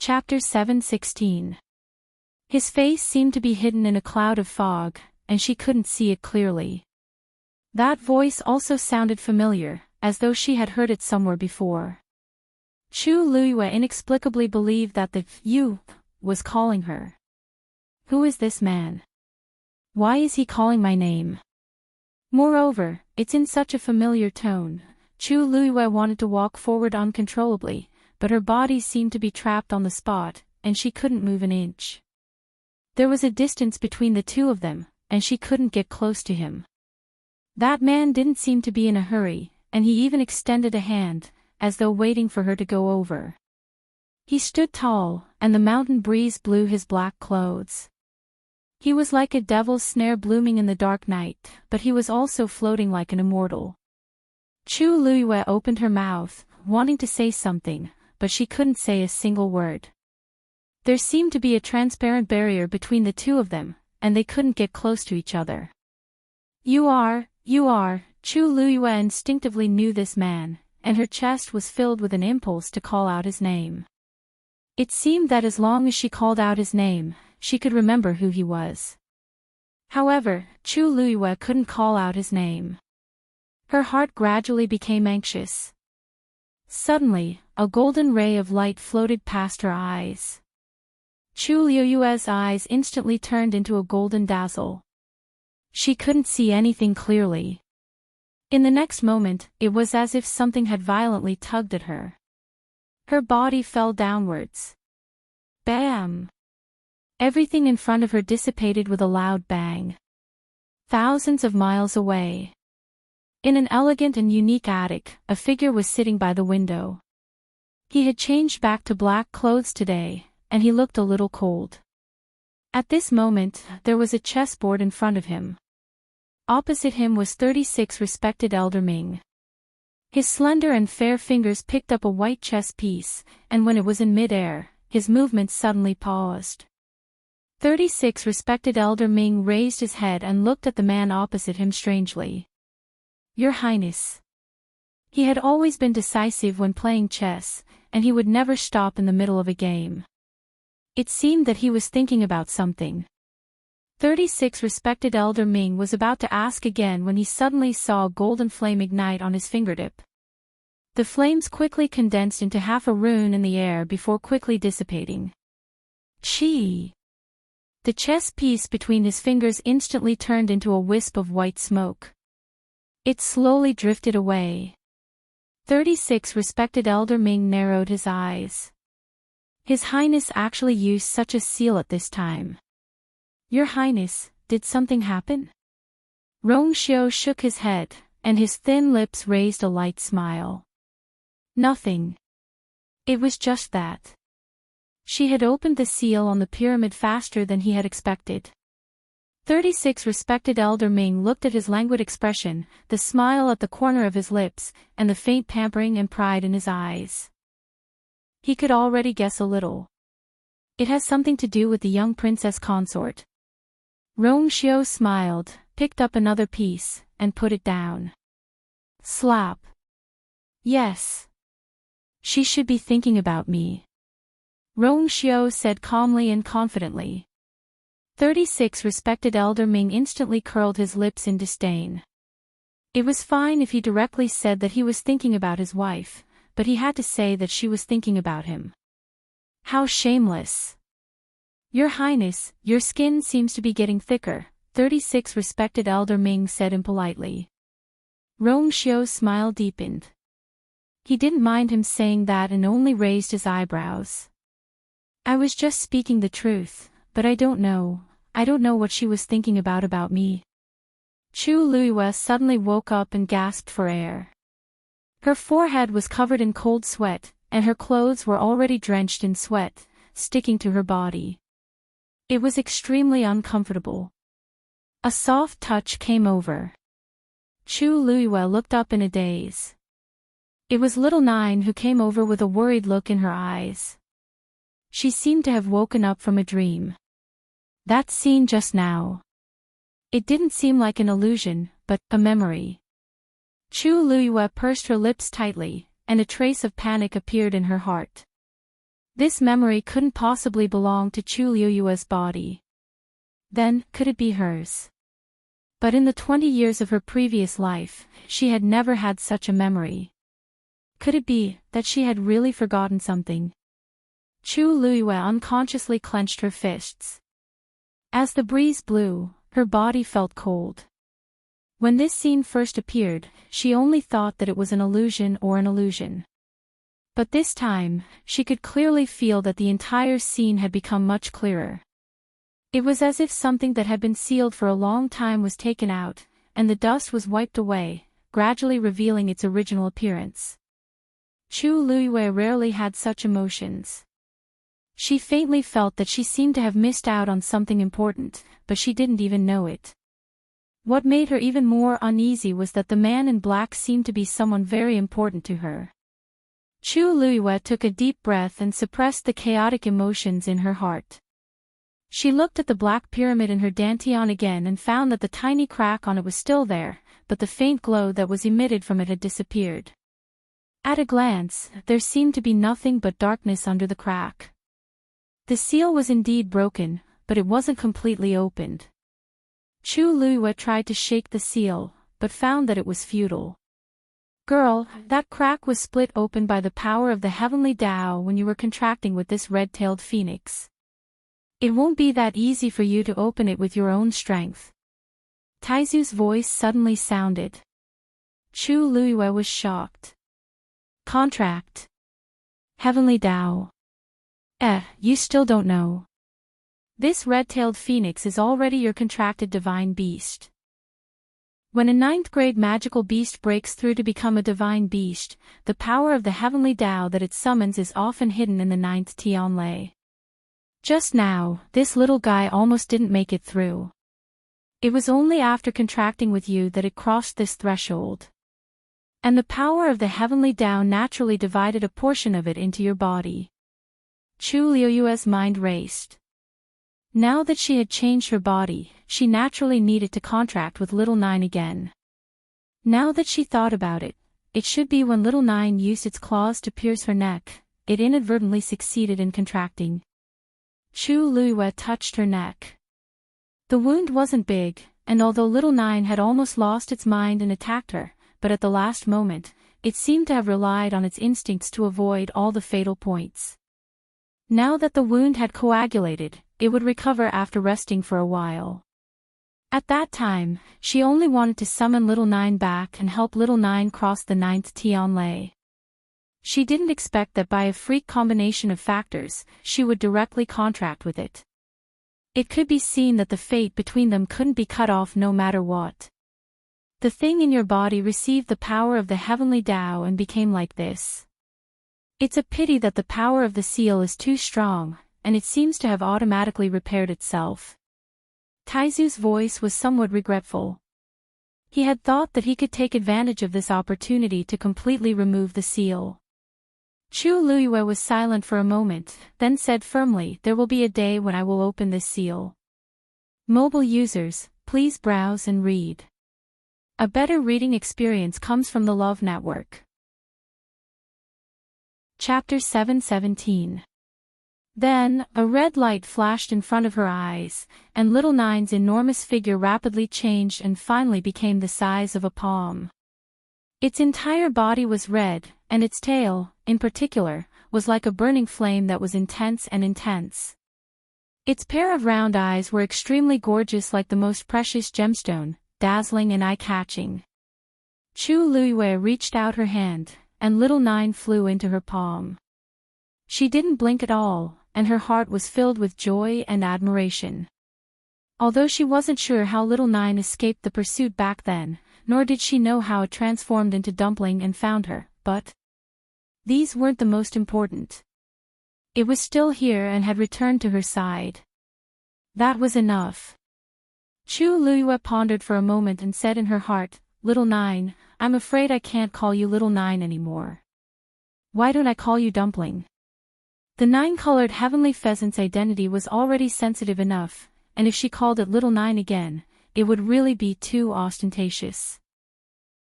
Chapter 7:16. His face seemed to be hidden in a cloud of fog, and she couldn't see it clearly. That voice also sounded familiar, as though she had heard it somewhere before. Chu Luiyue inexplicably believed that the you was calling her. Who is this man? Why is he calling my name? Moreover, it's in such a familiar tone. Chu Luiyue wanted to walk forward uncontrollably, but her body seemed to be trapped on the spot, and she couldn't move an inch. There was a distance between the two of them, and she couldn't get close to him. That man didn't seem to be in a hurry, and he even extended a hand, as though waiting for her to go over. He stood tall, and the mountain breeze blew his black clothes. He was like a devil's snare blooming in the dark night, but he was also floating like an immortal. Chu Luiyue opened her mouth, wanting to say something, but she couldn't say a single word. There seemed to be a transparent barrier between the two of them, and they couldn't get close to each other. You are, Chu Luiyue instinctively knew this man, and her chest was filled with an impulse to call out his name. It seemed that as long as she called out his name, she could remember who he was. However, Chu Luiyue couldn't call out his name. Her heart gradually became anxious. Suddenly, a golden ray of light floated past her eyes. Chu Luiyue's eyes instantly turned into a golden dazzle. She couldn't see anything clearly. In the next moment, it was as if something had violently tugged at her. Her body fell downwards. Bam! Everything in front of her dissipated with a loud bang. Thousands of miles away. In an elegant and unique attic, a figure was sitting by the window. He had changed back to black clothes today, and he looked a little cold. At this moment, there was a chessboard in front of him. Opposite him was 36 respected Elder Ming. His slender and fair fingers picked up a white chess piece, and when it was in mid-air, his movements suddenly paused. 36 respected Elder Ming raised his head and looked at the man opposite him strangely. Your Highness. He had always been decisive when playing chess, and he would never stop in the middle of a game. It seemed that he was thinking about something. 36 respected Elder Ming was about to ask again when he suddenly saw a golden flame ignite on his fingertip. The flames quickly condensed into half a rune in the air before quickly dissipating. Chi! The chess piece between his fingers instantly turned into a wisp of white smoke. It slowly drifted away. 36 respected Elder Ming narrowed his eyes. His Highness actually used such a seal at this time. Your Highness, did something happen? Rongxiu shook his head, and his thin lips raised a light smile. Nothing. It was just that. She had opened the seal on the pyramid faster than he had expected. 36 respected Elder Ming looked at his languid expression, the smile at the corner of his lips, and the faint pampering and pride in his eyes. He could already guess a little. It has something to do with the young princess consort. Rongxiu smiled, picked up another piece, and put it down. Slap. Yes. She should be thinking about me. Rongxiu said calmly and confidently. 36 respected Elder Ming instantly curled his lips in disdain. It was fine if he directly said that he was thinking about his wife, but he had to say that she was thinking about him. How shameless. Your Highness, your skin seems to be getting thicker, 36 respected Elder Ming said impolitely. Rongxiu's smile deepened. He didn't mind him saying that and only raised his eyebrows. I was just speaking the truth, but I don't know what she was thinking about me. Chu Luiyue suddenly woke up and gasped for air. Her forehead was covered in cold sweat, and her clothes were already drenched in sweat, sticking to her body. It was extremely uncomfortable. A soft touch came over. Chu Luiyue looked up in a daze. It was little Nine who came over with a worried look in her eyes. She seemed to have woken up from a dream. That scene just now. It didn't seem like an illusion, but a memory. Chu Luiyue pursed her lips tightly, and a trace of panic appeared in her heart. This memory couldn't possibly belong to Chu Liuyue's body. Then, could it be hers? But in the 20 years of her previous life, she had never had such a memory. Could it be that she had really forgotten something? Chu Liyue unconsciously clenched her fists. As the breeze blew, her body felt cold. When this scene first appeared, she only thought that it was an illusion or an illusion. But this time, she could clearly feel that the entire scene had become much clearer. It was as if something that had been sealed for a long time was taken out, and the dust was wiped away, gradually revealing its original appearance. Chu Liyue rarely had such emotions. She faintly felt that she seemed to have missed out on something important, but she didn't even know it. What made her even more uneasy was that the man in black seemed to be someone very important to her. Chu Liyue took a deep breath and suppressed the chaotic emotions in her heart. She looked at the black pyramid in her dantian again and found that the tiny crack on it was still there, but the faint glow that was emitted from it had disappeared. At a glance, there seemed to be nothing but darkness under the crack. The seal was indeed broken, but it wasn't completely opened. Chu Liyue tried to shake the seal, but found that it was futile. Girl, that crack was split open by the power of the heavenly Tao when you were contracting with this red-tailed phoenix. It won't be that easy for you to open it with your own strength. Taizu's voice suddenly sounded. Chu Liyue was shocked. Contract. Heavenly Tao. You still don't know. This red-tailed phoenix is already your contracted divine beast. When a 9th grade magical beast breaks through to become a divine beast, the power of the heavenly Tao that it summons is often hidden in the 9th Tianlei. Just now, this little guy almost didn't make it through. It was only after contracting with you that it crossed this threshold. And the power of the heavenly Tao naturally divided a portion of it into your body. Chu Liyue's mind raced. Now that she had changed her body, she naturally needed to contract with Little Nine again. Now that she thought about it, it should be when Little Nine used its claws to pierce her neck, it inadvertently succeeded in contracting. Chu Liyue touched her neck. The wound wasn't big, and although Little Nine had almost lost its mind and attacked her, but at the last moment, it seemed to have relied on its instincts to avoid all the fatal points. Now that the wound had coagulated, it would recover after resting for a while. At that time, she only wanted to summon Little Nine back and help Little Nine cross the 9th Tianlei. She didn't expect that by a freak combination of factors, she would directly contract with it. It could be seen that the fate between them couldn't be cut off no matter what. The thing in your body received the power of the heavenly Tao and became like this. It's a pity that the power of the seal is too strong, and it seems to have automatically repaired itself. Taizu's voice was somewhat regretful. He had thought that he could take advantage of this opportunity to completely remove the seal. Chu Liyue was silent for a moment, then said firmly, "There will be a day when I will open this seal." Mobile users, please browse and read. A better reading experience comes from the Love Network. Chapter 717. Then, a red light flashed in front of her eyes, and Little Nine's enormous figure rapidly changed and finally became the size of a palm. Its entire body was red, and its tail, in particular, was like a burning flame that was intense and intense. Its pair of round eyes were extremely gorgeous, like the most precious gemstone, dazzling and eye-catching. Chu Liyue reached out her hand, and Little Nine flew into her palm. She didn't blink at all, and her heart was filled with joy and admiration. Although she wasn't sure how Little Nine escaped the pursuit back then, nor did she know how it transformed into Dumpling and found her, but these weren't the most important. It was still here and had returned to her side. That was enough. Chu Liyue pondered for a moment and said in her heart, "Little Nine, I'm afraid I can't call you Little Nine anymore. Why don't I call you Dumpling?" The 9-colored heavenly pheasant's identity was already sensitive enough, and if she called it Little Nine again, it would really be too ostentatious.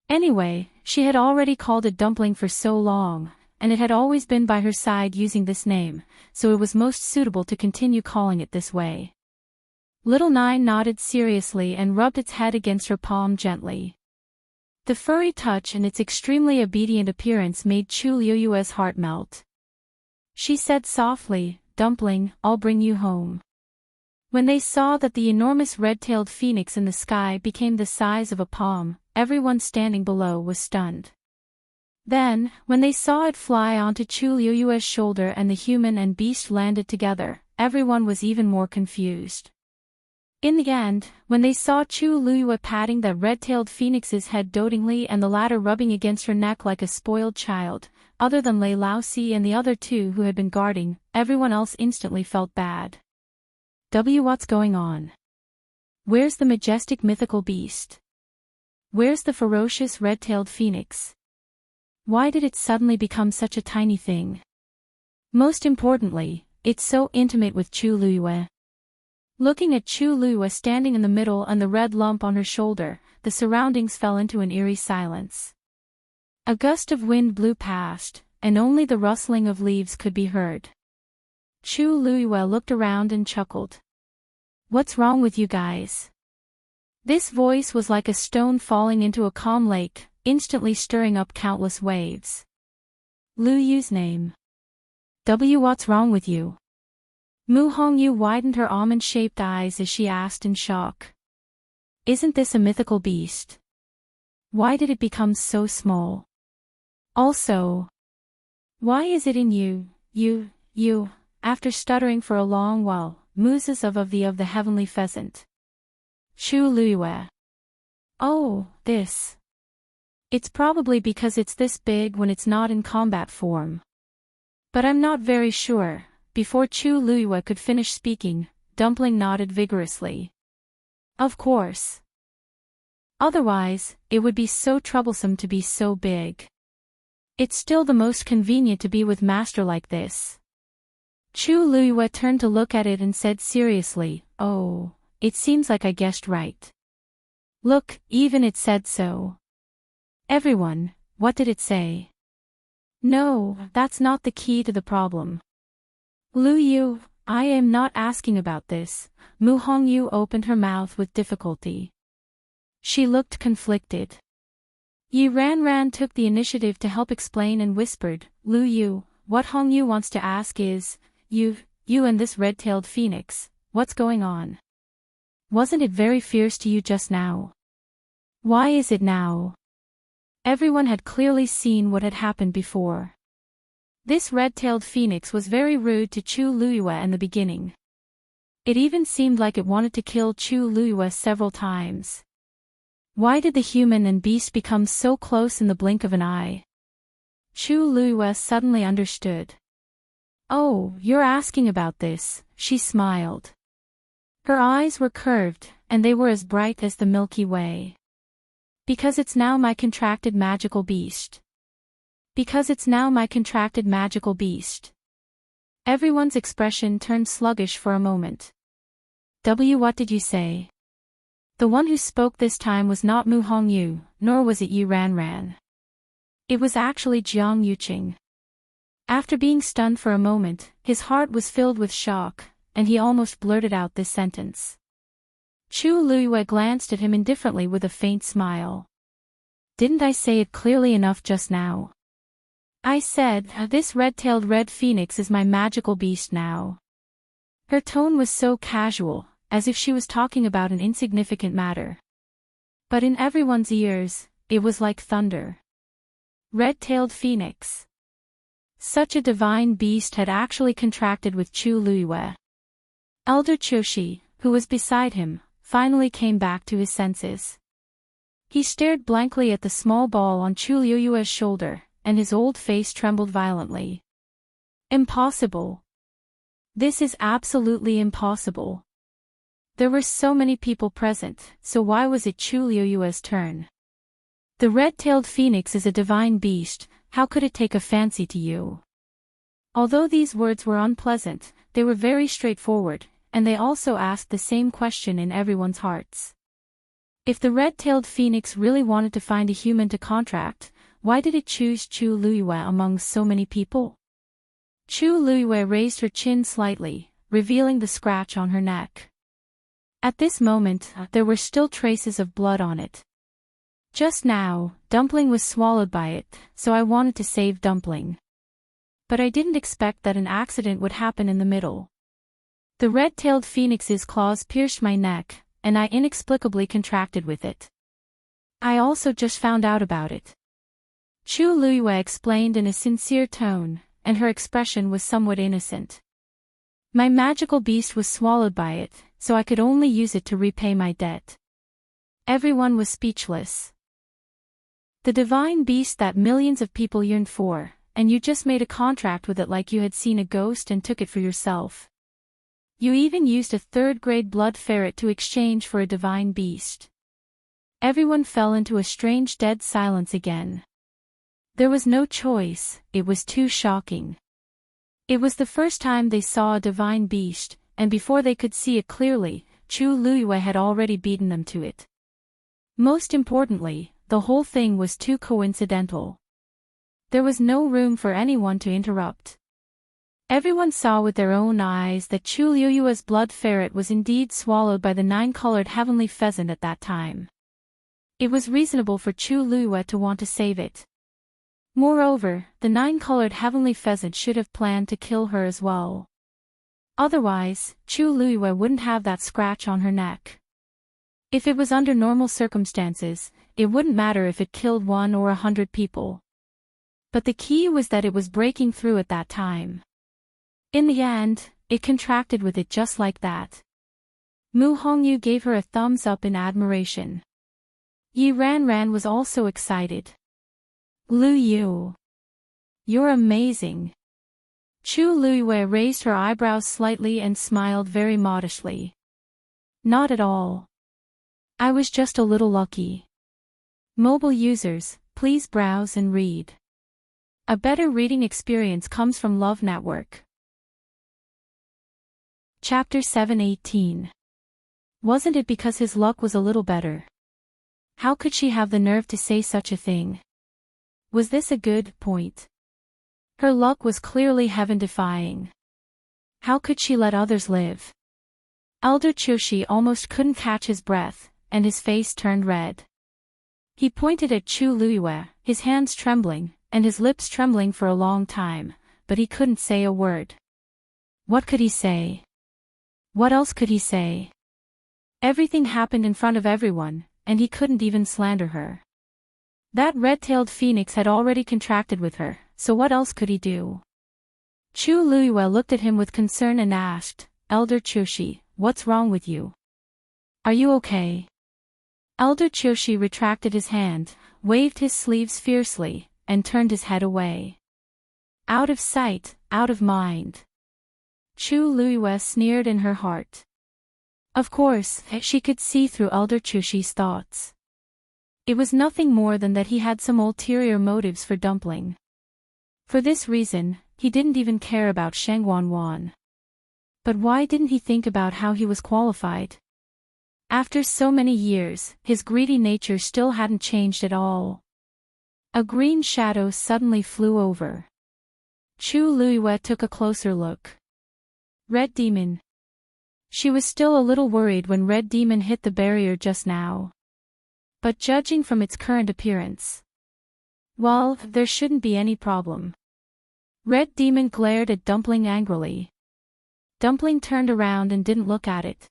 Anyway, she had already called it Dumpling for so long, and it had always been by her side using this name, so it was most suitable to continue calling it this way. Little Nine nodded seriously and rubbed its head against her palm gently. The furry touch and its extremely obedient appearance made Chu Liuyue's heart melt. She said softly, "Dumpling, I'll bring you home." When they saw that the enormous red-tailed phoenix in the sky became the size of a palm, everyone standing below was stunned. Then, when they saw it fly onto Chu Liuyue's shoulder and the human and beast landed together, everyone was even more confused. In the end, when they saw Chu Liyue patting that red-tailed phoenix's head dotingly and the latter rubbing against her neck like a spoiled child, other than Lei Laosi and the other two who had been guarding, everyone else instantly felt bad. What's going on? Where's the majestic mythical beast? Where's the ferocious red-tailed phoenix? Why did it suddenly become such a tiny thing? Most importantly, it's so intimate with Chu Liyue. Looking at Chu Liyue standing in the middle and the red lump on her shoulder, the surroundings fell into an eerie silence. A gust of wind blew past, and only the rustling of leaves could be heard. Chu Liyue looked around and chuckled. "What's wrong with you guys?" This voice was like a stone falling into a calm lake, instantly stirring up countless waves. Lu Yu's name. What's wrong with you? Mu Hongyu widened her almond-shaped eyes as she asked in shock. Isn't this a mythical beast? Why did it become so small? Also, why is it in you, after stuttering for a long while, Muses of the heavenly pheasant. Chu Liyue. Oh, this. It's probably because it's this big when it's not in combat form. But I'm not very sure. Before Chu Liyue could finish speaking, Dumpling nodded vigorously. Of course. Otherwise, it would be so troublesome to be so big. It's still the most convenient to be with master like this. Chu Liyue turned to look at it and said seriously, "Oh, it seems like I guessed right. Look, even it said so." Everyone, what did it say? No, that's not the key to the problem. Lu Yu, I am not asking about this. Mu Hongyu opened her mouth with difficulty. She looked conflicted. Yi Ranran took the initiative to help explain and whispered, Lu Yu, what Hongyu wants to ask is, you and this red-tailed phoenix, what's going on? Wasn't it very fierce to you just now? Why is it now? Everyone had clearly seen what had happened before. This red-tailed phoenix was very rude to Chu Liyue in the beginning. It even seemed like it wanted to kill Chu Liyue several times. Why did the human and beast become so close in the blink of an eye? Chu Liyue suddenly understood. Oh, you're asking about this, she smiled. Her eyes were curved, and they were as bright as the Milky Way. Because it's now my contracted magical beast. Because it's now my contracted magical beast. Everyone's expression turned sluggish for a moment. What did you say? The one who spoke this time was not Mu Hongyu, nor was it Yi Ranran. It was actually Jiang Yuqing. After being stunned for a moment, his heart was filled with shock, and he almost blurted out this sentence. Chu Liyue glanced at him indifferently with a faint smile. Didn't I say it clearly enough just now? I said, this red-tailed red phoenix is my magical beast now. Her tone was so casual, as if she was talking about an insignificant matter. But in everyone's ears, it was like thunder. Red-tailed phoenix. Such a divine beast had actually contracted with Chu Liyue. Elder Choshi, who was beside him, finally came back to his senses. He stared blankly at the small ball on Chu Liyue's shoulder, and his old face trembled violently. Impossible. This is absolutely impossible. There were so many people present, so why was it Chu Liyue's turn? The red-tailed phoenix is a divine beast, how could it take a fancy to you? Although these words were unpleasant, they were very straightforward, and they also asked the same question in everyone's hearts. If the red-tailed phoenix really wanted to find a human to contract, why did it choose Chu Luiyue among so many people? Chu Luiyue raised her chin slightly, revealing the scratch on her neck. At this moment, there were still traces of blood on it. Just now, Dumpling was swallowed by it, so I wanted to save Dumpling. But I didn't expect that an accident would happen in the middle. The red-tailed phoenix's claws pierced my neck, and I inexplicably contracted with it. I also just found out about it. Chu Luiyue explained in a sincere tone, and her expression was somewhat innocent. My magical beast was swallowed by it, so I could only use it to repay my debt. Everyone was speechless. The divine beast that millions of people yearned for, and you just made a contract with it like you had seen a ghost and took it for yourself. You even used a third-grade blood ferret to exchange for a divine beast. Everyone fell into a strange dead silence again. There was no choice, it was too shocking. It was the first time they saw a divine beast, and before they could see it clearly, Chu Luiyue had already beaten them to it. Most importantly, the whole thing was too coincidental. There was no room for anyone to interrupt. Everyone saw with their own eyes that Chu Luiyue's blood ferret was indeed swallowed by the nine-colored heavenly pheasant at that time. It was reasonable for Chu Luiyue to want to save it. Moreover, the nine-colored heavenly pheasant should have planned to kill her as well. Otherwise, Chu Luiyue wouldn't have that scratch on her neck. If it was under normal circumstances, it wouldn't matter if it killed 1 or 100 people. But the key was that it was breaking through at that time. In the end, it contracted with it just like that. Mu Hongyu gave her a thumbs up in admiration. Yi Ranran was also excited. Lu Yu. You're amazing. Chu Luiyue raised her eyebrows slightly and smiled very modestly. Not at all. I was just a little lucky. Mobile users, please browse and read. A better reading experience comes from Love Network. Chapter 7:18. Wasn't it because his luck was a little better? How could she have the nerve to say such a thing? Was this a good point? Her luck was clearly heaven-defying. How could she let others live? Elder Chushi almost couldn't catch his breath, and his face turned red. He pointed at Chu Luiyue, his hands trembling, and his lips trembling for a long time, but he couldn't say a word. What could he say? What else could he say? Everything happened in front of everyone, and he couldn't even slander her. That red-tailed phoenix had already contracted with her, so what else could he do? Chu Luiyue looked at him with concern and asked, Elder Chushi, what's wrong with you? Are you okay? Elder Chushi retracted his hand, waved his sleeves fiercely, and turned his head away. Out of sight, out of mind. Chu Luiyue sneered in her heart. Of course, she could see through Elder Chushi's thoughts. It was nothing more than that he had some ulterior motives for Dumpling. For this reason, he didn't even care about Sheng Wanwan. But why didn't he think about how he was qualified? After so many years, his greedy nature still hadn't changed at all. A green shadow suddenly flew over. Chu Luiyue took a closer look. Red Demon. She was still a little worried when Red Demon hit the barrier just now. But judging from its current appearance, well, there shouldn't be any problem. Red Demon glared at Dumpling angrily. Dumpling turned around and didn't look at it.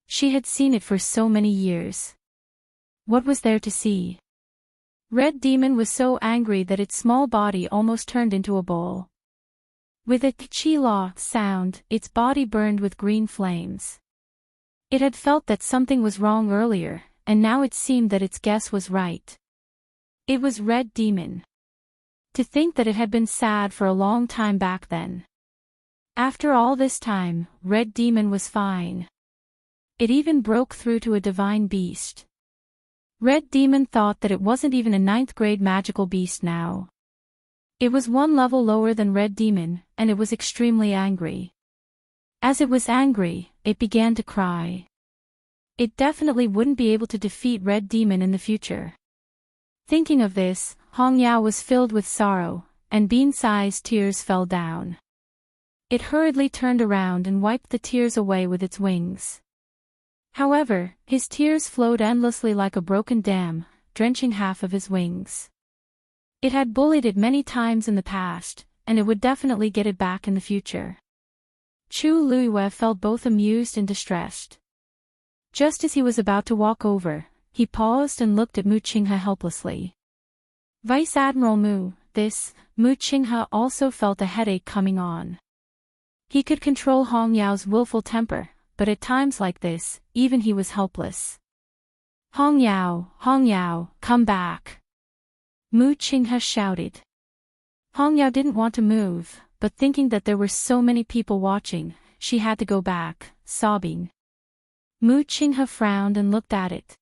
She had seen it for so many years. What was there to see? Red Demon was so angry that its small body almost turned into a ball. With a chi-la sound, its body burned with green flames. It had felt that something was wrong earlier, and now it seemed that its guess was right. It was Red Demon. To think that it had been sad for a long time back then. After all this time, Red Demon was fine. It even broke through to a divine beast. Red Demon thought that it wasn't even a 9th-grade magical beast now. It was one level lower than Red Demon, and it was extremely angry. As it was angry, it began to cry. It definitely wouldn't be able to defeat Red Demon in the future. Thinking of this, Hong Yao was filled with sorrow, and Bean-sized tears fell down. It hurriedly turned around and wiped the tears away with its wings. However, his tears flowed endlessly like a broken dam, drenching half of his wings. It had bullied it many times in the past, and it would definitely get it back in the future. Chu Luiyue felt both amused and distressed. Just as he was about to walk over, he paused and looked at Mu Qinghe helplessly. Vice Admiral Mu Qinghe also felt a headache coming on. He could control Hong Yao's willful temper, but at times like this, even he was helpless. Hong Yao, come back! Mu Qinghe shouted. Hong Yao didn't want to move, but thinking that there were so many people watching, she had to go back, sobbing. Mu Qinghe frowned and looked at it.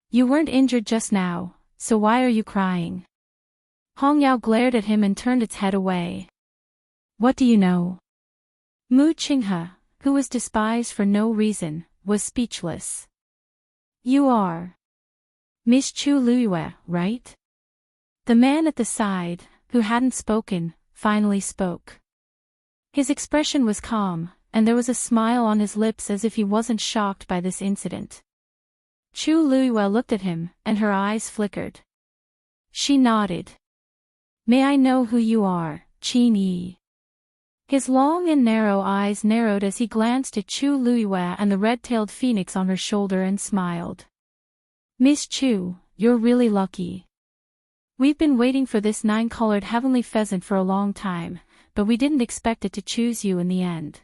You weren't injured just now, so why are you crying? Hong Yao glared at him and turned its head away. What do you know? Mu Qinghe, who was despised for no reason, was speechless. You are Miss Chu Luiyue, right? The man at the side, who hadn't spoken, finally spoke. His expression was calm, and there was a smile on his lips as if he wasn't shocked by this incident. Chu Luiyue looked at him, and her eyes flickered. She nodded. May I know who you are, Qin Yi? His long and narrow eyes narrowed as he glanced at Chu Luiyue and the red-tailed phoenix on her shoulder and smiled. Miss Chu, you're really lucky. We've been waiting for this 9-colored heavenly pheasant for a long time, but we didn't expect it to choose you in the end.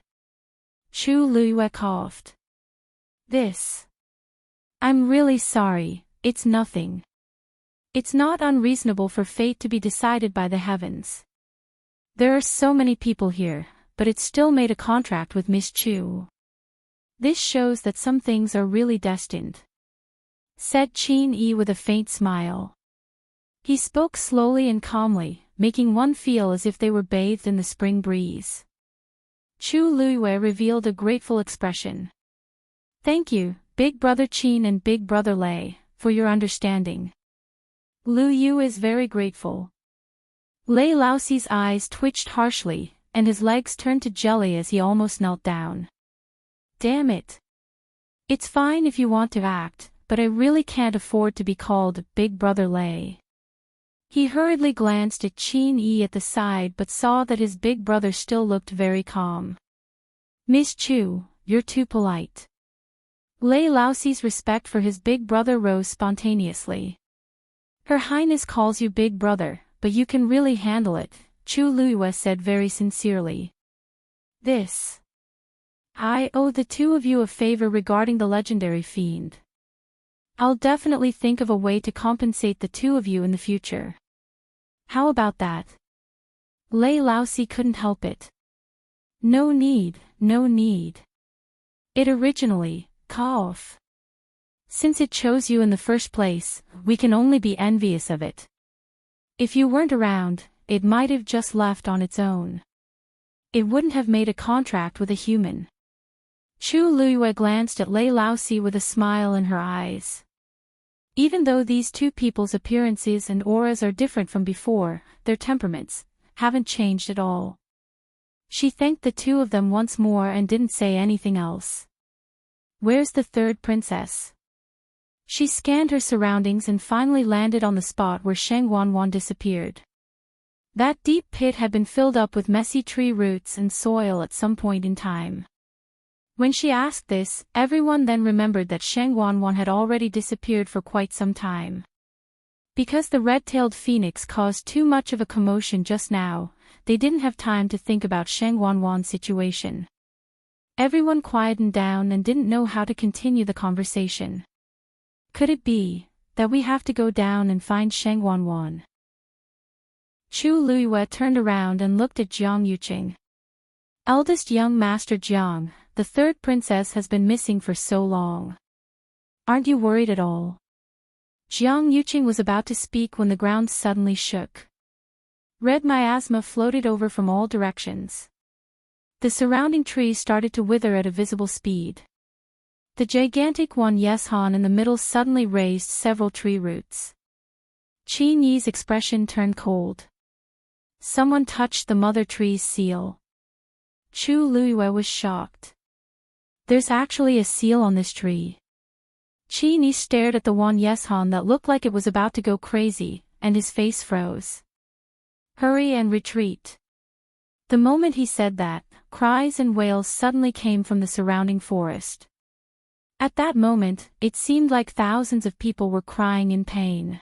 Chu Luiyue coughed. I'm really sorry, it's nothing. It's not unreasonable for fate to be decided by the heavens. There are so many people here, but it still made a contract with Miss Chu. This shows that some things are really destined, said Qin Yi with a faint smile. He spoke slowly and calmly, making one feel as if they were bathed in the spring breeze. Chu Luiyue revealed a grateful expression. Thank you, Big Brother Qin and Big Brother Lei, for your understanding. Lu Yu is very grateful. Lei Laoxi's eyes twitched harshly, and his legs turned to jelly as he almost knelt down. Damn it. It's fine if you want to act, but I really can't afford to be called Big Brother Lei. He hurriedly glanced at Qin Yi at the side but saw that his big brother still looked very calm. Miss Chu, you're too polite. Lei Laoxi's respect for his big brother rose spontaneously. Her Highness calls you Big Brother, but you can really handle it, Chu Luiyue said very sincerely. I owe the two of you a favor regarding the legendary fiend. I'll definitely think of a way to compensate the two of you in the future. How about that? Lei Laoxi couldn't help it. No need. It originally, cough. Since it chose you in the first place, we can only be envious of it. If you weren't around, it might have just left on its own. It wouldn't have made a contract with a human. Chu Luiyue glanced at Lei Laoxi with a smile in her eyes. Even though these two people's appearances and auras are different from before, their temperaments haven't changed at all. She thanked the two of them once more and didn't say anything else. Where's the third princess? She scanned her surroundings and finally landed on the spot where Sheng Wanwan disappeared. That deep pit had been filled up with messy tree roots and soil at some point in time. When she asked this, everyone then remembered that Sheng Wanwan had already disappeared for quite some time. Because the red-tailed phoenix caused too much of a commotion just now, they didn't have time to think about Sheng Wanwan's situation. Everyone quietened down and didn't know how to continue the conversation. Could it be that we have to go down and find Sheng Wanwan? Chu Luiyue turned around and looked at Jiang Yuqing. Eldest young Master Jiang, the third princess has been missing for so long. Aren't you worried at all? Jiang Yuqing was about to speak when the ground suddenly shook. Red miasma floated over from all directions. The surrounding trees started to wither at a visible speed. The gigantic one Yeshan in the middle suddenly raised several tree roots. Qin Yi's expression turned cold. Someone touched the mother tree's seal. Chu Luiyue was shocked. There's actually a seal on this tree. Qin Yi stared at the Wan Yeshan that looked like it was about to go crazy, and his face froze. Hurry and retreat. The moment he said that, cries and wails suddenly came from the surrounding forest. At that moment, it seemed like thousands of people were crying in pain.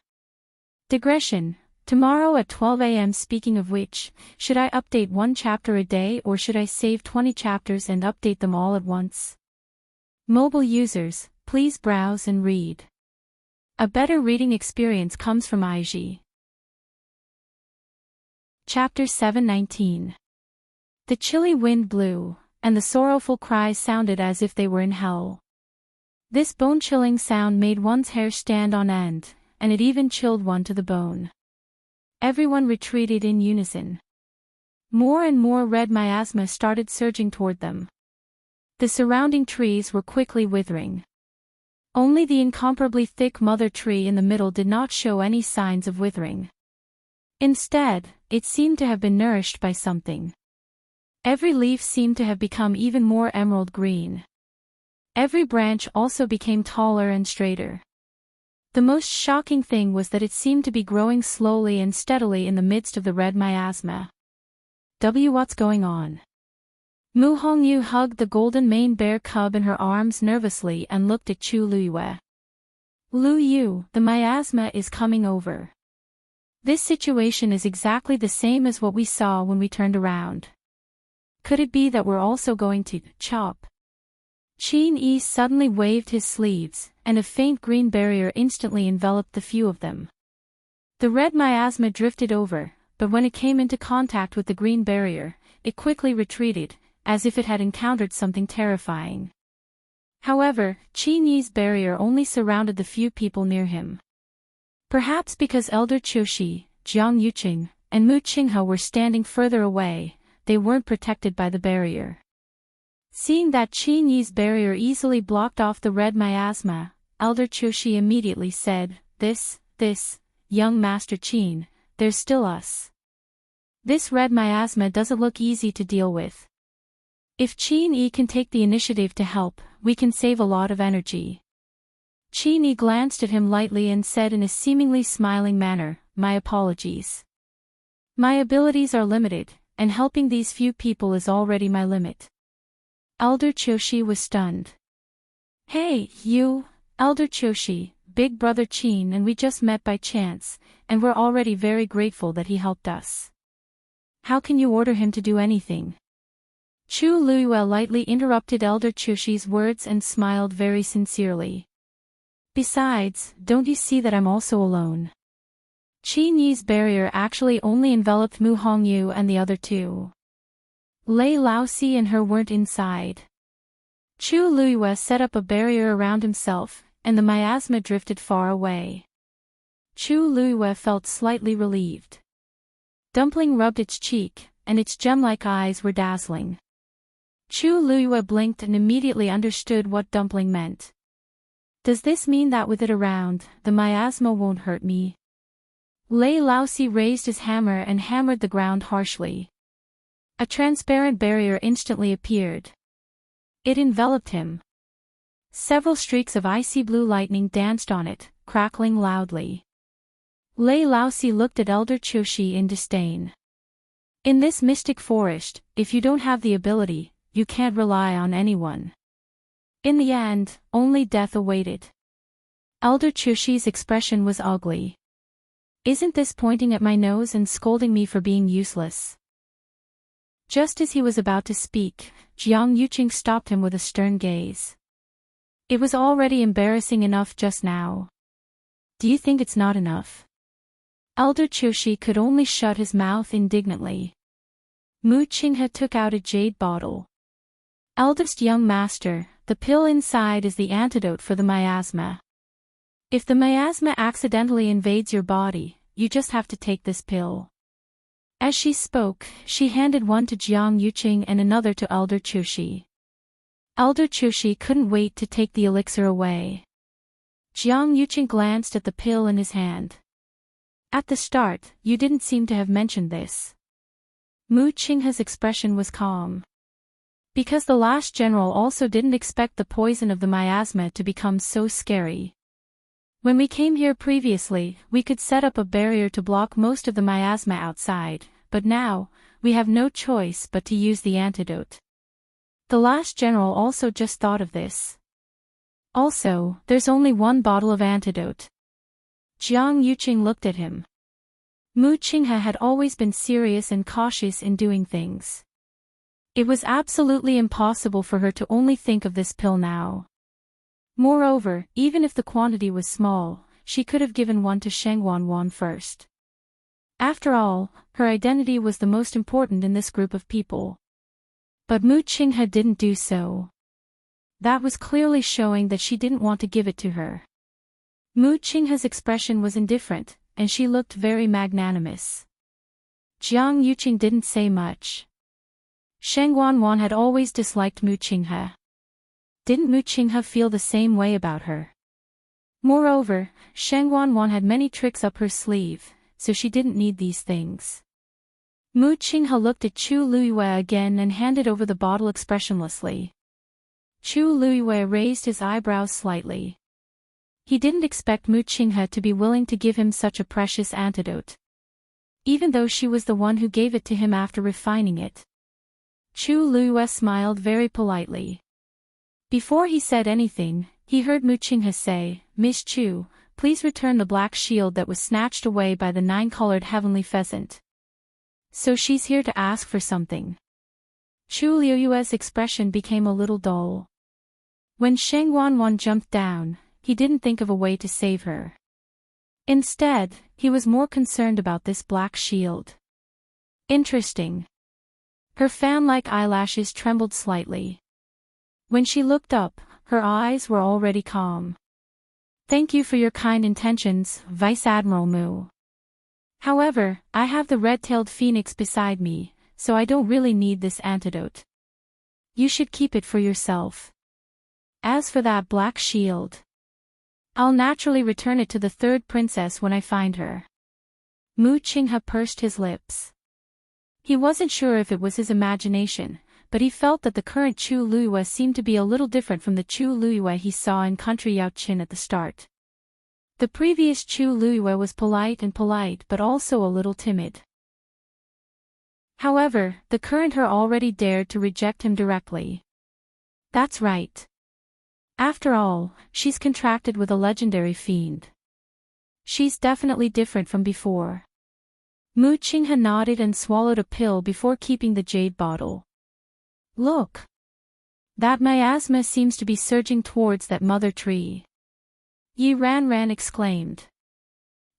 Digression. Tomorrow at 12 a.m. Speaking of which, should I update one chapter a day or should I save 20 chapters and update them all at once? Mobile users, please browse and read. A better reading experience comes from IG. Chapter 719. The chilly wind blew, and the sorrowful cries sounded as if they were in hell. This bone-chilling sound made one's hair stand on end, and it even chilled one to the bone. Everyone retreated in unison. More and more red miasma started surging toward them. The surrounding trees were quickly withering. Only the incomparably thick mother tree in the middle did not show any signs of withering. Instead, it seemed to have been nourished by something. Every leaf seemed to have become even more emerald green. Every branch also became taller and straighter. The most shocking thing was that it seemed to be growing slowly and steadily in the midst of the red miasma. What's going on? Mu Hongyu hugged the golden mane bear cub in her arms nervously and looked at Chu Luiyue. Lu Yu, the miasma is coming over. This situation is exactly the same as what we saw when we turned around. Could it be that we're also going to chop? Qin Yi suddenly waved his sleeves, and a faint green barrier instantly enveloped the few of them. The red miasma drifted over, but when it came into contact with the green barrier, it quickly retreated, as if it had encountered something terrifying. However, Qin Yi's barrier only surrounded the few people near him. Perhaps because Elder Qiushi, Jiang Yuqing, and Mu Qinghe were standing further away, they weren't protected by the barrier. Seeing that Qin Yi's barrier easily blocked off the red miasma, Elder Qiushi immediately said, This, young Master Qin, there's still us. This red miasma doesn't look easy to deal with. If Qin Yi can take the initiative to help, we can save a lot of energy. Qin Yi glanced at him lightly and said in a seemingly smiling manner, My apologies. My abilities are limited, and helping these few people is already my limit. Elder Qiushi was stunned. Hey, you, Elder Qiushi, Big Brother Qin, and we just met by chance, and we're already very grateful that he helped us. How can you order him to do anything? Chu Luiyue lightly interrupted Elder Qiushi's words and smiled very sincerely. Besides, don't you see that I'm also alone? Qin Yi's barrier actually only enveloped Mu Hongyu and the other two. Lei Laosi and her weren't inside. Chu Luiyue set up a barrier around himself, and the miasma drifted far away. Chu Luiyue felt slightly relieved. Dumpling rubbed its cheek, and its gem-like eyes were dazzling. Chu Luiyue blinked and immediately understood what Dumpling meant. Does this mean that with it around, the miasma won't hurt me? Lei Laosi raised his hammer and hammered the ground harshly. A transparent barrier instantly appeared. It enveloped him. Several streaks of icy blue lightning danced on it, crackling loudly. Lei Laosi looked at Elder Qiushi in disdain. In this mystic forest, if you don't have the ability, you can't rely on anyone. In the end, only death awaited. Elder Qiushi's expression was ugly. Isn't this pointing at my nose and scolding me for being useless? Just as he was about to speak, Jiang Yuqing stopped him with a stern gaze. It was already embarrassing enough just now. Do you think it's not enough? Elder Qiushi could only shut his mouth indignantly. Mu Qinghe took out a jade bottle. Eldest young master, the pill inside is the antidote for the miasma. If the miasma accidentally invades your body, you just have to take this pill. As she spoke, she handed one to Jiang Yuqing and another to Elder Qiushi. Elder Qiushi couldn't wait to take the elixir away. Jiang Yuqing glanced at the pill in his hand. At the start, you didn't seem to have mentioned this. Mu Qinghe's expression was calm. Because the last general also didn't expect the poison of the miasma to become so scary. When we came here previously, we could set up a barrier to block most of the miasma outside, but now, we have no choice but to use the antidote. The last general also just thought of this. Also, there's only one bottle of antidote. Jiang Yuqing looked at him. Mu Qinghe had always been serious and cautious in doing things. It was absolutely impossible for her to only think of this pill now. Moreover, even if the quantity was small, she could have given one to Sheng Wanwan first. After all, her identity was the most important in this group of people. But Mu Qinghe didn't do so. That was clearly showing that she didn't want to give it to her. Mu Qinghe's expression was indifferent, and she looked very magnanimous. Jiang Yuqing didn't say much. Sheng Wanwan had always disliked Mu Qinghe. Didn't Mu Qinghe feel the same way about her? Moreover, Sheng Wanwan had many tricks up her sleeve, so she didn't need these things. Mu Qinghe looked at Chu Luiyue again and handed over the bottle expressionlessly. Chu Luiyue raised his eyebrows slightly. He didn't expect Mu Qinghe to be willing to give him such a precious antidote. Even though she was the one who gave it to him after refining it. Chu Luiyue smiled very politely. Before he said anything, he heard Mu Qinghe say, "Miss Chu, please return the black shield that was snatched away by the nine-colored heavenly pheasant." So she's here to ask for something. Chu Luiyue's expression became a little dull. When Sheng Wanwan jumped down, he didn't think of a way to save her. Instead, he was more concerned about this black shield. Interesting. Her fan-like eyelashes trembled slightly. When she looked up, her eyes were already calm. "Thank you for your kind intentions, Vice Admiral Mu. However, I have the red-tailed phoenix beside me, so I don't really need this antidote. You should keep it for yourself. As for that black shield, I'll naturally return it to the third princess when I find her." Mu Qinghe pursed his lips. He wasn't sure if it was his imagination, but he felt that the current Chu Luiyue seemed to be a little different from the Chu Luiyue he saw in country Yaoqin at the start. The previous Chu Luiyue was polite but also a little timid. However, the current her already dared to reject him directly. That's right. After all, she's contracted with a legendary fiend. She's definitely different from before. Mu Qinghe nodded and swallowed a pill before keeping the jade bottle. Look! That miasma seems to be surging towards that mother tree. Yi Ranran exclaimed.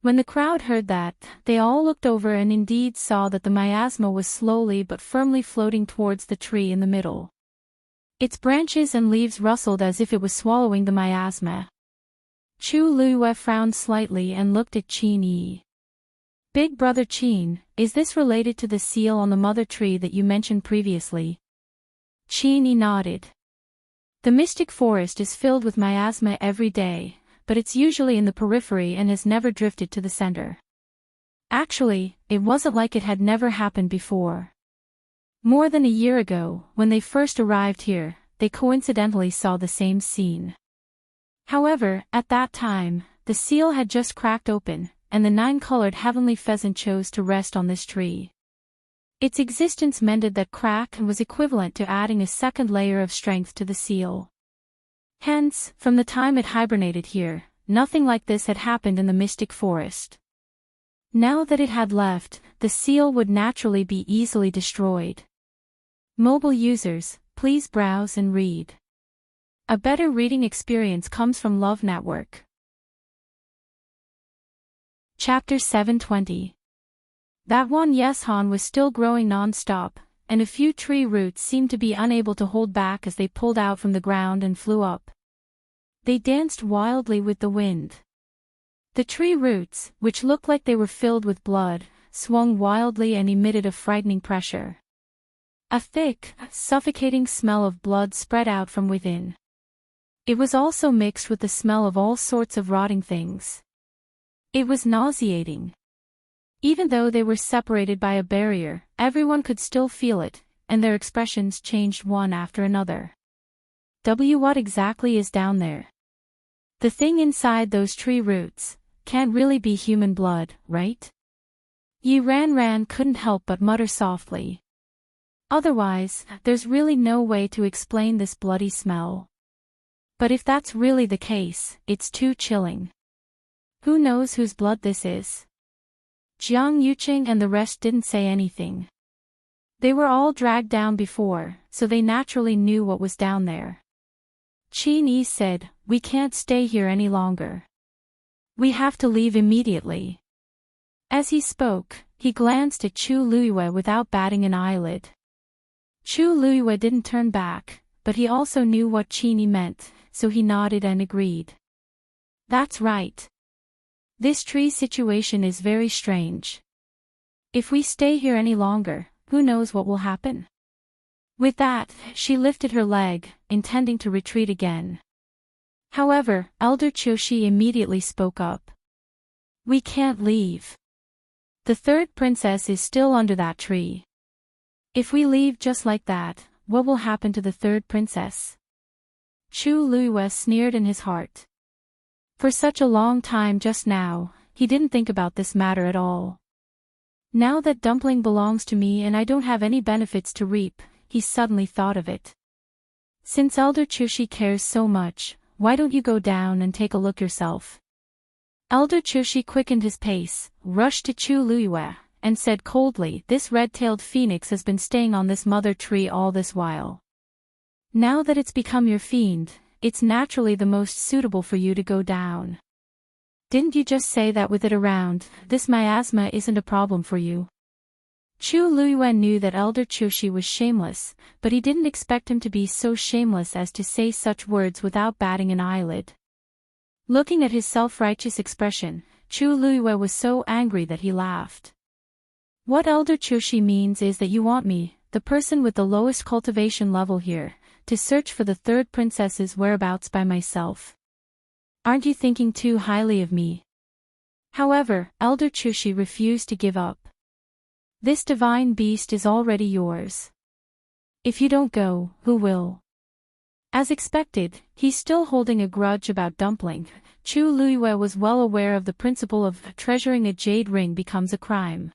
When the crowd heard that, they all looked over and indeed saw that the miasma was slowly but firmly floating towards the tree in the middle. Its branches and leaves rustled as if it was swallowing the miasma. Chu Luiyue frowned slightly and looked at Qin Yi. "Big brother Qin, is this related to the seal on the mother tree that you mentioned previously?" Qin Yi nodded. The mystic forest is filled with miasma every day, but it's usually in the periphery and has never drifted to the center. Actually, it wasn't like it had never happened before. More than a year ago, when they first arrived here, they coincidentally saw the same scene. However, at that time, the seal had just cracked open, and the nine-colored heavenly pheasant chose to rest on this tree. Its existence mended that crack and was equivalent to adding a second layer of strength to the seal. Hence, from the time it hibernated here, nothing like this had happened in the mystic forest. Now that it had left, the seal would naturally be easily destroyed. Mobile users, please browse and read. A better reading experience comes from Love Network. Chapter 720. That one Yeshan was still growing non-stop, and a few tree roots seemed to be unable to hold back as they pulled out from the ground and flew up. They danced wildly with the wind. The tree roots, which looked like they were filled with blood, swung wildly and emitted a frightening pressure. A thick, suffocating smell of blood spread out from within. It was also mixed with the smell of all sorts of rotting things. It was nauseating. Even though they were separated by a barrier, everyone could still feel it, and their expressions changed one after another. What exactly is down there? The thing inside those tree roots can't really be human blood, right? Ran couldn't help but mutter softly. Otherwise, there's really no way to explain this bloody smell. But if that's really the case, it's too chilling. Who knows whose blood this is? Jiang Yuqing and the rest didn't say anything. They were all dragged down before, so they naturally knew what was down there. Qin Yi said, "We can't stay here any longer. We have to leave immediately." As he spoke, he glanced at Chu Luiyue without batting an eyelid. Chu Luiyue didn't turn back, but he also knew what Qin Yi meant, so he nodded and agreed. "That's right. This tree situation is very strange. If we stay here any longer, who knows what will happen?" With that, she lifted her leg, intending to retreat again. However, Elder Qiushi immediately spoke up. "We can't leave. The third princess is still under that tree. If we leave just like that, what will happen to the third princess?" Chu Luiyue sneered in his heart. For such a long time just now, he didn't think about this matter at all. Now that Dumpling belongs to me and I don't have any benefits to reap, he suddenly thought of it. Since Elder Qiushi cares so much, why don't you go down and take a look yourself? Elder Qiushi quickened his pace, rushed to Chu Luiyue, and said coldly, "This red-tailed phoenix has been staying on this mother tree all this while. Now that it's become your fiend, it's naturally the most suitable for you to go down. Didn't you just say that with it around, this miasma isn't a problem for you?" Chu Luiyue knew that Elder Qiushi was shameless, but he didn't expect him to be so shameless as to say such words without batting an eyelid. Looking at his self-righteous expression, Chu Luiyue was so angry that he laughed. "What Elder Qiushi means is that you want me, the person with the lowest cultivation level here, to search for the third princess's whereabouts by myself. Aren't you thinking too highly of me?" However, Elder Qiushi refused to give up. "This divine beast is already yours. If you don't go, who will?" As expected, he's still holding a grudge about Dumpling. Chu Luiyue was well aware of the principle of treasuring a jade ring becomes a crime.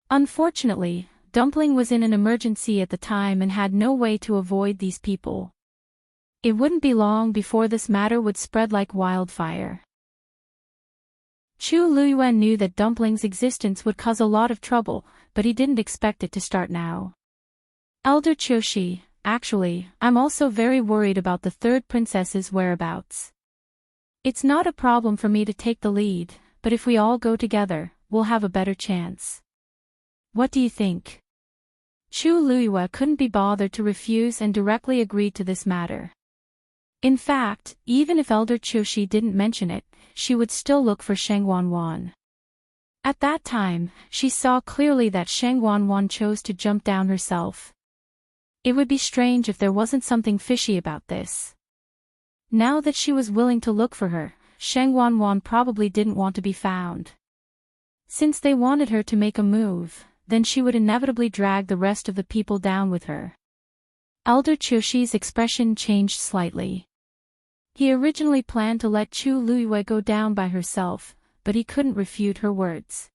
Unfortunately, Dumpling was in an emergency at the time and had no way to avoid these people. It wouldn't be long before this matter would spread like wildfire. Chu Luiyue knew that Dumpling's existence would cause a lot of trouble, but he didn't expect it to start now. "Elder Qiushi, actually, I'm also very worried about the third princess's whereabouts. It's not a problem for me to take the lead, but if we all go together, we'll have a better chance. What do you think?" Chu Luiyue couldn't be bothered to refuse and directly agreed to this matter. In fact, even if Elder Qiushi didn't mention it, she would still look for Sheng Wanwan. At that time, she saw clearly that Sheng Wanwan chose to jump down herself. It would be strange if there wasn't something fishy about this. Now that she was willing to look for her, Sheng Wanwan probably didn't want to be found. Since they wanted her to make a move, then she would inevitably drag the rest of the people down with her. Elder Qiushi's expression changed slightly. He originally planned to let Chu Luiyue go down by herself, but he couldn't refute her words.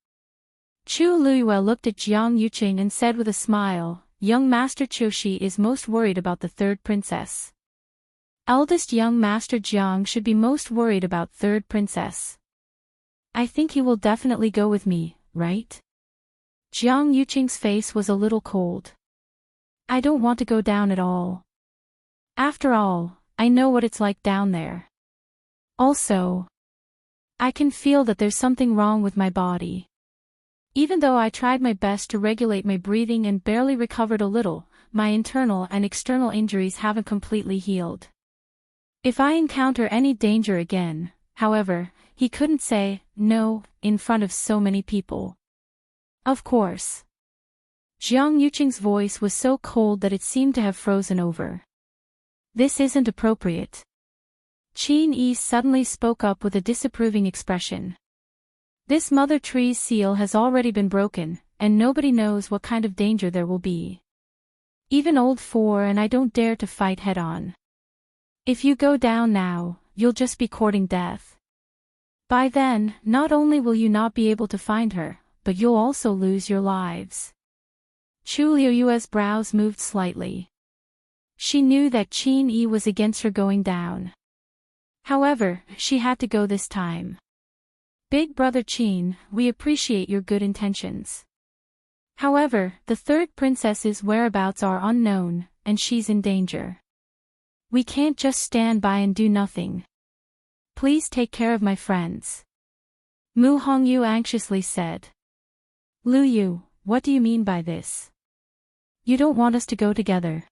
Chu Luiyue looked at Jiang Yuqing and said with a smile, "Young Master Qiushi is most worried about the third princess. Eldest young Master Jiang should be most worried about third princess. I think he will definitely go with me, right?" Jiang Yuqing's face was a little cold. "I don't want to go down at all. After all, I know what it's like down there. Also, I can feel that there's something wrong with my body. Even though I tried my best to regulate my breathing and barely recovered a little, my internal and external injuries haven't completely healed. If I encounter any danger again," however, he couldn't say no in front of so many people. "Of course." Jiang Yuqing's voice was so cold that it seemed to have frozen over. "This isn't appropriate." Qin Yi suddenly spoke up with a disapproving expression. This mother tree's seal has already been broken, and nobody knows what kind of danger there will be. Even old 4 and I don't dare to fight head-on. If you go down now, you'll just be courting death. By then, not only will you not be able to find her, but you'll also lose your lives. Chu Liuyue's brows moved slightly. She knew that Qin Yi was against her going down. However, she had to go this time. Big brother Qin, we appreciate your good intentions. However, the third princess's whereabouts are unknown, and she's in danger. We can't just stand by and do nothing. Please take care of my friends. Mu Hongyu anxiously said. Lu Yu, what do you mean by this? You don't want us to go together.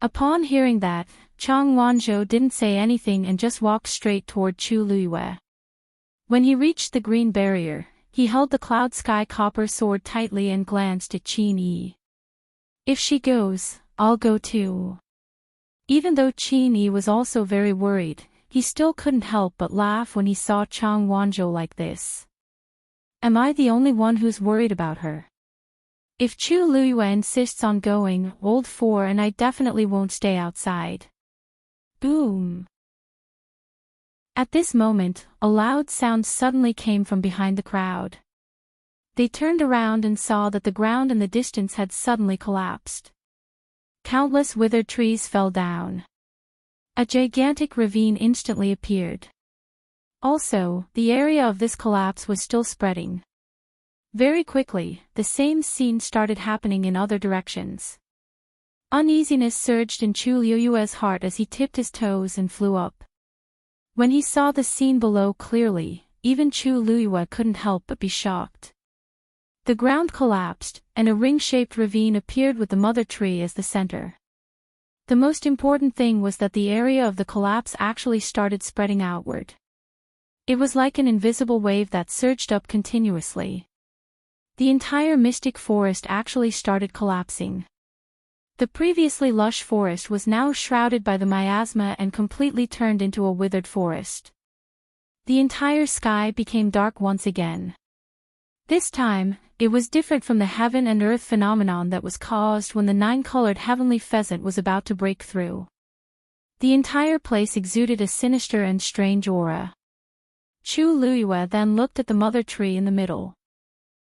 Upon hearing that, Chang Wanzhou didn't say anything and just walked straight toward Chu Liyue. When he reached the green barrier, he held the cloud sky copper sword tightly and glanced at Qin Yi. If she goes, I'll go too. Even though Qin Yi was also very worried, he still couldn't help but laugh when he saw Chang Wanzhou like this. Am I the only one who's worried about her? If Chu Liyue insists on going, old 4 and I definitely won't stay outside. Boom. At this moment, a loud sound suddenly came from behind the crowd. They turned around and saw that the ground in the distance had suddenly collapsed. Countless withered trees fell down. A gigantic ravine instantly appeared. Also, the area of this collapse was still spreading. Very quickly, the same scene started happening in other directions. Uneasiness surged in Chu Liyue's heart as he tipped his toes and flew up. When he saw the scene below clearly, even Chu Liyue couldn't help but be shocked. The ground collapsed, and a ring-shaped ravine appeared with the mother tree as the center. The most important thing was that the area of the collapse actually started spreading outward. It was like an invisible wave that surged up continuously. The entire mystic forest actually started collapsing. The previously lush forest was now shrouded by the miasma and completely turned into a withered forest. The entire sky became dark once again. This time, it was different from the heaven and earth phenomenon that was caused when the 9-colored heavenly pheasant was about to break through. The entire place exuded a sinister and strange aura. Chu Liyue then looked at the mother tree in the middle.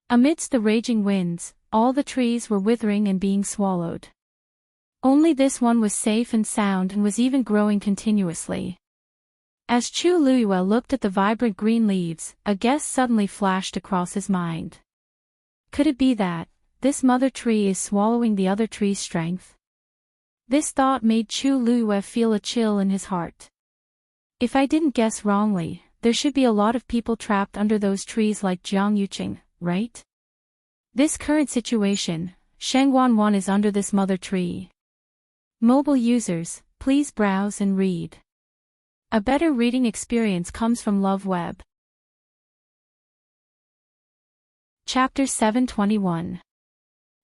Amidst the raging winds, all the trees were withering and being swallowed. Only this one was safe and sound and was even growing continuously. As Chu Liyue looked at the vibrant green leaves, a guess suddenly flashed across his mind. Could it be that this mother tree is swallowing the other tree's strength? This thought made Chu Liyue feel a chill in his heart. If I didn't guess wrongly, there should be a lot of people trapped under those trees like Jiang Yuqing, right? This current situation, Shengguan is under this mother tree. Mobile users, please browse and read. A better reading experience comes from LoveWeb. Chapter 721.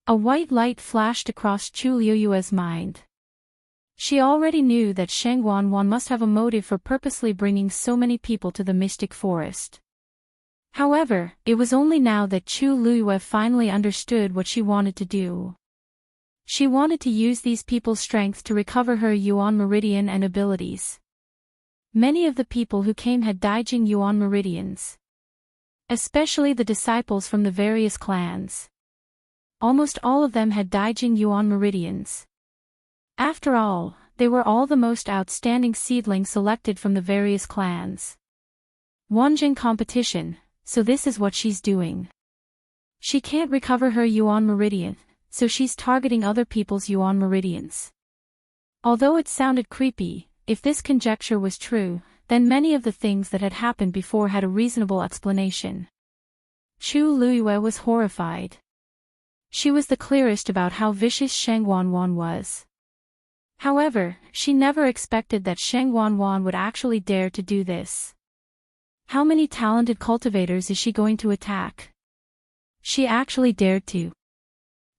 A white light flashed across Chu Liyue's mind. She already knew that Shengguan must have a motive for purposely bringing so many people to the mystic forest. However, it was only now that Chu Liyue finally understood what she wanted to do. She wanted to use these people's strength to recover her Yuan Meridian and abilities. Many of the people who came had Daijing Yuan Meridians. Especially the disciples from the various clans. Almost all of them had Daijing Yuan Meridians. After all, they were all the most outstanding seedlings selected from the various clans. Wanjing competition, so this is what she's doing. She can't recover her Yuan Meridian, so she's targeting other people's Yuan Meridians. Although it sounded creepy, if this conjecture was true, then many of the things that had happened before had a reasonable explanation. Chu Liyue was horrified. She was the clearest about how vicious Shengguan was. However, she never expected that Shengguan would actually dare to do this. How many talented cultivators is she going to attack? She actually dared to.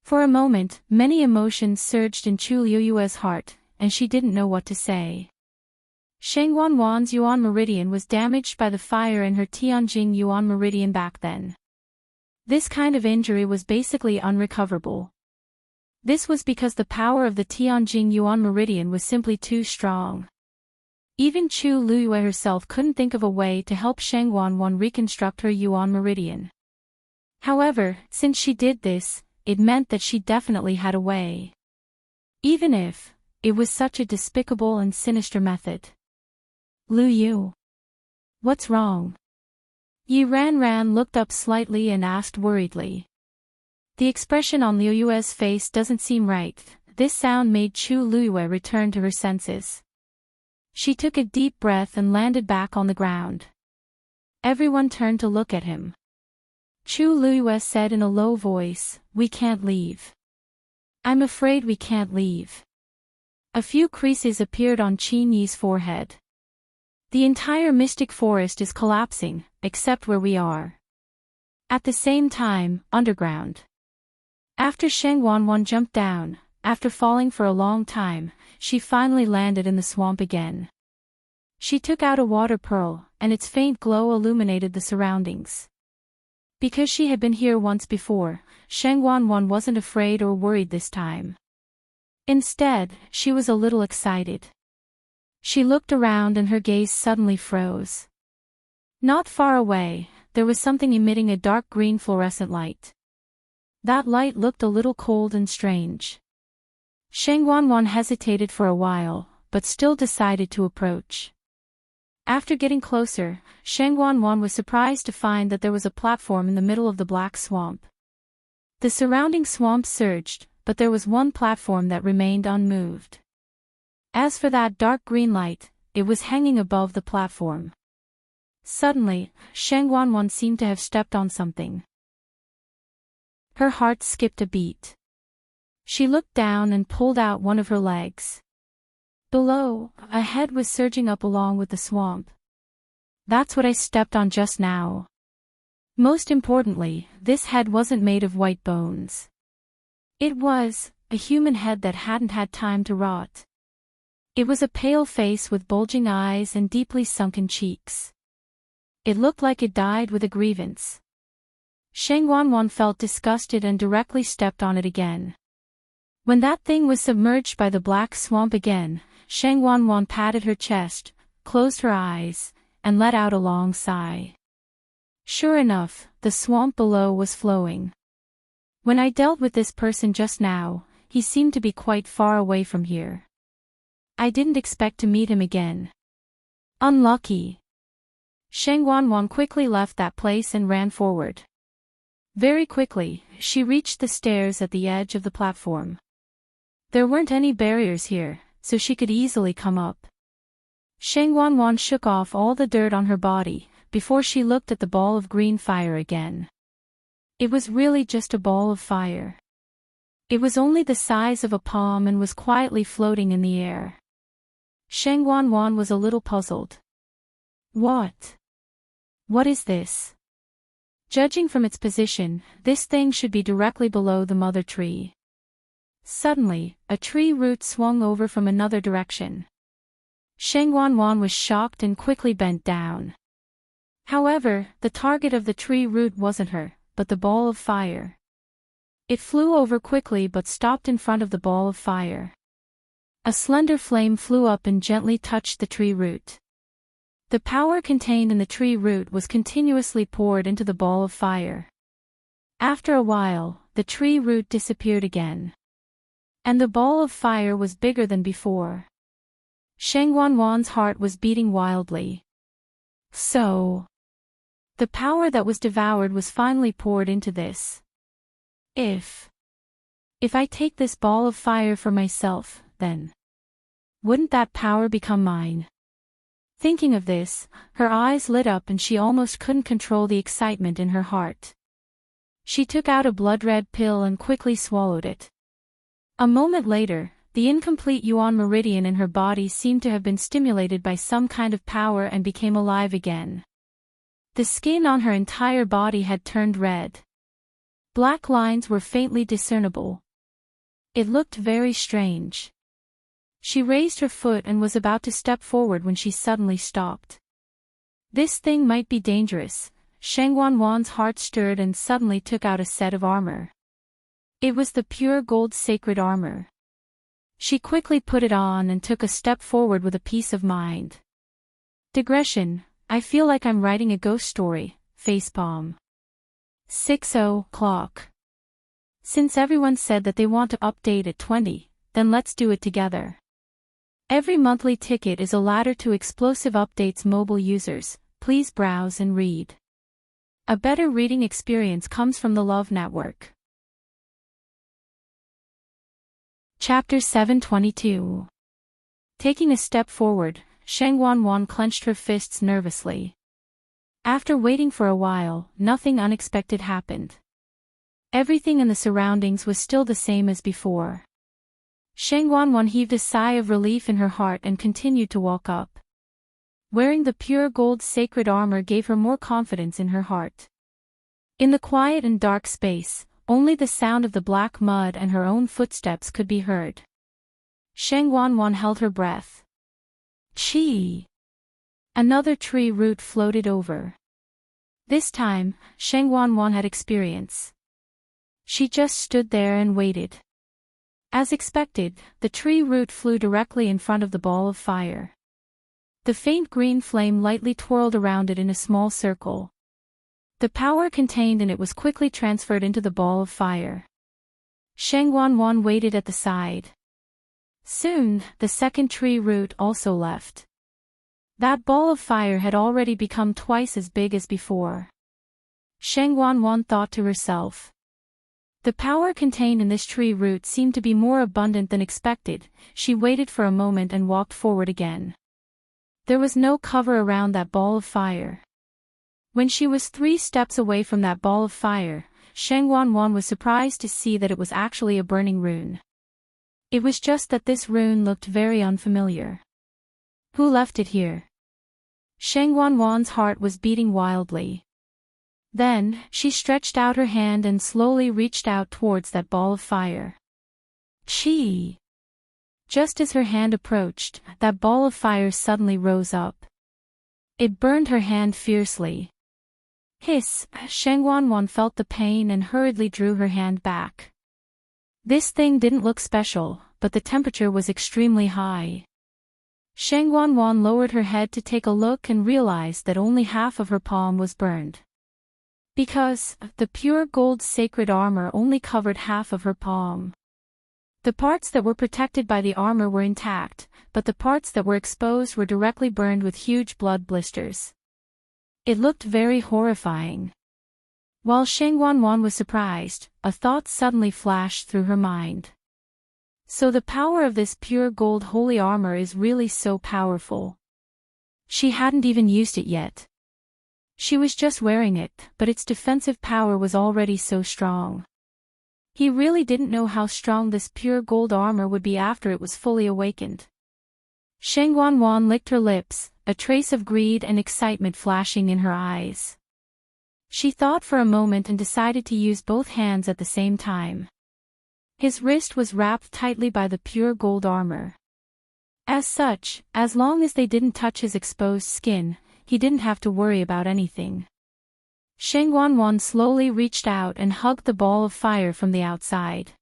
For a moment, many emotions surged in Chu Liyue's heart, and she didn't know what to say. Sheng Wanwan's Yuan Meridian was damaged by the fire in her Tianjing Yuan Meridian back then. This kind of injury was basically unrecoverable. This was because the power of the Tianjing Yuan Meridian was simply too strong. Even Chu Luyue herself couldn't think of a way to help Sheng Wanwan reconstruct her Yuan Meridian. However, since she did this, it meant that she definitely had a way. Even if it was such a despicable and sinister method. Lu Yu. What's wrong? Yi Ran looked up slightly and asked worriedly. The expression on Liu Yue's face doesn't seem right. This sound made Chu Luyue return to her senses. She took a deep breath and landed back on the ground. Everyone turned to look at him. Chu Luyue said in a low voice, "We can't leave. I'm afraid we can't leave." A few creases appeared on Qin Yi's forehead. The entire mystic forest is collapsing, except where we are. At the same time, underground. After Sheng Wanwan jumped down, after falling for a long time, she finally landed in the swamp again. She took out a water pearl, and its faint glow illuminated the surroundings. Because she had been here once before, Sheng Wanwan wasn't afraid or worried this time. Instead, she was a little excited. She looked around and her gaze suddenly froze. Not far away, there was something emitting a dark green fluorescent light. That light looked a little cold and strange. Sheng Wanwan hesitated for a while, but still decided to approach. After getting closer, Sheng Wanwan was surprised to find that there was a platform in the middle of the black swamp. The surrounding swamp surged, but there was one platform that remained unmoved. As for that dark green light, it was hanging above the platform. Suddenly, Sheng Wanwan seemed to have stepped on something. Her heart skipped a beat. She looked down and pulled out one of her legs. Below, a head was surging up along with the swamp. That's what I stepped on just now. Most importantly, this head wasn't made of white bones. It was a human head that hadn't had time to rot. It was a pale face with bulging eyes and deeply sunken cheeks. It looked like it died with a grievance. Sheng Wanwan felt disgusted and directly stepped on it again. When that thing was submerged by the black swamp again, Sheng Wanwan patted her chest, closed her eyes, and let out a long sigh. Sure enough, the swamp below was flowing. When I dealt with this person just now, he seemed to be quite far away from here. I didn't expect to meet him again. Unlucky. Sheng Wanwan quickly left that place and ran forward. Very quickly, she reached the stairs at the edge of the platform. There weren't any barriers here, so she could easily come up. Sheng Wanwan shook off all the dirt on her body, before she looked at the ball of green fire again. It was really just a ball of fire. It was only the size of a palm and was quietly floating in the air. Sheng Wanwan was a little puzzled. What is this? Judging from its position, this thing should be directly below the mother tree. Suddenly, a tree root swung over from another direction. Sheng Wanwan was shocked and quickly bent down. However, the target of the tree root wasn't her, but the ball of fire. It flew over quickly but stopped in front of the ball of fire. A slender flame flew up and gently touched the tree root. The power contained in the tree root was continuously poured into the ball of fire. After a while, the tree root disappeared again. And the ball of fire was bigger than before. Sheng Wanwan's heart was beating wildly. So, the power that was devoured was finally poured into this. If I take this ball of fire for myself, then wouldn't that power become mine? Thinking of this, her eyes lit up and she almost couldn't control the excitement in her heart. She took out a blood-red pill and quickly swallowed it. A moment later, the incomplete Yuan meridian in her body seemed to have been stimulated by some kind of power and became alive again. The skin on her entire body had turned red. Black lines were faintly discernible. It looked very strange. She raised her foot and was about to step forward when she suddenly stopped. This thing might be dangerous. Shang Wanwan's heart stirred and suddenly took out a set of armor. It was the pure gold sacred armor. She quickly put it on and took a step forward with a peace of mind. Digression, I feel like I'm writing a ghost story, facepalm. 6:00. Since everyone said that they want to update at 20, then let's do it together. Every monthly ticket is a ladder to explosive updates. Mobile users, please browse and read. A better reading experience comes from the Love Network. Chapter 722. Taking a step forward, Shang Wanwan clenched her fists nervously. After waiting for a while, nothing unexpected happened. Everything in the surroundings was still the same as before. Shang Wanwan heaved a sigh of relief in her heart and continued to walk up. Wearing the pure gold sacred armor gave her more confidence in her heart. In the quiet and dark space, only the sound of the black mud and her own footsteps could be heard. Shang Wanwan held her breath. Chi! Another tree root floated over. This time, Shang Wanwan had experience. She just stood there and waited. As expected, the tree root flew directly in front of the ball of fire. The faint green flame lightly twirled around it in a small circle. The power contained in it was quickly transferred into the ball of fire. Shang Wanwan waited at the side. Soon, the second tree root also left. That ball of fire had already become twice as big as before. Shang Wanwan thought to herself. The power contained in this tree root seemed to be more abundant than expected. She waited for a moment and walked forward again. There was no cover around that ball of fire. When she was 3 steps away from that ball of fire, Shang Wanwan was surprised to see that it was actually a burning rune. It was just that this rune looked very unfamiliar. Who left it here? Shang Wanwan's heart was beating wildly. Then, she stretched out her hand and slowly reached out towards that ball of fire. Chi! Just as her hand approached, that ball of fire suddenly rose up. It burned her hand fiercely. Hiss! Shang Wanwan felt the pain and hurriedly drew her hand back. This thing didn't look special, but the temperature was extremely high. Shang Wanwan lowered her head to take a look and realized that only half of her palm was burned. Because, the pure gold sacred armor only covered half of her palm. The parts that were protected by the armor were intact, but the parts that were exposed were directly burned with huge blood blisters. It looked very horrifying. While Shang Wanwan was surprised, a thought suddenly flashed through her mind. So the power of this pure gold holy armor is really so powerful. She hadn't even used it yet. She was just wearing it, but its defensive power was already so strong. He really didn't know how strong this pure gold armor would be after it was fully awakened. Shang Wanwan licked her lips, a trace of greed and excitement flashing in her eyes. She thought for a moment and decided to use both hands at the same time. His wrist was wrapped tightly by the pure gold armor. As such, as long as they didn't touch his exposed skin, he didn't have to worry about anything. Shang Wanwan slowly reached out and hugged the ball of fire from the outside.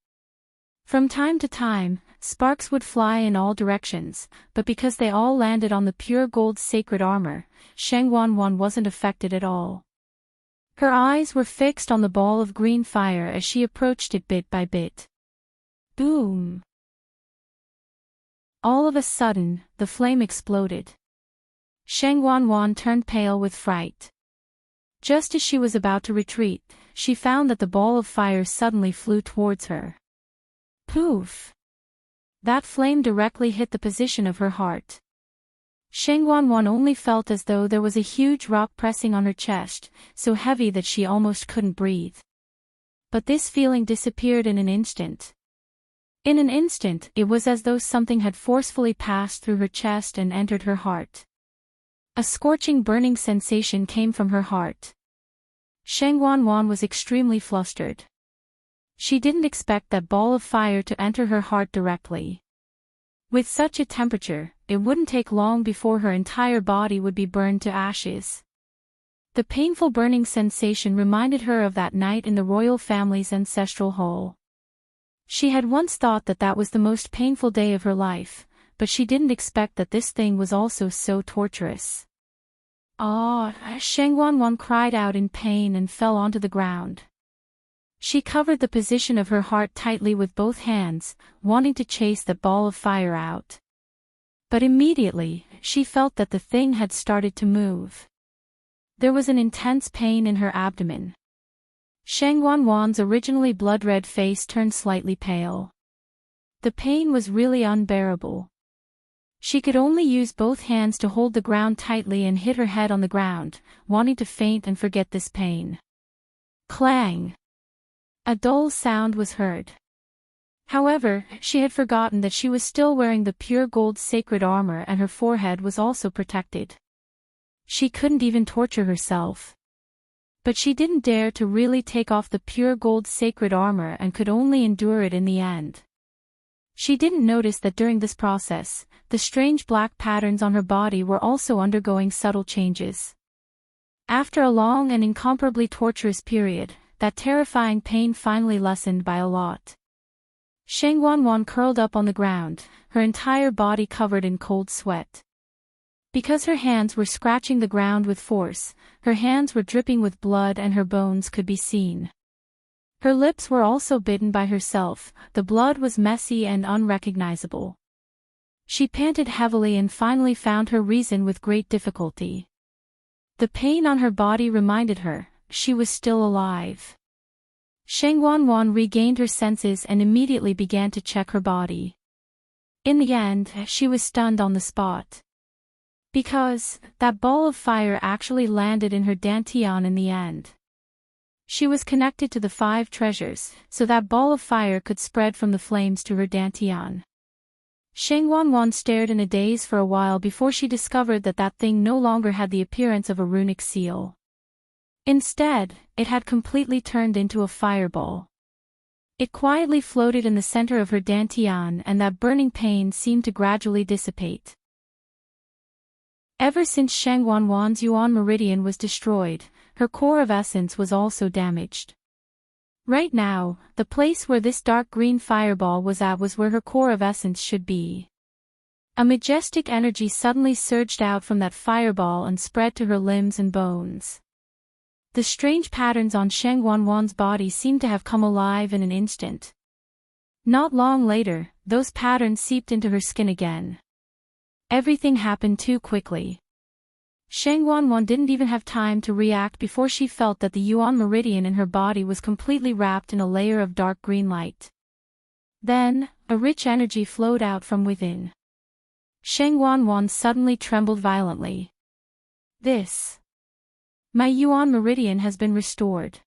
From time to time, sparks would fly in all directions, but because they all landed on the pure gold sacred armor, Shang Wanwan wasn't affected at all. Her eyes were fixed on the ball of green fire as she approached it bit by bit. Boom! All of a sudden, the flame exploded. Shang Wanwan turned pale with fright. Just as she was about to retreat, she found that the ball of fire suddenly flew towards her. Poof! That flame directly hit the position of her heart. Shang Wanwan only felt as though there was a huge rock pressing on her chest, so heavy that she almost couldn't breathe. But this feeling disappeared in an instant. In an instant, it was as though something had forcefully passed through her chest and entered her heart. A scorching burning sensation came from her heart. Shang Wanwan was extremely flustered. She didn't expect that ball of fire to enter her heart directly. With such a temperature, it wouldn't take long before her entire body would be burned to ashes. The painful burning sensation reminded her of that night in the royal family's ancestral hall. She had once thought that that was the most painful day of her life, but she didn't expect that this thing was also so torturous. "Ah!" Sheng Wanwan cried out in pain and fell onto the ground. She covered the position of her heart tightly with both hands, wanting to chase that ball of fire out. But immediately, she felt that the thing had started to move. There was an intense pain in her abdomen. Sheng Wanwan's originally blood-red face turned slightly pale. The pain was really unbearable. She could only use both hands to hold the ground tightly and hit her head on the ground, wanting to faint and forget this pain. Clang! A dull sound was heard. However, she had forgotten that she was still wearing the pure gold sacred armor and her forehead was also protected. She couldn't even torture herself. But she didn't dare to really take off the pure gold sacred armor and could only endure it in the end. She didn't notice that during this process, the strange black patterns on her body were also undergoing subtle changes. After a long and incomparably torturous period, that terrifying pain finally lessened by a lot. Sheng Wanwan curled up on the ground, her entire body covered in cold sweat. Because her hands were scratching the ground with force, her hands were dripping with blood and her bones could be seen. Her lips were also bitten by herself, the blood was messy and unrecognizable. She panted heavily and finally found her reason with great difficulty. The pain on her body reminded her, she was still alive. Sheng Wanwan regained her senses and immediately began to check her body. In the end, she was stunned on the spot. Because, that ball of fire actually landed in her dantian in the end. She was connected to the 5 treasures, so that ball of fire could spread from the flames to her dantian. Sheng Wanwan stared in a daze for a while before she discovered that that thing no longer had the appearance of a runic seal. Instead, it had completely turned into a fireball. It quietly floated in the center of her dantian and that burning pain seemed to gradually dissipate. Ever since Sheng Wanwan's Yuan Meridian was destroyed, her core of essence was also damaged. Right now, the place where this dark green fireball was at was where her core of essence should be. A majestic energy suddenly surged out from that fireball and spread to her limbs and bones. The strange patterns on Sheng Wanwan's body seemed to have come alive in an instant. Not long later, those patterns seeped into her skin again. Everything happened too quickly. Sheng Wanwan didn't even have time to react before she felt that the Yuan Meridian in her body was completely wrapped in a layer of dark green light. Then, a rich energy flowed out from within. Sheng Wanwan suddenly trembled violently. My Yuan Meridian has been restored.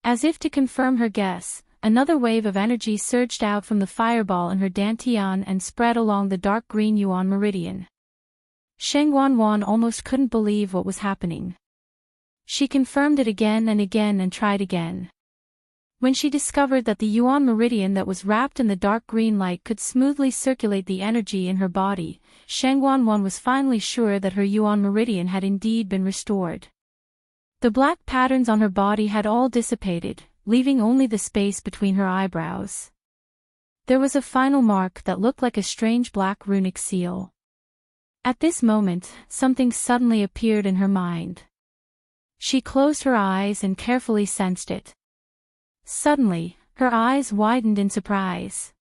As if to confirm her guess, another wave of energy surged out from the fireball in her dantian and spread along the dark green Yuan Meridian. Sheng Wanwan almost couldn't believe what was happening. She confirmed it again and tried again. When she discovered that the Yuan Meridian that was wrapped in the dark green light could smoothly circulate the energy in her body, Sheng Wanwan was finally sure that her Yuan Meridian had indeed been restored. The black patterns on her body had all dissipated, leaving only the space between her eyebrows. There was a final mark that looked like a strange black runic seal. At this moment, something suddenly appeared in her mind. She closed her eyes and carefully sensed it. Suddenly, her eyes widened in surprise.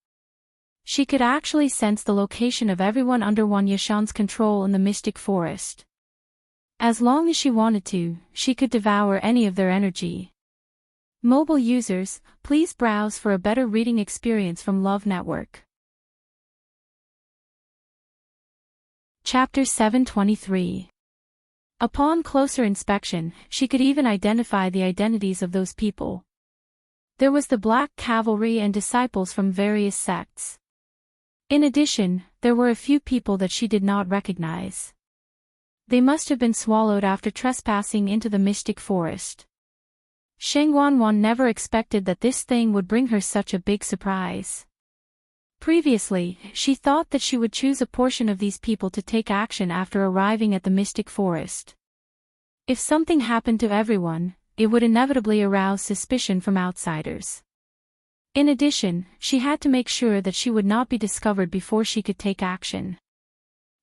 She could actually sense the location of everyone under Wan Yashan's control in the mystic forest. As long as she wanted to, she could devour any of their energy. Mobile users, please browse for a better reading experience from Love Network. Chapter 723. Upon closer inspection, she could even identify the identities of those people. There was the Black Cavalry and disciples from various sects. In addition, there were a few people that she did not recognize. They must have been swallowed after trespassing into the mystic forest. Sheng Wanwan never expected that this thing would bring her such a big surprise. Previously, she thought that she would choose a portion of these people to take action after arriving at the mystic forest. If something happened to everyone, it would inevitably arouse suspicion from outsiders. In addition, she had to make sure that she would not be discovered before she could take action.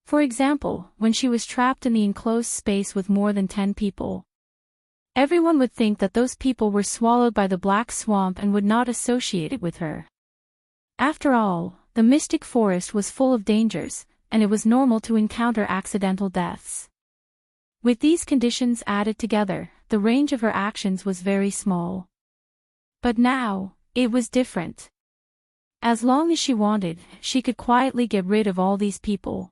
For example, when she was trapped in the enclosed space with more than 10 people. Everyone would think that those people were swallowed by the black swamp and would not associate it with her. After all, the mystic forest was full of dangers, and it was normal to encounter accidental deaths. With these conditions added together, the range of her actions was very small. But now, it was different. As long as she wanted, she could quietly get rid of all these people.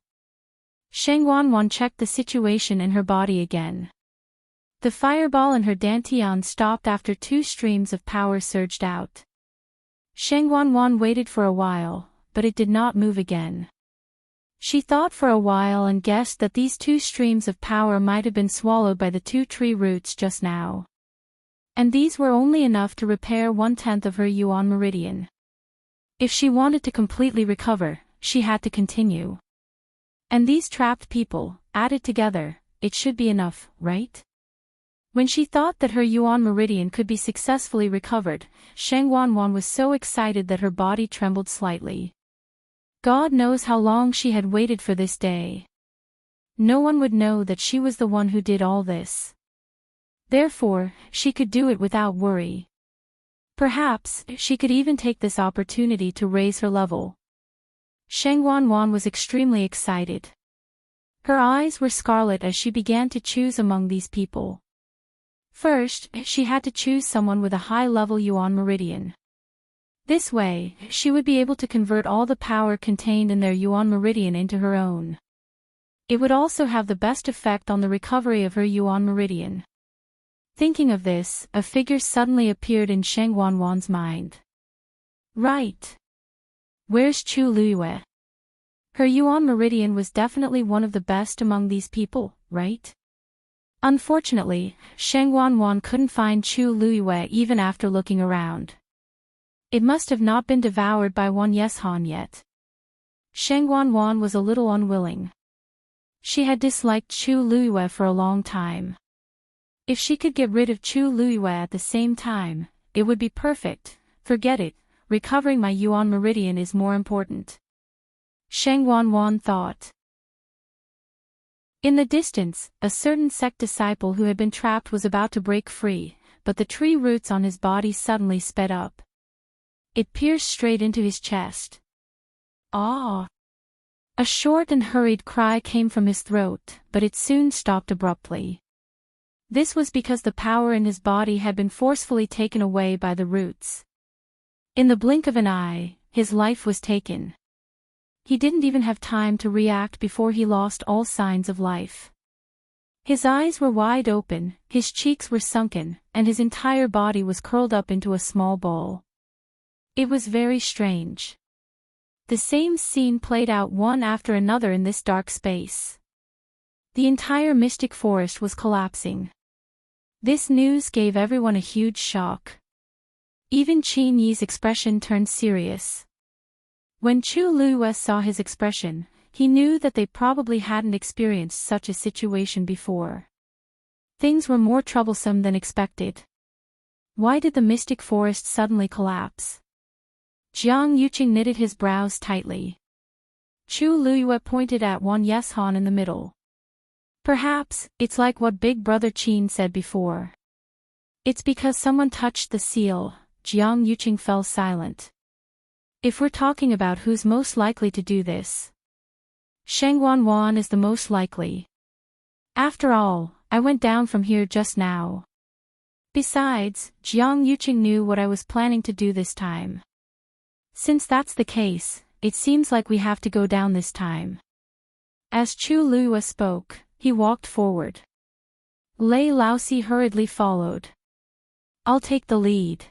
Sheng Wanwan checked the situation in her body again. The fireball in her dantian stopped after 2 streams of power surged out. Sheng Wanwan waited for a while, but it did not move again. She thought for a while and guessed that these 2 streams of power might have been swallowed by the 2 tree roots just now. And these were only enough to repair 1/10 of her yuan meridian. If she wanted to completely recover, she had to continue. And these trapped people, added together, it should be enough, right? When she thought that her yuan meridian could be successfully recovered, Sheng Wanwan was so excited that her body trembled slightly. God knows how long she had waited for this day. No one would know that she was the one who did all this. Therefore, she could do it without worry. Perhaps, she could even take this opportunity to raise her level. Sheng Wanwan was extremely excited. Her eyes were scarlet as she began to choose among these people. First, she had to choose someone with a high-level yuan meridian. This way, she would be able to convert all the power contained in their yuan meridian into her own. It would also have the best effect on the recovery of her yuan meridian. Thinking of this, a figure suddenly appeared in Sheng Wanwan's mind. Right. Where's Chu Luiyue? Her yuan meridian was definitely one of the best among these people, right? Unfortunately, Sheng Wanwan couldn't find Chu Luiyue even after looking around. It must have not been devoured by Wan Yeshan yet. Sheng Wanwan was a little unwilling. She had disliked Chu Luiyue for a long time. If she could get rid of Chu Luiyue at the same time, it would be perfect. Forget it, recovering my yuan meridian is more important. Sheng Wanwan thought. In the distance, a certain sect disciple who had been trapped was about to break free, but the tree roots on his body suddenly sped up. It pierced straight into his chest. Ah! A short and hurried cry came from his throat, but it soon stopped abruptly. This was because the power in his body had been forcefully taken away by the roots. In the blink of an eye, his life was taken. He didn't even have time to react before he lost all signs of life. His eyes were wide open, his cheeks were sunken, and his entire body was curled up into a small ball. It was very strange. The same scene played out one after another in this dark space. The entire mystic forest was collapsing. This news gave everyone a huge shock. Even Qin Yi's expression turned serious. When Chu Luiyue saw his expression, he knew that they probably hadn't experienced such a situation before. Things were more troublesome than expected. Why did the mystic forest suddenly collapse? Jiang Yuqing knitted his brows tightly. Chu Luiyue pointed at Wan Yeshan in the middle. Perhaps, it's like what Big Brother Qin said before. It's because someone touched the seal. Jiang Yuqing fell silent. If we're talking about who's most likely to do this, Sheng Wanwan is the most likely. After all, I went down from here just now. Besides, Jiang Yuqing knew what I was planning to do this time. Since that's the case, it seems like we have to go down this time. As Chu Luiyue spoke, he walked forward. Lei Laosi hurriedly followed. I'll take the lead.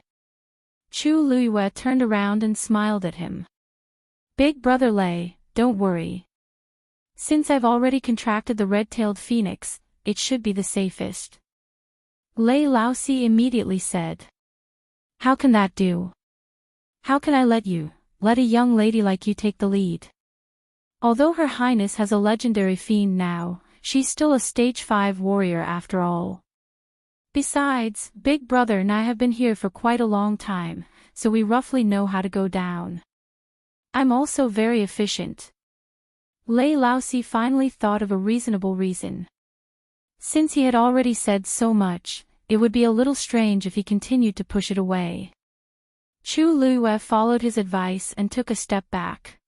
Chu Luiyue turned around and smiled at him. Big Brother Lei, don't worry. Since I've already contracted the red-tailed phoenix, it should be the safest. Lei Laosi immediately said. How can that do? How can I let you, let a young lady like you take the lead. Although Her Highness has a legendary fiend now, she's still a stage 5 warrior after all. Besides, Big Brother and I have been here for quite a long time, so we roughly know how to go down. I'm also very efficient. Lei Laosi finally thought of a reasonable reason. Since he had already said so much, it would be a little strange if he continued to push it away. Chu Luiyue followed his advice and took a step back.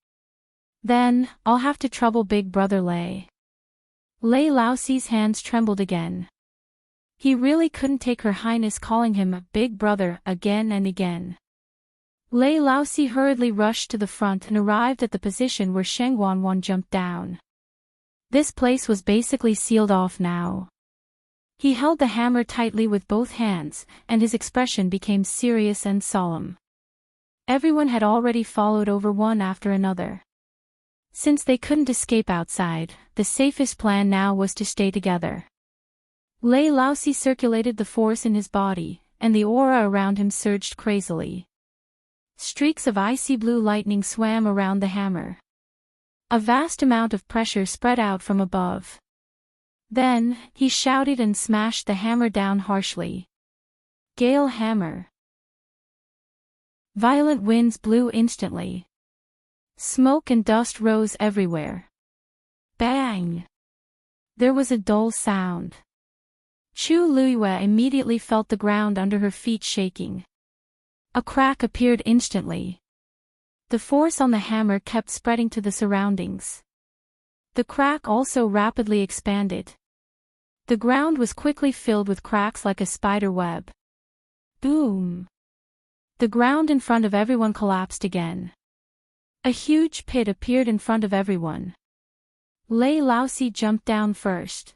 Then, I'll have to trouble Big Brother Lei. Lei Laosi's hands trembled again. He really couldn't take Her Highness calling him Big Brother again and again. Lei Laosi hurriedly rushed to the front and arrived at the position where Sheng Wanwan jumped down. This place was basically sealed off now. He held the hammer tightly with both hands, and his expression became serious and solemn. Everyone had already followed over one after another. Since they couldn't escape outside, the safest plan now was to stay together. Lei Laosi circulated the force in his body, and the aura around him surged crazily. Streaks of icy blue lightning swam around the hammer. A vast amount of pressure spread out from above. Then, he shouted and smashed the hammer down harshly. Gale hammer. Violent winds blew instantly. Smoke and dust rose everywhere. Bang! There was a dull sound. Chu Luiyue immediately felt the ground under her feet shaking. A crack appeared instantly. The force on the hammer kept spreading to the surroundings. The crack also rapidly expanded. The ground was quickly filled with cracks like a spider web. Boom! The ground in front of everyone collapsed again. A huge pit appeared in front of everyone. Lei Laosi jumped down first.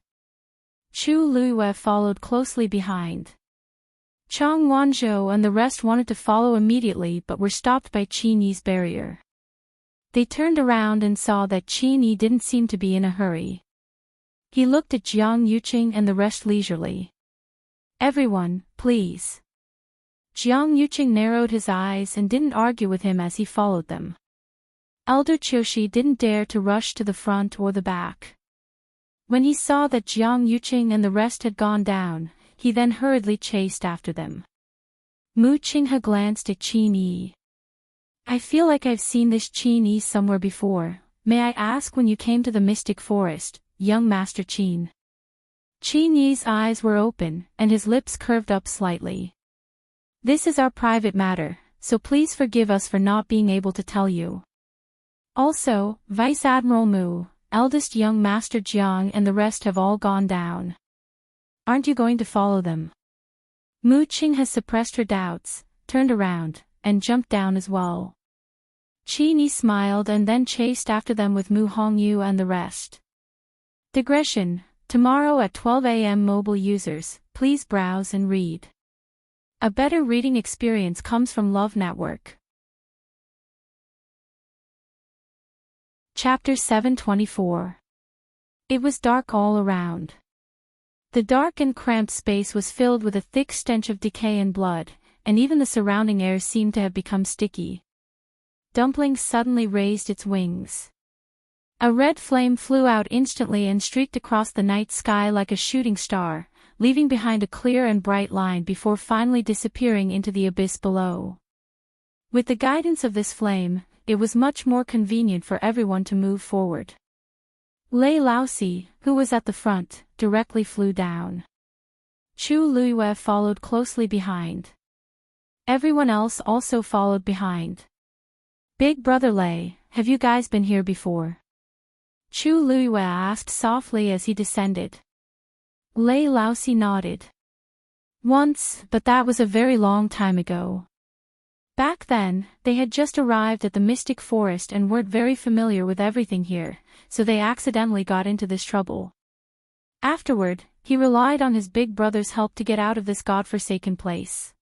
Chu Luiyue followed closely behind. Chang Wanzhou and the rest wanted to follow immediately but were stopped by Qin Yi's barrier. They turned around and saw that Qin Yi didn't seem to be in a hurry. He looked at Jiang Yuqing and the rest leisurely. Everyone, please. Jiang Yuqing narrowed his eyes and didn't argue with him as he followed them. Elder Qiushi didn't dare to rush to the front or the back. When he saw that Jiang Yuqing and the rest had gone down, he then hurriedly chased after them. Mu Qinghe glanced at Qin Yi. I feel like I've seen this Qin Yi somewhere before. May I ask when you came to the Mystic Forest, young Master Qin? Qin Yi's eyes were open, and his lips curved up slightly. This is our private matter, so please forgive us for not being able to tell you. Also, Vice Admiral Mu, eldest young Master Jiang and the rest have all gone down. Aren't you going to follow them? Mu Qing has suppressed her doubts, turned around, and jumped down as well. Qin Yi smiled and then chased after them with Mu Hongyu and the rest. Digression: tomorrow at 12 a.m. mobile users, please browse and read. A better reading experience comes from Love Network. Chapter 724. It was dark all around. The dark and cramped space was filled with a thick stench of decay and blood, and even the surrounding air seemed to have become sticky. Dumpling suddenly raised its wings. A red flame flew out instantly and streaked across the night sky like a shooting star, leaving behind a clear and bright line before finally disappearing into the abyss below. With the guidance of this flame, it was much more convenient for everyone to move forward. Lei Laosi, who was at the front, directly flew down. Chu Luiyue followed closely behind. Everyone else also followed behind. Big Brother Lei, have you guys been here before? Chu Luiyue asked softly as he descended. Lei Laosi nodded. Once, but that was a very long time ago. Back then, they had just arrived at the Mystic Forest and weren't very familiar with everything here, so they accidentally got into this trouble. Afterward, he relied on his big brother's help to get out of this godforsaken place.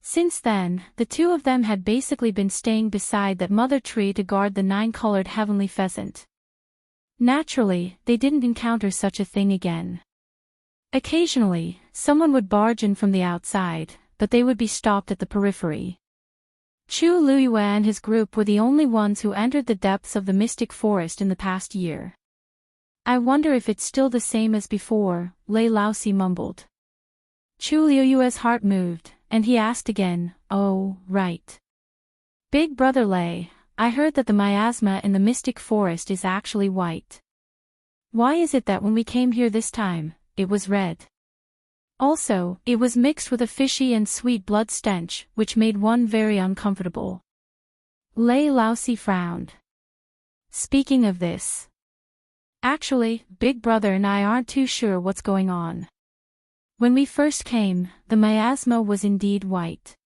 Since then, the two of them had basically been staying beside that mother tree to guard the 9-colored heavenly pheasant. Naturally, they didn't encounter such a thing again. Occasionally, someone would barge in from the outside, but they would be stopped at the periphery. Chu Luiyue and his group were the only ones who entered the depths of the mystic forest in the past year. I wonder if it's still the same as before, Lei Laosi mumbled. Chu Luiyue's heart moved, and he asked again, "Oh, right. Big brother Lei, I heard that the miasma in the mystic forest is actually white. Why is it that when we came here this time, it was red? Also, it was mixed with a fishy and sweet blood stench, which made one very uncomfortable." Lei Laosi frowned. Speaking of this, actually, Big Brother and I aren't too sure what's going on. When we first came, the miasma was indeed white.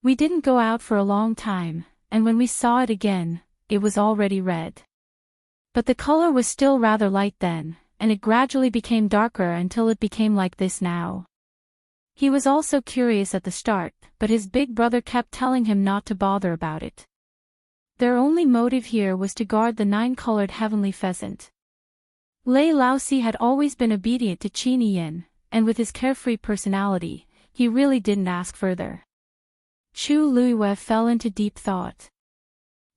We didn't go out for a long time, and when we saw it again, it was already red. But the color was still rather light then, and it gradually became darker until it became like this now. He was also curious at the start, but his big brother kept telling him not to bother about it. Their only motive here was to guard the 9-colored heavenly pheasant. Lei Laosi had always been obedient to Qin Yin, and with his carefree personality, he really didn't ask further. Chu Luiyue fell into deep thought.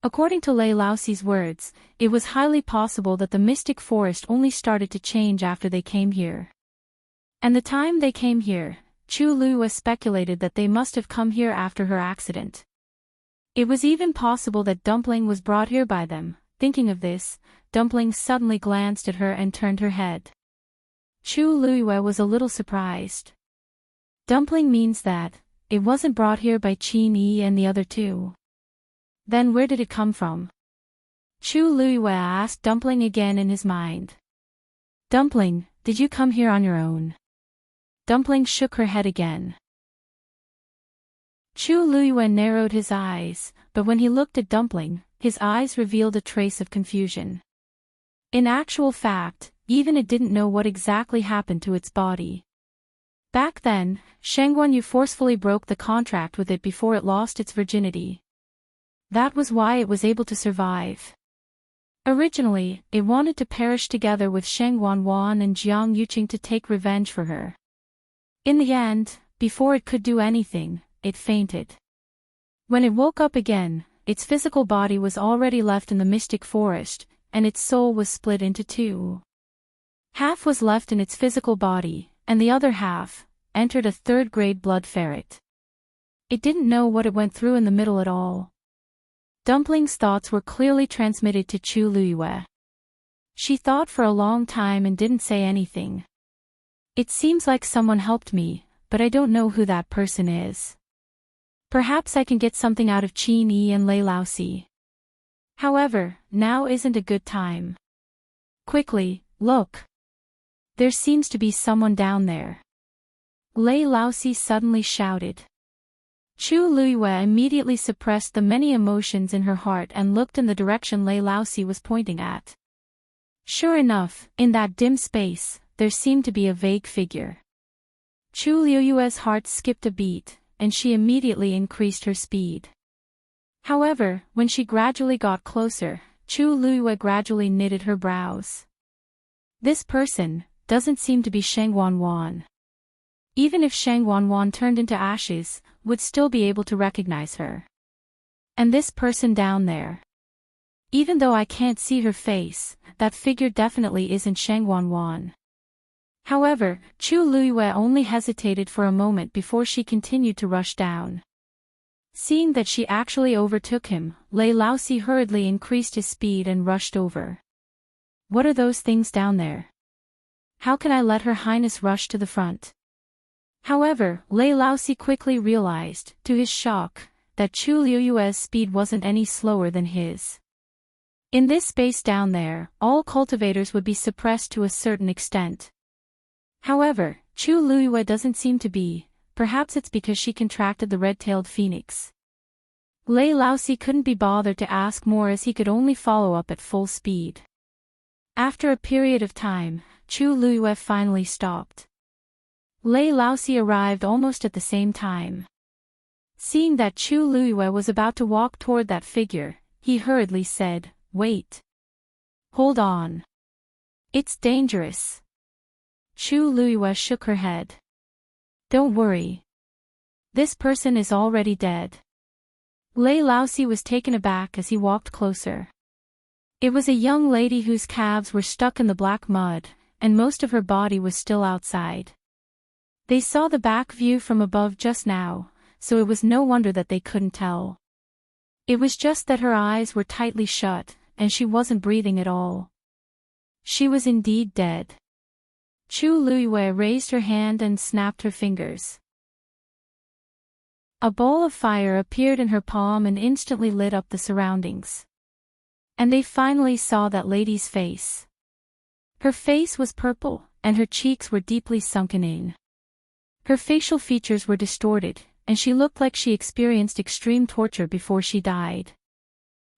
According to Lei Laosi's words, it was highly possible that the mystic forest only started to change after they came here. And the time they came here, Chu Luiyue speculated that they must have come here after her accident. It was even possible that Dumpling was brought here by them. Thinking of this, Dumpling suddenly glanced at her and turned her head. Chu Luiyue was a little surprised. Dumpling means that it wasn't brought here by Qin Yi and the other two. Then where did it come from? Chu Luiyue asked Dumpling again in his mind. Dumpling, did you come here on your own? Dumpling shook her head again. Chu Luiyue narrowed his eyes, but when he looked at Dumpling, his eyes revealed a trace of confusion. In actual fact, even it didn't know what exactly happened to its body. Back then, Shengguanyu forcefully broke the contract with it before it lost its virginity. That was why it was able to survive. Originally, it wanted to perish together with Sheng Wanwan and Jiang Yuqing to take revenge for her. In the end, before it could do anything, it fainted. When it woke up again, its physical body was already left in the mystic forest, and its soul was split into two. Half was left in its physical body, and the other half entered a third-grade blood ferret. It didn't know what it went through in the middle at all. Dumpling's thoughts were clearly transmitted to Chu Luiyue. She thought for a long time and didn't say anything. It seems like someone helped me, but I don't know who that person is. Perhaps I can get something out of Qin Yi and Lei Laosi. However, now isn't a good time. Quickly, look. There seems to be someone down there. Lei Laosi suddenly shouted. Chu Luiyue immediately suppressed the many emotions in her heart and looked in the direction Lei Laosi was pointing at. Sure enough, in that dim space, there seemed to be a vague figure. Chu Luiyue's heart skipped a beat, and she immediately increased her speed. However, when she gradually got closer, Chu Luiyue gradually knitted her brows. This person doesn't seem to be Sheng Wanwan. Even if Sheng Wanwan turned into ashes, would still be able to recognize her. And this person down there. Even though I can't see her face, that figure definitely isn't Sheng Wanwan. However, Chu Luiyue only hesitated for a moment before she continued to rush down. Seeing that she actually overtook him, Lei Laosi hurriedly increased his speed and rushed over. What are those things down there? How can I let Her Highness rush to the front? However, Lei Laosi quickly realized, to his shock, that Chu Luiyue's speed wasn't any slower than his. In this space down there, all cultivators would be suppressed to a certain extent. However, Chu Luiyue doesn't seem to be, perhaps it's because she contracted the red-tailed phoenix. Lei Laosi couldn't be bothered to ask more as he could only follow up at full speed. After a period of time, Chu Luiyue finally stopped. Lei Laosi arrived almost at the same time. Seeing that Chu Luiyue was about to walk toward that figure, he hurriedly said, "Wait. Hold on. It's dangerous." Chu Luiyue shook her head. "Don't worry. This person is already dead." Lei Laosi was taken aback as he walked closer. It was a young lady whose calves were stuck in the black mud, and most of her body was still outside. They saw the back view from above just now, so it was no wonder that they couldn't tell. It was just that her eyes were tightly shut, and she wasn't breathing at all. She was indeed dead. Chu Luiyue raised her hand and snapped her fingers. A ball of fire appeared in her palm and instantly lit up the surroundings. And they finally saw that lady's face. Her face was purple, and her cheeks were deeply sunken in. Her facial features were distorted, and she looked like she experienced extreme torture before she died.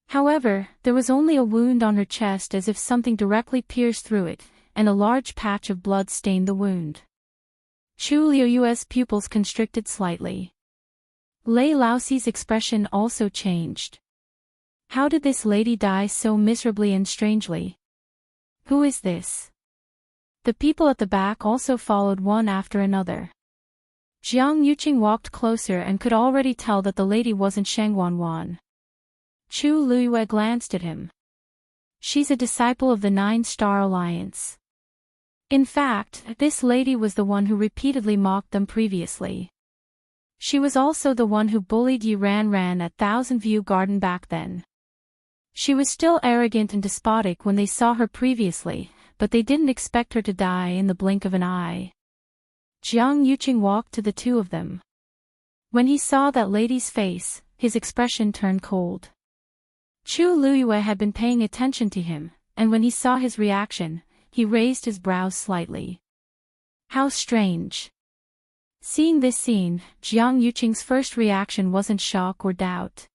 However, there was only a wound on her chest as if something directly pierced through it, and a large patch of blood stained the wound. Chu Liuyue's pupils constricted slightly. Lei Laosi's expression also changed. How did this lady die so miserably and strangely? Who is this? The people at the back also followed one after another. Jiang Yuqing walked closer and could already tell that the lady wasn't Sheng Wanwan. Chu Luiyue glanced at him. She's a disciple of the Nine-Star Alliance. In fact, this lady was the one who repeatedly mocked them previously. She was also the one who bullied Yi Ran at Thousand View Garden back then. She was still arrogant and despotic when they saw her previously, but they didn't expect her to die in the blink of an eye. Jiang Yuqing walked to the two of them. When he saw that lady's face, his expression turned cold. Chu Luiyue had been paying attention to him, and when he saw his reaction, he raised his brows slightly. How strange. Seeing this scene, Jiang Yuqing's first reaction wasn't shock or doubt.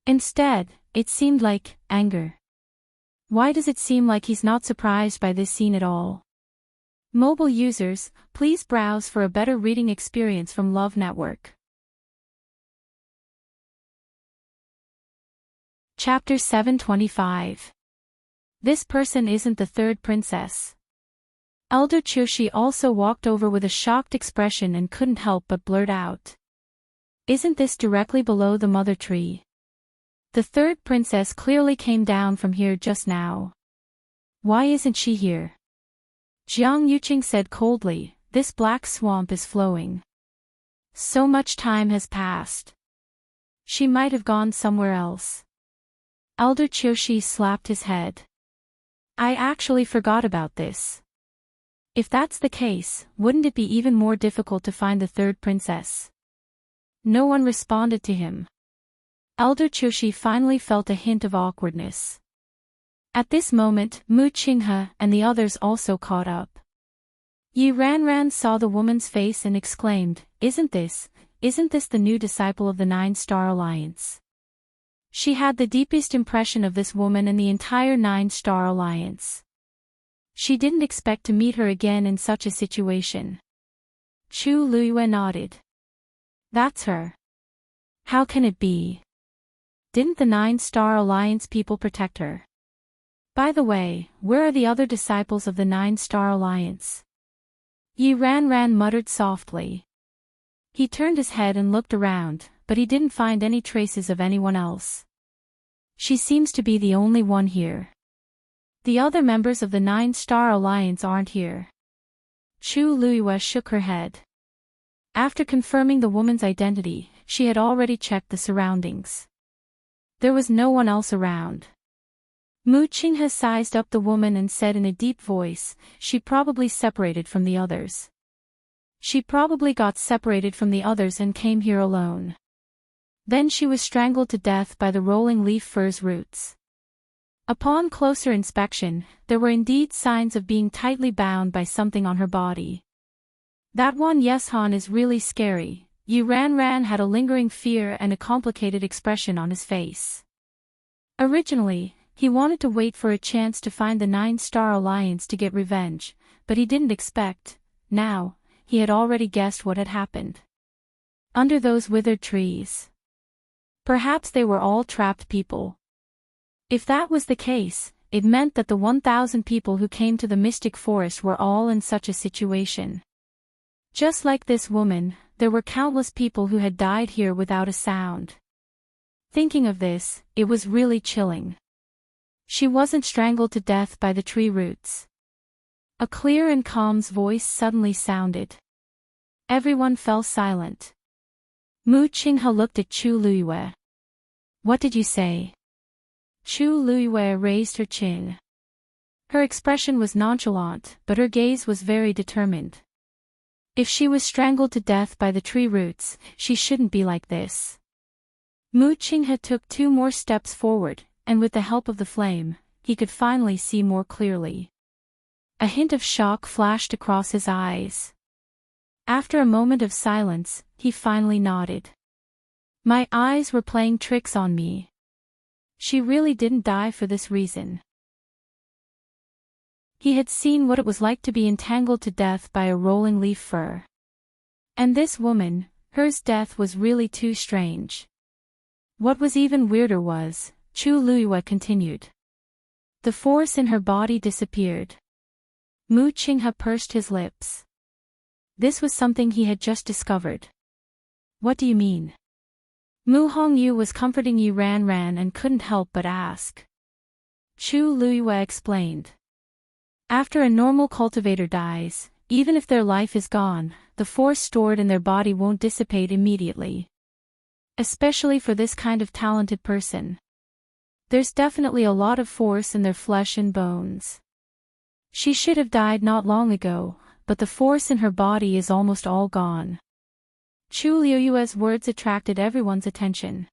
Instead, it seemed like anger. Why does it seem like he's not surprised by this scene at all? Mobile users, please browse for a better reading experience from Love Network. Chapter 725. This person isn't the third princess. Elder Chushi also walked over with a shocked expression and couldn't help but blurt out. Isn't this directly below the mother tree? The third princess clearly came down from here just now. Why isn't she here? Jiang Yuqing said coldly, this black swamp is flowing. So much time has passed. She might have gone somewhere else. Elder Chushi slapped his head. I actually forgot about this. If that's the case, wouldn't it be even more difficult to find the third princess? No one responded to him. Elder Chushi finally felt a hint of awkwardness. At this moment, Mu Qinghe and the others also caught up. Yi Ran saw the woman's face and exclaimed, Isn't this the new disciple of the Nine-Star Alliance? She had the deepest impression of this woman in the entire Nine-Star Alliance. She didn't expect to meet her again in such a situation. Chu Luiyue nodded. That's her. How can it be? Didn't the Nine-Star Alliance people protect her? By the way, where are the other disciples of the Nine-Star Alliance? Yi Ran muttered softly. He turned his head and looked around, but he didn't find any traces of anyone else. She seems to be the only one here. The other members of the Nine-Star Alliance aren't here. Chu Luiyue shook her head. After confirming the woman's identity, she had already checked the surroundings. There was no one else around. Mu Qinghe sized up the woman and said in a deep voice, she probably separated from the others. She probably got separated from the others and came here alone. Then she was strangled to death by the rolling leaf firs roots. Upon closer inspection, there were indeed signs of being tightly bound by something on her body. That one Yeshan is really scary. Yi Ran had a lingering fear and a complicated expression on his face. Originally, he wanted to wait for a chance to find the Nine-Star Alliance to get revenge, but he didn't expect, now, he had already guessed what had happened. Under those withered trees. Perhaps they were all trapped people. If that was the case, it meant that the 1,000 people who came to the Mystic Forest were all in such a situation. Just like this woman, there were countless people who had died here without a sound. Thinking of this, it was really chilling. She wasn't strangled to death by the tree roots. A clear and calm voice suddenly sounded. Everyone fell silent. Mu Qinghe looked at Chu Luiyue. What did you say? Chu Luiyue raised her chin. Her expression was nonchalant, but her gaze was very determined. If she was strangled to death by the tree roots, she shouldn't be like this. Mu Qinghe took 2 more steps forward, and with the help of the flame, he could finally see more clearly. A hint of shock flashed across his eyes. After a moment of silence, he finally nodded. My eyes were playing tricks on me. She really didn't die for this reason. He had seen what it was like to be entangled to death by a rolling leaf fir. And this woman, hers death was really too strange. What was even weirder was, Chu Luiyue continued. The force in her body disappeared. Mu Qinghe pursed his lips. This was something he had just discovered. What do you mean? Mu Hongyu was comforting Yi Ran and couldn't help but ask. Chu Luiyue explained. After a normal cultivator dies, even if their life is gone, the force stored in their body won't dissipate immediately. Especially for this kind of talented person. There's definitely a lot of force in their flesh and bones. She should have died not long ago, but the force in her body is almost all gone. Chu Luiyue's words attracted everyone's attention.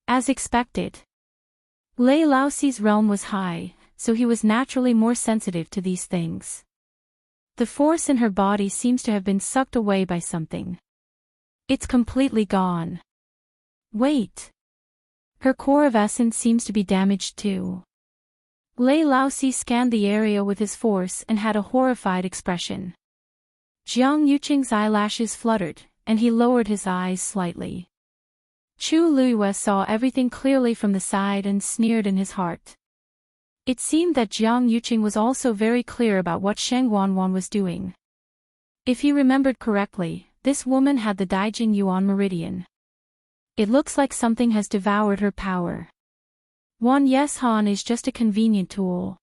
As expected. Lei Laoxi's realm was high, so he was naturally more sensitive to these things. The force in her body seems to have been sucked away by something. It's completely gone. Wait. Her core of essence seems to be damaged too. Lei Laoxi scanned the area with his force and had a horrified expression. Jiang Yuqing's eyelashes fluttered, and he lowered his eyes slightly. Chu Luiyue saw everything clearly from the side and sneered in his heart. It seemed that Jiang Yuqing was also very clear about what Sheng Wanwan was doing. If he remembered correctly, this woman had the Daijing Yuan Meridian. It looks like something has devoured her power. Wan Yeshan is just a convenient tool,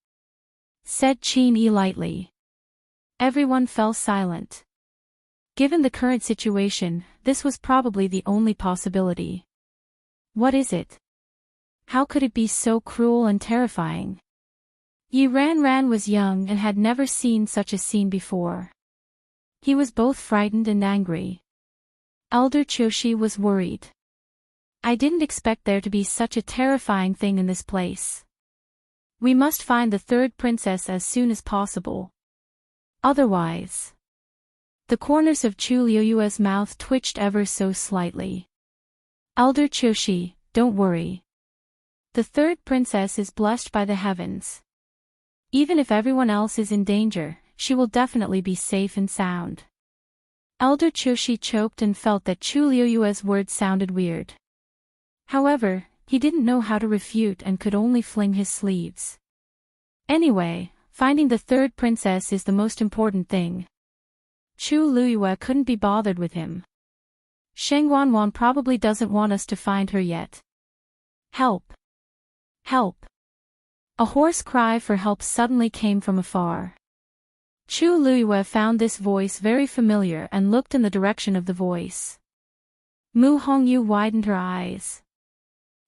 said Qin Yi lightly. Everyone fell silent. Given the current situation, this was probably the only possibility. What is it? How could it be so cruel and terrifying? Yi Ran was young and had never seen such a scene before. He was both frightened and angry. Elder Qiushi was worried. I didn't expect there to be such a terrifying thing in this place. We must find the 3rd princess as soon as possible. Otherwise. The corners of Chu Luiyue's mouth twitched ever so slightly. Elder Qiushi, don't worry. The 3rd princess is blessed by the heavens. Even if everyone else is in danger, she will definitely be safe and sound. Elder Qiushi choked and felt that Chu Luiyue's words sounded weird. However, he didn't know how to refute and could only fling his sleeves. Anyway, finding the 3rd princess is the most important thing. Chu Luiyue couldn't be bothered with him. Sheng Wanwan probably doesn't want us to find her yet. Help! Help! A hoarse cry for help suddenly came from afar. Chu Luiyue found this voice very familiar and looked in the direction of the voice. Mu Hongyu widened her eyes.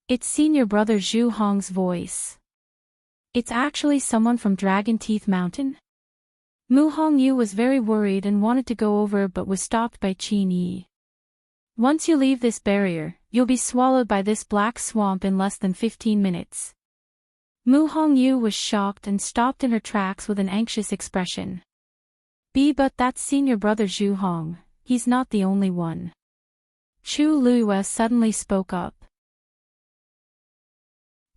It's senior brother Zhu Hong's voice. It's actually someone from Dragon Teeth Mountain? Mu Hongyu was very worried and wanted to go over but was stopped by Qin Yi. Once you leave this barrier, you'll be swallowed by this black swamp in less than 15 minutes. Mu Hongyu was shocked and stopped in her tracks with an anxious expression. But that's senior brother Zhu Hong, he's not the only one. Chu Luiyue suddenly spoke up.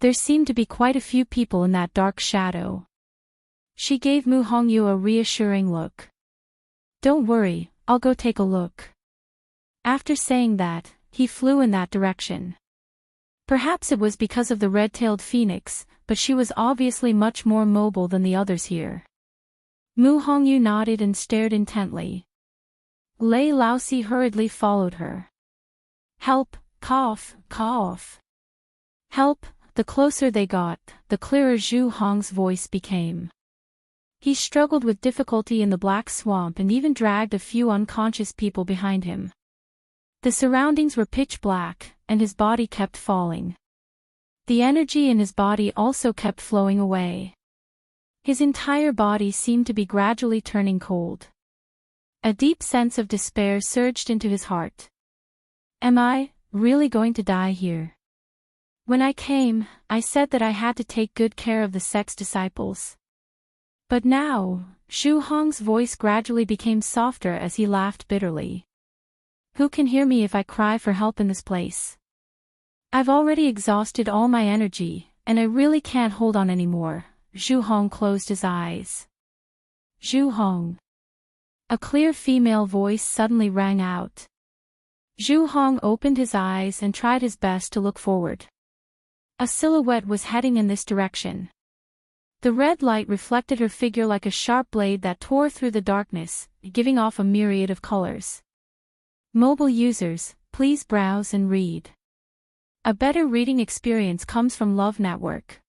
There seemed to be quite a few people in that dark shadow. She gave Mu Hongyu a reassuring look. Don't worry, I'll go take a look. After saying that, he flew in that direction. Perhaps it was because of the red-tailed phoenix, but she was obviously much more mobile than the others here. Mu Hongyu nodded and stared intently. Lei Laoxi hurriedly followed her. Help, cough, cough. Help. The closer they got, the clearer Zhu Hong's voice became. He struggled with difficulty in the black swamp and even dragged a few unconscious people behind him. The surroundings were pitch black, and his body kept falling. The energy in his body also kept flowing away. His entire body seemed to be gradually turning cold. A deep sense of despair surged into his heart. Am I really going to die here? When I came, I said that I had to take good care of the sex disciples. But now, Zhu Hong's voice gradually became softer as he laughed bitterly. Who can hear me if I cry for help in this place? I've already exhausted all my energy, and I really can't hold on anymore. Zhu Hong closed his eyes. Zhu Hong. A clear female voice suddenly rang out. Zhu Hong opened his eyes and tried his best to look forward. A silhouette was heading in this direction. The red light reflected her figure like a sharp blade that tore through the darkness, giving off a myriad of colors. Mobile users, please browse and read. A better reading experience comes from Love Network.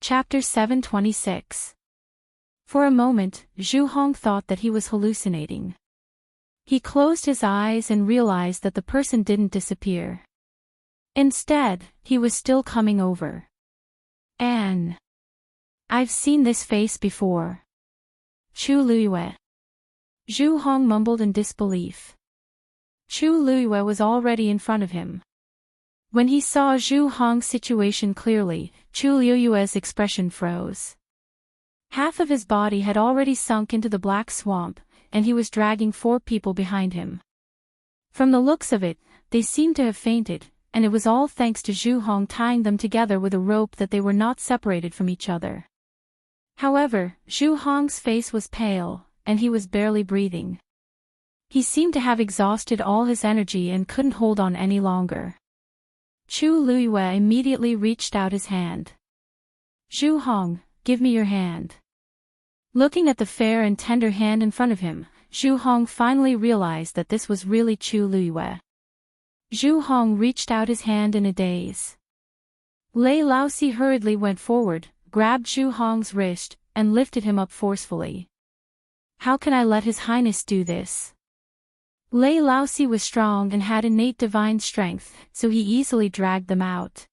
Chapter 726. For a moment, Zhu Hong thought that he was hallucinating. He closed his eyes and realized that the person didn't disappear. Instead, he was still coming over. Anne. I've seen this face before. Chu Luiyue. Zhu Hong mumbled in disbelief. Chu Luiyue was already in front of him. When he saw Zhu Hong's situation clearly, Chu Luiyue's expression froze. Half of his body had already sunk into the black swamp, and he was dragging 4 people behind him. From the looks of it, they seemed to have fainted, and it was all thanks to Zhu Hong tying them together with a rope that they were not separated from each other. However, Zhu Hong's face was pale, and he was barely breathing. He seemed to have exhausted all his energy and couldn't hold on any longer. Chu Luiyue immediately reached out his hand. Zhu Hong, give me your hand. Looking at the fair and tender hand in front of him, Zhu Hong finally realized that this was really Chu Luiyue. Zhu Hong reached out his hand in a daze. Lei Laosi hurriedly went forward, grabbed Zhu Hong's wrist, and lifted him up forcefully. How can I let His Highness do this? Lei Laosi was strong and had innate divine strength, so he easily dragged them out.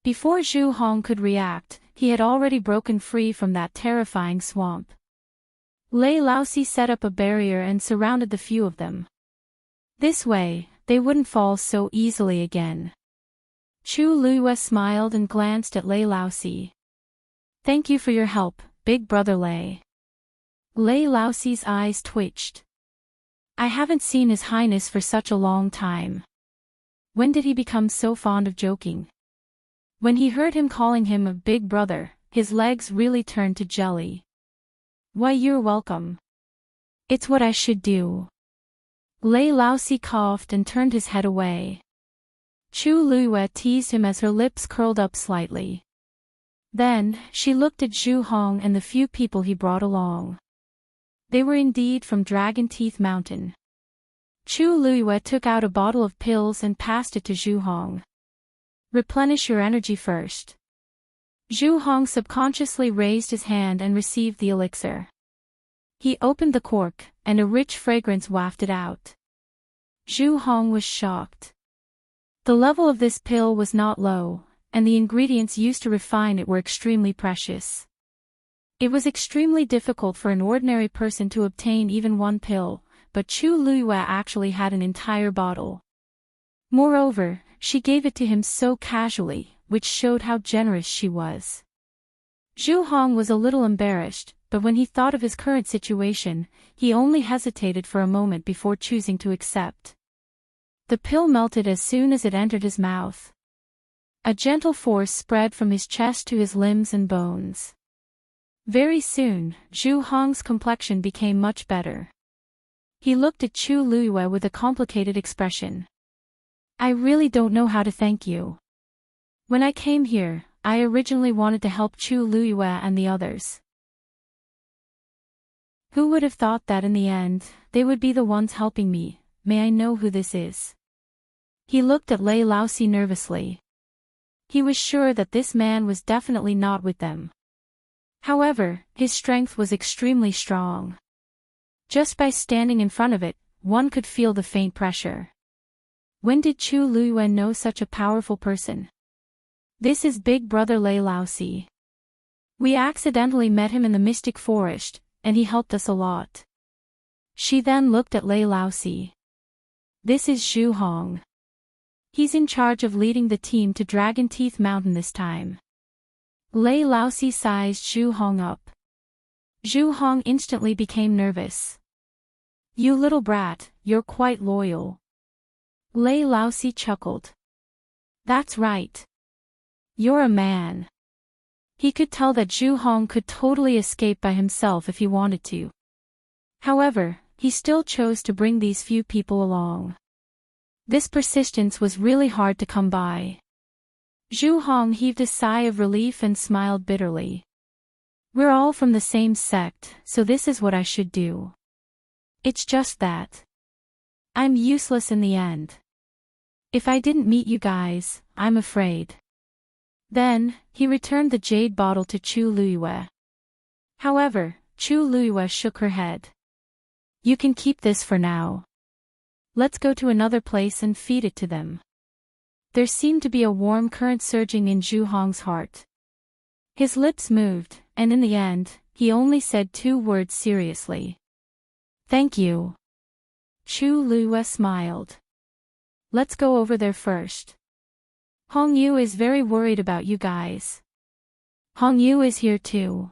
Before Zhu Hong could react, he had already broken free from that terrifying swamp. Lei Laosi set up a barrier and surrounded the few of them. This way, they wouldn't fall so easily again. Chu Luiyue smiled and glanced at Lei Laosi. Thank you for your help, big brother Lei. Lei Laosi's eyes twitched. I haven't seen His Highness for such a long time. When did he become so fond of joking? When he heard him calling him a big brother, his legs really turned to jelly. Why, you're welcome. It's what I should do. Lei Laosi coughed and turned his head away. Chu Luiyue teased him as her lips curled up slightly. Then, she looked at Zhu Hong and the few people he brought along. They were indeed from Dragon Teeth Mountain. Chu Luiyue took out a bottle of pills and passed it to Zhu Hong. Replenish your energy first. Zhu Hong subconsciously raised his hand and received the elixir. He opened the cork, and a rich fragrance wafted out. Zhu Hong was shocked. The level of this pill was not low, and the ingredients used to refine it were extremely precious. It was extremely difficult for an ordinary person to obtain even one pill, but Chu Luiyue actually had an entire bottle. Moreover, she gave it to him so casually, which showed how generous she was. Zhu Hong was a little embarrassed, but when he thought of his current situation, he only hesitated for a moment before choosing to accept. The pill melted as soon as it entered his mouth. A gentle force spread from his chest to his limbs and bones. Very soon, Zhu Hong's complexion became much better. He looked at Chu Luiyue with a complicated expression. I really don't know how to thank you. When I came here, I originally wanted to help Chu Luiyue and the others. Who would have thought that in the end, they would be the ones helping me? May I know who this is? He looked at Lei Laosi nervously. He was sure that this man was definitely not with them. However, his strength was extremely strong. Just by standing in front of it, one could feel the faint pressure. When did Chu Luiyue know such a powerful person? This is Big Brother Lei Laosi. We accidentally met him in the Mystic Forest, and he helped us a lot. She then looked at Lei Laosi. This is Zhu Hong. He's in charge of leading the team to Dragon Teeth Mountain this time. Lei Laosi sized Zhu Hong up. Zhu Hong instantly became nervous. You little brat, you're quite loyal. Lei Laosi chuckled. That's right. You're a man. He could tell that Zhu Hong could totally escape by himself if he wanted to. However, he still chose to bring these few people along. This persistence was really hard to come by. Zhu Hong heaved a sigh of relief and smiled bitterly. We're all from the same sect, so this is what I should do. It's just that I'm useless in the end. If I didn't meet you guys, I'm afraid. Then, he returned the jade bottle to Chu Luiyue. However, Chu Luiyue shook her head. You can keep this for now. Let's go to another place and feed it to them. There seemed to be a warm current surging in Zhu Hong's heart. His lips moved, and in the end, he only said 2 words seriously. Thank you. Chu Luiyue smiled. Let's go over there first. Hong Yu is very worried about you guys. Hong Yu is here too.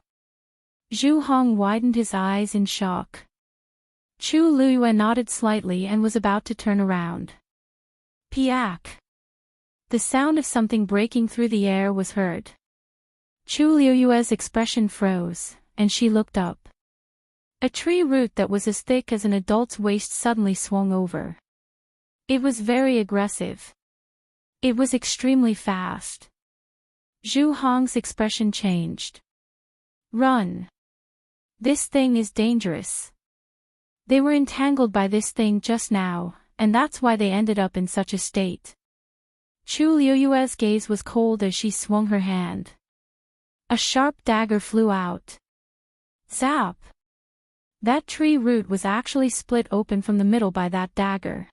Zhu Hong widened his eyes in shock. Chu Luiyue nodded slightly and was about to turn around. Piak! The sound of something breaking through the air was heard. Chu Luiyue's expression froze, and she looked up. A tree root that was as thick as an adult's waist suddenly swung over. It was very aggressive. It was extremely fast. Zhu Hong's expression changed. Run! This thing is dangerous. They were entangled by this thing just now, and that's why they ended up in such a state. Chu Luiyue's gaze was cold as she swung her hand. A sharp dagger flew out. Zap! That tree root was actually split open from the middle by that dagger.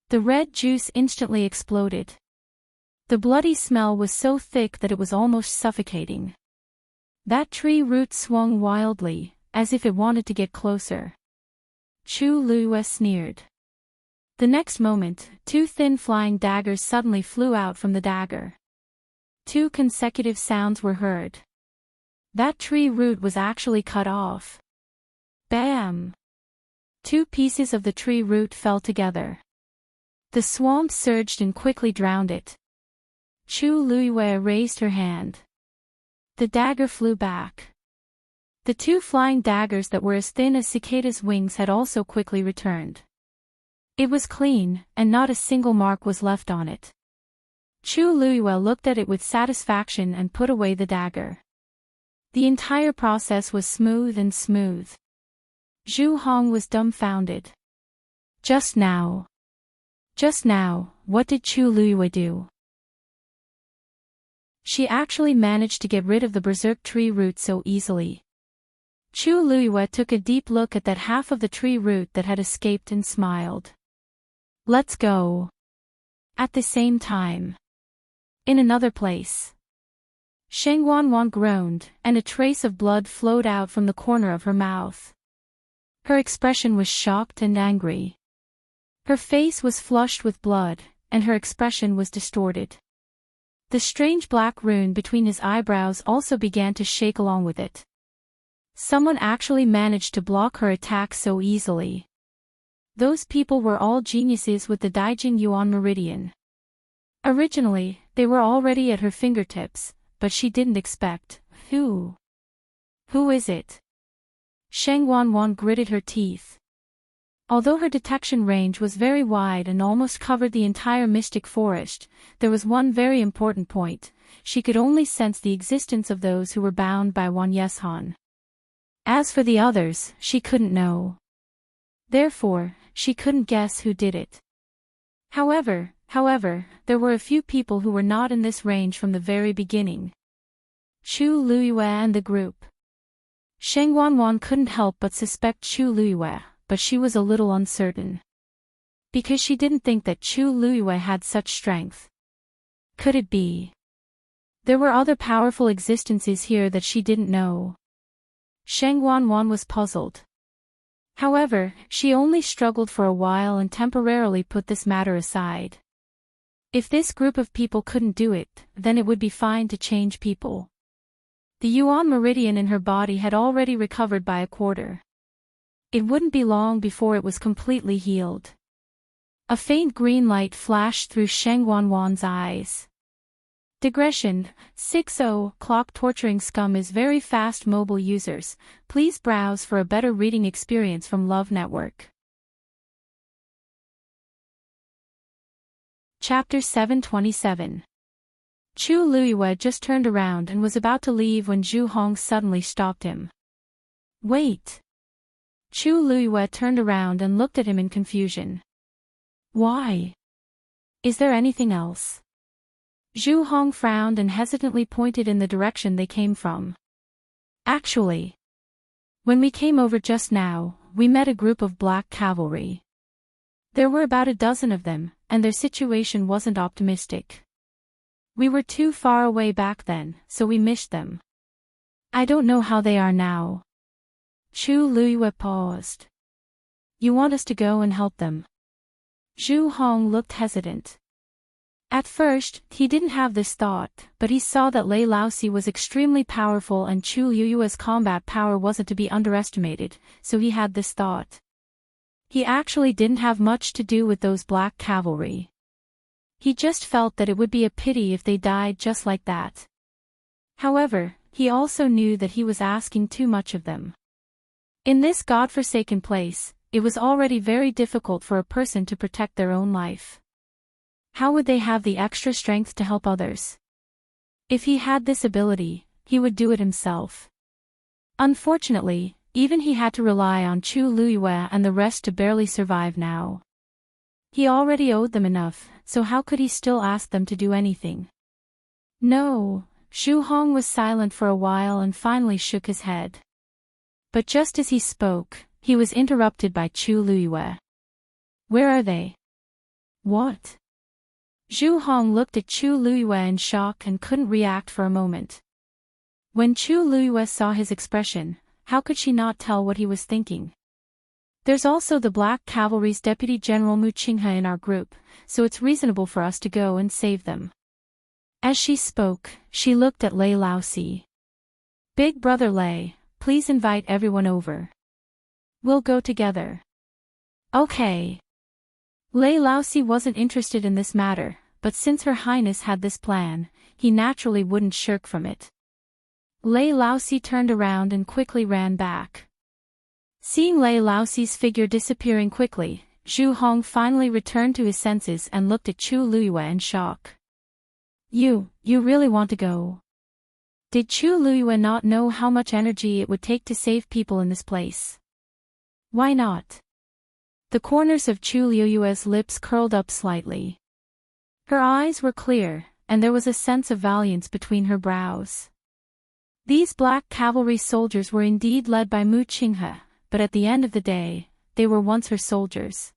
The red juice instantly exploded. The bloody smell was so thick that it was almost suffocating. That tree root swung wildly, as if it wanted to get closer. Chu Luiyue sneered. The next moment, 2 thin flying daggers suddenly flew out from the dagger. 2 consecutive sounds were heard. That tree root was actually cut off. Bam! 2 pieces of the tree root fell together. The swamp surged and quickly drowned it. Chu Luiyue raised her hand. The dagger flew back. The 2 flying daggers that were as thin as cicada's wings had also quickly returned. It was clean, and not a single mark was left on it. Chu Luiyue looked at it with satisfaction and put away the dagger. The entire process was smooth and smooth. Zhu Hong was dumbfounded. Just now, what did Chu Luiyue do? She actually managed to get rid of the berserk tree root so easily. Chu Luiyue took a deep look at that half of the tree root that had escaped and smiled. Let's go. At the same time. In another place. Sheng Wanwan groaned, and a trace of blood flowed out from the corner of her mouth. Her expression was shocked and angry. Her face was flushed with blood, and her expression was distorted. The strange black rune between his eyebrows also began to shake along with it. Someone actually managed to block her attack so easily. Those people were all geniuses with the Daijing Yuan Meridian. Originally, they were already at her fingertips, but she didn't expect. Who is it? Sheng Wanwan gritted her teeth. Although her detection range was very wide and almost covered the entire mystic forest, there was one very important point: she could only sense the existence of those who were bound by Wan Yeshan. As for the others, she couldn't know. Therefore, she couldn't guess who did it. However, However, there were a few people who were not in this range from the very beginning. Chu Luiyue and the group. Sheng Wanwan couldn't help but suspect Chu Luiyue, but she was a little uncertain. Because she didn't think that Chu Luiyue had such strength. Could it be? There were other powerful existences here that she didn't know. Sheng Wanwan was puzzled. However, she only struggled for a while and temporarily put this matter aside. If this group of people couldn't do it, then it would be fine to change people. The Yuan meridian in her body had already recovered by a quarter. It wouldn't be long before it was completely healed. A faint green light flashed through Sheng Wanwan's eyes. Digression, 6:0 clock torturing scum is very fast mobile users. Please browse for a better reading experience from Love Network. Chapter 727. Chu Luiyue just turned around and was about to leave when Zhu Hong suddenly stopped him. Wait. Chu Luiyue turned around and looked at him in confusion. Why? Is there anything else? Zhu Hong frowned and hesitantly pointed in the direction they came from. Actually, when we came over just now, we met a group of black cavalry. There were about a dozen of them, and their situation wasn't optimistic. We were too far away back then, so we missed them. I don't know how they are now. Chu Luiyue paused. You want us to go and help them? Zhu Hong looked hesitant. At first, he didn't have this thought, but he saw that Lei Laosi was extremely powerful and Chu Luiyue's combat power wasn't to be underestimated, so he had this thought. He actually didn't have much to do with those black cavalry. He just felt that it would be a pity if they died just like that. However, he also knew that he was asking too much of them. In this godforsaken place, it was already very difficult for a person to protect their own life. How would they have the extra strength to help others? If he had this ability, he would do it himself. Unfortunately, even he had to rely on Chu Luiyue and the rest to barely survive now. He already owed them enough, so how could he still ask them to do anything? No, Zhu Hong was silent for a while and finally shook his head. But just as he spoke, he was interrupted by Chu Luiyue. Where are they? What? Zhu Hong looked at Chu Luiyue in shock and couldn't react for a moment. When Chu Luiyue saw his expression, how could she not tell what he was thinking? There's also the Black Cavalry's Deputy General Mu Qinghe in our group, so it's reasonable for us to go and save them. As she spoke, she looked at Lei Laosi. Big Brother Lei, please invite everyone over. We'll go together. Okay. Lei Laosi wasn't interested in this matter, but since Her Highness had this plan, he naturally wouldn't shirk from it. Lei Laosi turned around and quickly ran back. Seeing Lei Laosi's figure disappearing quickly, Zhu Hong finally returned to his senses and looked at Chu Luiyue in shock. You really want to go? Did Chu Luiyue not know how much energy it would take to save people in this place? Why not? The corners of Chu Luiyue's lips curled up slightly. Her eyes were clear, and there was a sense of valiance between her brows. These black cavalry soldiers were indeed led by Mu Qinghe, but at the end of the day, they were once her soldiers.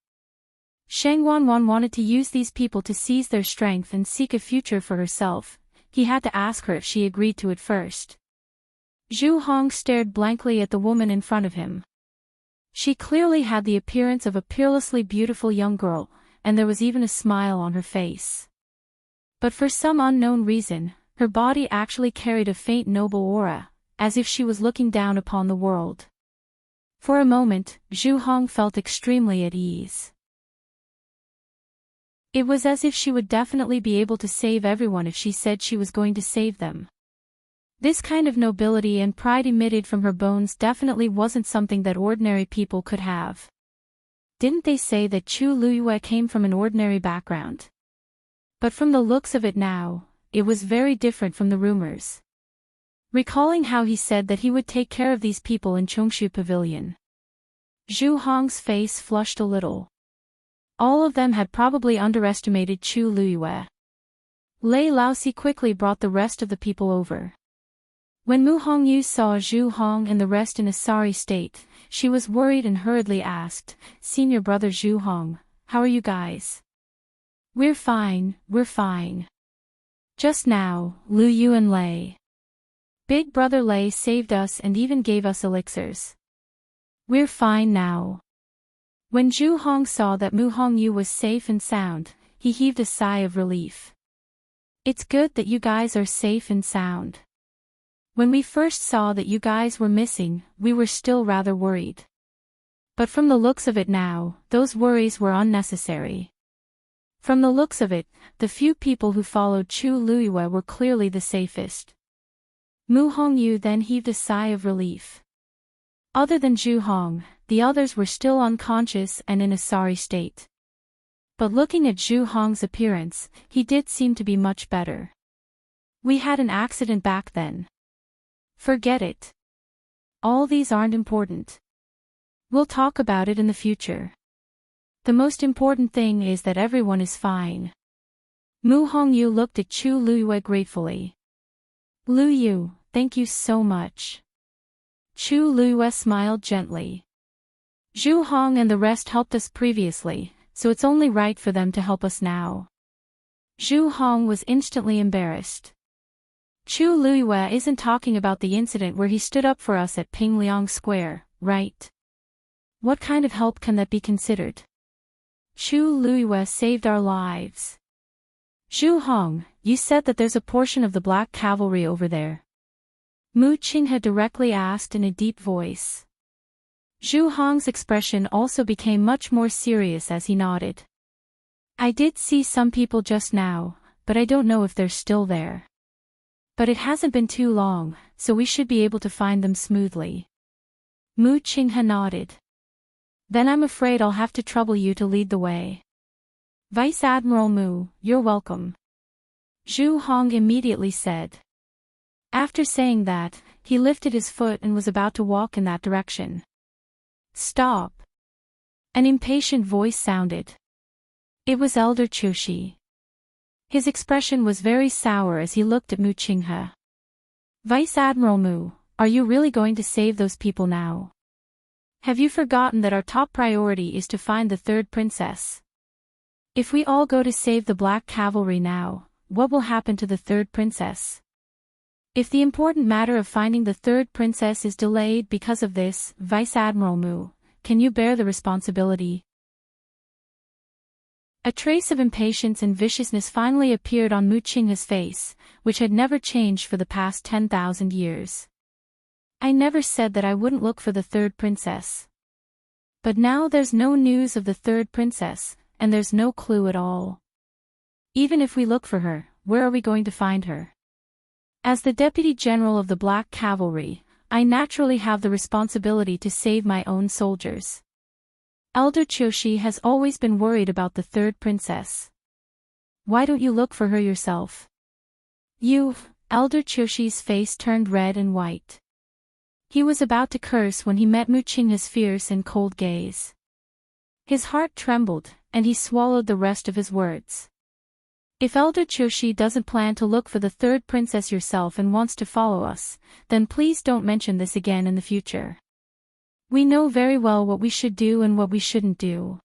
Sheng Wanwan wanted to use these people to seize their strength and seek a future for herself. He had to ask her if she agreed to it first. Zhu Hong stared blankly at the woman in front of him. She clearly had the appearance of a peerlessly beautiful young girl, and there was even a smile on her face. But for some unknown reason, her body actually carried a faint noble aura, as if she was looking down upon the world. For a moment, Zhu Hong felt extremely at ease. It was as if she would definitely be able to save everyone if she said she was going to save them. This kind of nobility and pride emitted from her bones definitely wasn't something that ordinary people could have. Didn't they say that Chu Luiyue came from an ordinary background? But from the looks of it now, it was very different from the rumors. Recalling how he said that he would take care of these people in Chongshu Pavilion. Zhu Hong's face flushed a little. All of them had probably underestimated Chu Luiyue. Lei Laosi quickly brought the rest of the people over. When Mu Hongyu saw Zhu Hong and the rest in a sorry state, she was worried and hurriedly asked, "Senior brother Zhu Hong, how are you guys?" We're fine. Just now, Lu Yu and Lei. Big brother Lei saved us and even gave us elixirs. We're fine now." When Zhu Hong saw that Mu Hongyu was safe and sound, he heaved a sigh of relief. "It's good that you guys are safe and sound. When we first saw that you guys were missing, we were still rather worried. But from the looks of it now, those worries were unnecessary. From the looks of it, the few people who followed Chu Luiyue were clearly the safest." Mu Hongyu then heaved a sigh of relief. Other than Zhu Hong, the others were still unconscious and in a sorry state. But looking at Zhu Hong's appearance, he did seem to be much better. "We had an accident back then. Forget it. All these aren't important. We'll talk about it in the future. The most important thing is that everyone is fine." Mu Hongyu looked at Chu Luiyue gratefully. "Lu Yu, thank you so much." Chu Luiyue smiled gently. "Zhu Hong and the rest helped us previously, so it's only right for them to help us now." Zhu Hong was instantly embarrassed. "Chu Luiyue isn't talking about the incident where he stood up for us at Pingliang Square, right? What kind of help can that be considered? Chu Luiyue saved our lives." "Zhu Hong, you said that there's a portion of the Black Cavalry over there?" Mu Qinghe directly asked in a deep voice. Zhu Hong's expression also became much more serious as he nodded. "I did see some people just now, but I don't know if they're still there. But it hasn't been too long, so we should be able to find them smoothly." Mu Qinghe nodded. "Then I'm afraid I'll have to trouble you to lead the way." "Vice Admiral Mu, you're welcome," Zhu Hong immediately said. After saying that, he lifted his foot and was about to walk in that direction. "Stop!" An impatient voice sounded. It was Elder Chushi. His expression was very sour as he looked at Mu Qinghe. "Vice Admiral Mu, are you really going to save those people now? Have you forgotten that our top priority is to find the third princess? If we all go to save the Black Cavalry now, what will happen to the third princess? If the important matter of finding the third princess is delayed because of this, Vice Admiral Mu, can you bear the responsibility?" A trace of impatience and viciousness finally appeared on Mu Qinghe's face, which had never changed for the past 10,000 years. "I never said that I wouldn't look for the third princess. But now there's no news of the third princess, and there's no clue at all. Even if we look for her, where are we going to find her? As the Deputy General of the Black Cavalry, I naturally have the responsibility to save my own soldiers. Elder Choshi has always been worried about the third princess. Why don't you look for her yourself?" Elder Choshi's face turned red and white. He was about to curse when he met Mu Qinghe's fierce and cold gaze. His heart trembled, and he swallowed the rest of his words. "If Elder Choshi doesn't plan to look for the third princess yourself and wants to follow us, then please don't mention this again in the future. We know very well what we should do and what we shouldn't do.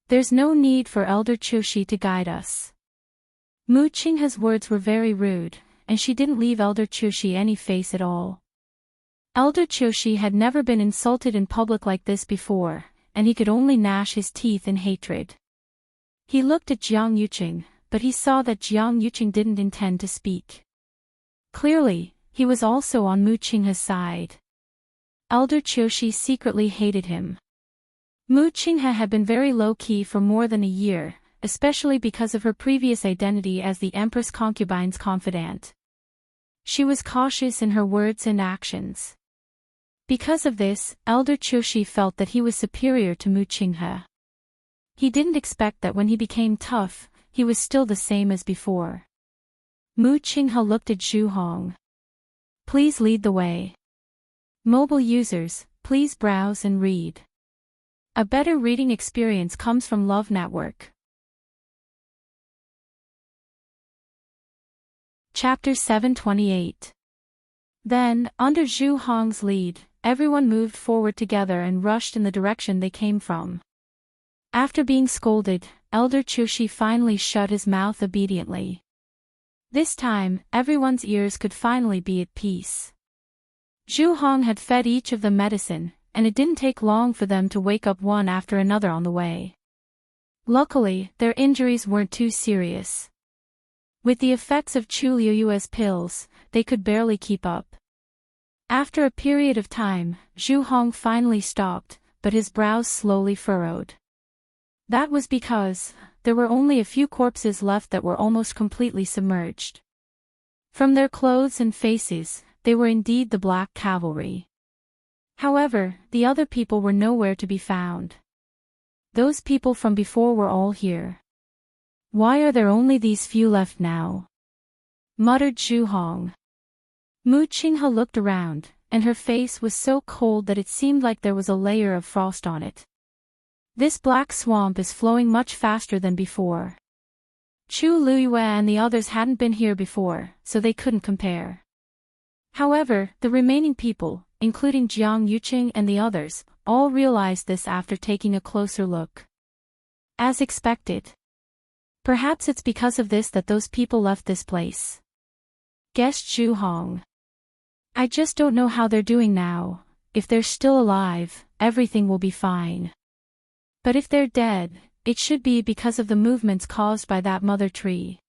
There's no need for Elder Choshi to guide us." Mu Qinghe's words were very rude, and she didn't leave Elder Choshi any face at all. Elder Choshi had never been insulted in public like this before, and he could only gnash his teeth in hatred. He looked at Jiang Yuqing, but he saw that Jiang Yuqing didn't intend to speak. Clearly, he was also on Mu Qinghe's side. Elder Choshi secretly hated him. Mu Qinghe had been very low-key for more than a year, especially because of her previous identity as the Empress Concubine's confidant. She was cautious in her words and actions. Because of this, Elder Choshi felt that he was superior to Mu Qinghe. He didn't expect that when he became tough, he was still the same as before. Mu Qinghe looked at Zhu Hong. "Please lead the way. Mobile users, please browse and read." A better reading experience comes from Love Network. Chapter 728. Then, under Zhu Hong's lead, everyone moved forward together and rushed in the direction they came from. After being scolded, Elder Chushi finally shut his mouth obediently. This time, everyone's ears could finally be at peace. Zhu Hong had fed each of them medicine, and it didn't take long for them to wake up one after another on the way. Luckily, their injuries weren't too serious. With the effects of Chu Liuyue's pills, they could barely keep up. After a period of time, Zhu Hong finally stopped, but his brows slowly furrowed. That was because there were only a few corpses left that were almost completely submerged. From their clothes and faces, they were indeed the Black Cavalry. However, the other people were nowhere to be found. Those people from before were all here. Why are there only these few left now? Muttered Zhu Hong. Mu Qinghe looked around, and her face was so cold that it seemed like there was a layer of frost on it. This black swamp is flowing much faster than before. Chu Liyue and the others hadn't been here before, so they couldn't compare. However, the remaining people, including Jiang Yuqing and the others, all realized this after taking a closer look. As expected. Perhaps it's because of this that those people left this place. Guessed Zhu Hong. I just don't know how they're doing now. If they're still alive, everything will be fine. But if they're dead, it should be because of the movements caused by that mother tree.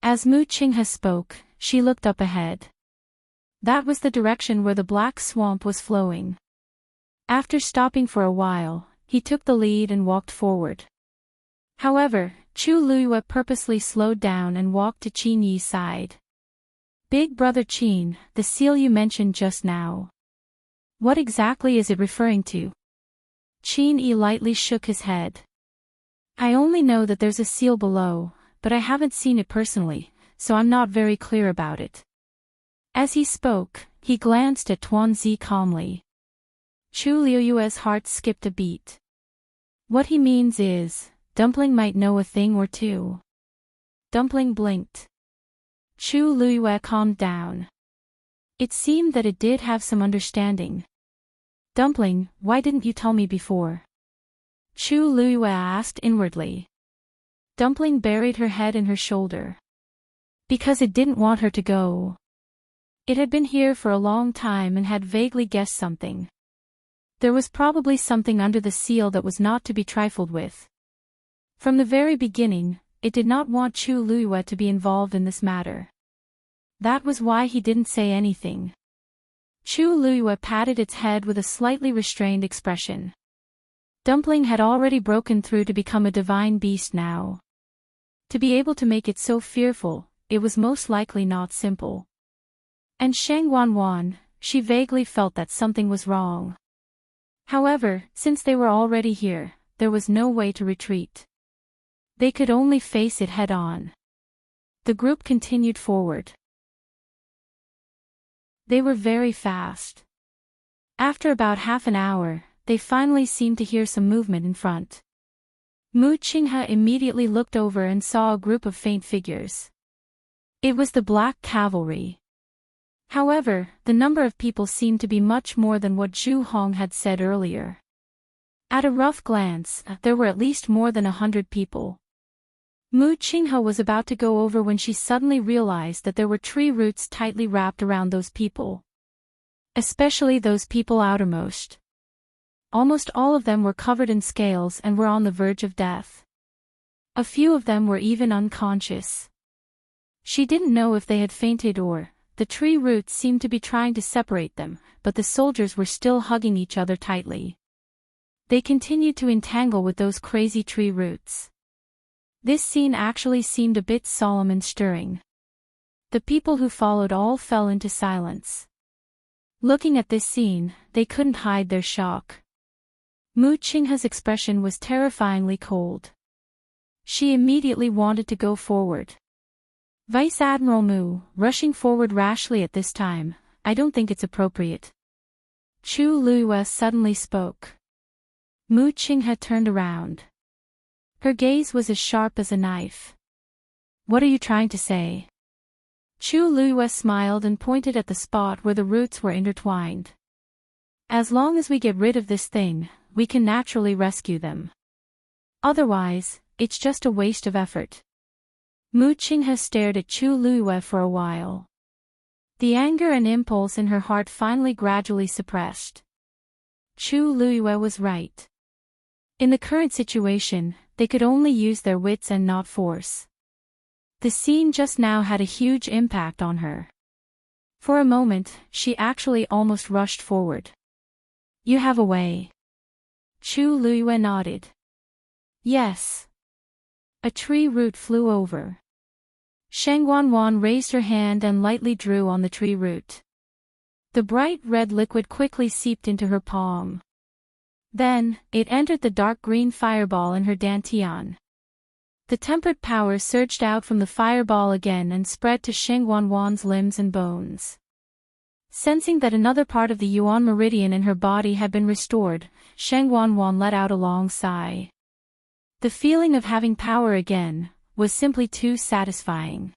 As Mu Qinghe spoke, she looked up ahead. That was the direction where the black swamp was flowing. After stopping for a while, he took the lead and walked forward. However, Chu Liyue purposely slowed down and walked to Qin Yi's side. Big brother Qin, the seal you mentioned just now. What exactly is it referring to? Qin Yi lightly shook his head. I only know that there's a seal below, but I haven't seen it personally, so I'm not very clear about it. As he spoke, he glanced at Tuanzi calmly. Chu Liuyue's heart skipped a beat. What he means is, Dumpling might know a thing or two. Dumpling blinked. Chu Liyue calmed down. It seemed that it did have some understanding. Dumpling, why didn't you tell me before? Chu Liyue asked inwardly. Dumpling buried her head in her shoulder. Because it didn't want her to go. It had been here for a long time and had vaguely guessed something. There was probably something under the seal that was not to be trifled with. From the very beginning, it did not want Chu Liyue to be involved in this matter. That was why he didn't say anything. Chu Liyue patted its head with a slightly restrained expression. Dumpling had already broken through to become a divine beast now. To be able to make it so fearful, it was most likely not simple. And Shang Wanwan, she vaguely felt that something was wrong. However, since they were already here, there was no way to retreat. They could only face it head-on. The group continued forward. They were very fast. After about half an hour, they finally seemed to hear some movement in front. Mu Qinghe immediately looked over and saw a group of faint figures. It was the Black Cavalry. However, the number of people seemed to be much more than what Zhu Hong had said earlier. At a rough glance, there were at least more than 100 people. Mu Qinghe was about to go over when she suddenly realized that there were tree roots tightly wrapped around those people. Especially those people outermost. Almost all of them were covered in scales and were on the verge of death. A few of them were even unconscious. She didn't know if they had fainted or, the tree roots seemed to be trying to separate them, but the soldiers were still hugging each other tightly. They continued to entangle with those crazy tree roots. This scene actually seemed a bit solemn and stirring. The people who followed all fell into silence. Looking at this scene, they couldn't hide their shock. Mu Qinghe's expression was terrifyingly cold. She immediately wanted to go forward. Vice Admiral Mu, rushing forward rashly at this time, I don't think it's appropriate. Chu Liyue suddenly spoke. Mu Qing had turned around. Her gaze was as sharp as a knife. What are you trying to say? Chu Luiyue smiled and pointed at the spot where the roots were intertwined. As long as we get rid of this thing, we can naturally rescue them. Otherwise, it's just a waste of effort. Mu Qinghe stared at Chu Luiyue for a while. The anger and impulse in her heart finally gradually suppressed. Chu Luiyue was right. In the current situation, they could only use their wits and not force. The scene just now had a huge impact on her. For a moment, she actually almost rushed forward. You have a way. Chu Luiyue nodded. Yes. A tree root flew over. Sheng Wanwan raised her hand and lightly drew on the tree root. The bright red liquid quickly seeped into her palm. Then, it entered the dark green fireball in her dantian. The tempered power surged out from the fireball again and spread to Sheng Wanwan's limbs and bones. Sensing that another part of the Yuan meridian in her body had been restored, Sheng Wanwan let out a long sigh. The feeling of having power again was simply too satisfying.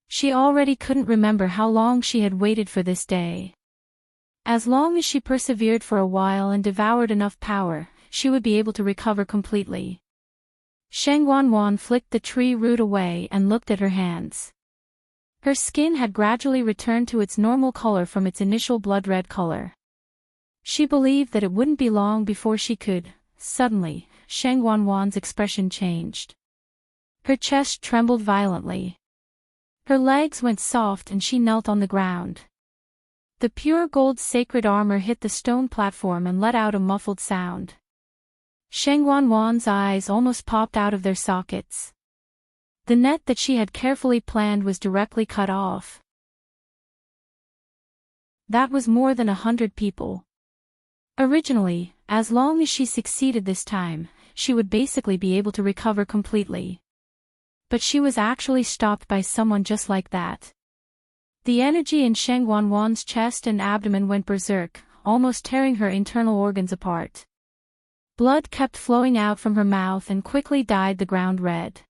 She already couldn't remember how long she had waited for this day. As long as she persevered for a while and devoured enough power, she would be able to recover completely. Sheng Wanwan flicked the tree root away and looked at her hands. Her skin had gradually returned to its normal color from its initial blood-red color. She believed that it wouldn't be long before she could. Suddenly, Sheng Wanwan's expression changed. Her chest trembled violently. Her legs went soft and she knelt on the ground. The pure gold sacred armor hit the stone platform and let out a muffled sound. Sheng Wanwan's eyes almost popped out of their sockets. The net that she had carefully planned was directly cut off. That was more than 100 people. Originally, as long as she succeeded this time, she would basically be able to recover completely. But she was actually stopped by someone just like that. The energy in Sheng Wanwan's chest and abdomen went berserk, almost tearing her internal organs apart. Blood kept flowing out from her mouth and quickly dyed the ground red.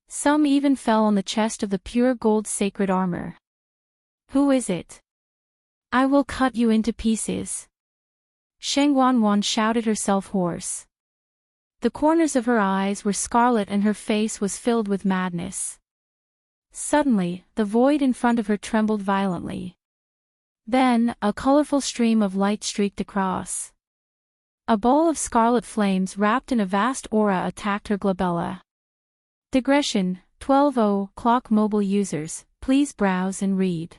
Some even fell on the chest of the pure gold sacred armor. Who is it? I will cut you into pieces. Sheng Wanwan shouted herself hoarse. The corners of her eyes were scarlet and her face was filled with madness. Suddenly, the void in front of her trembled violently. Then, a colorful stream of light streaked across. A ball of scarlet flames wrapped in a vast aura attacked her glabella. Digression, 12:00 clock mobile users, please browse and read.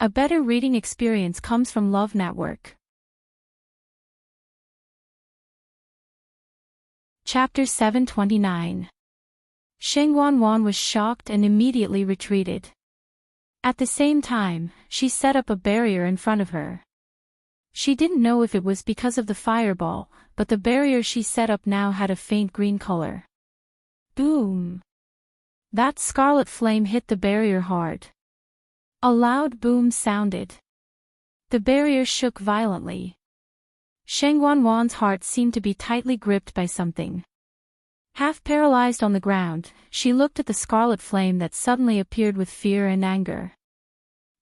A better reading experience comes from Love Network. Chapter 729. Sheng Wanwan was shocked and immediately retreated. At the same time, she set up a barrier in front of her. She didn't know if it was because of the fireball, but the barrier she set up now had a faint green color. Boom! That scarlet flame hit the barrier hard. A loud boom sounded. The barrier shook violently. Sheng Wanwan's heart seemed to be tightly gripped by something. Half paralyzed on the ground, she looked at the scarlet flame that suddenly appeared with fear and anger.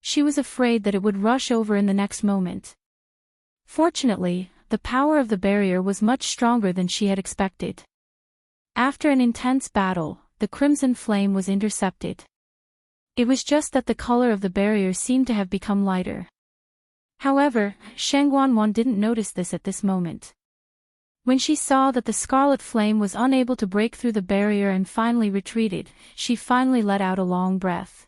She was afraid that it would rush over in the next moment. Fortunately, the power of the barrier was much stronger than she had expected. After an intense battle, the crimson flame was intercepted. It was just that the color of the barrier seemed to have become lighter. However, Sheng Wanwan didn't notice this at this moment. When she saw that the scarlet flame was unable to break through the barrier and finally retreated, she finally let out a long breath.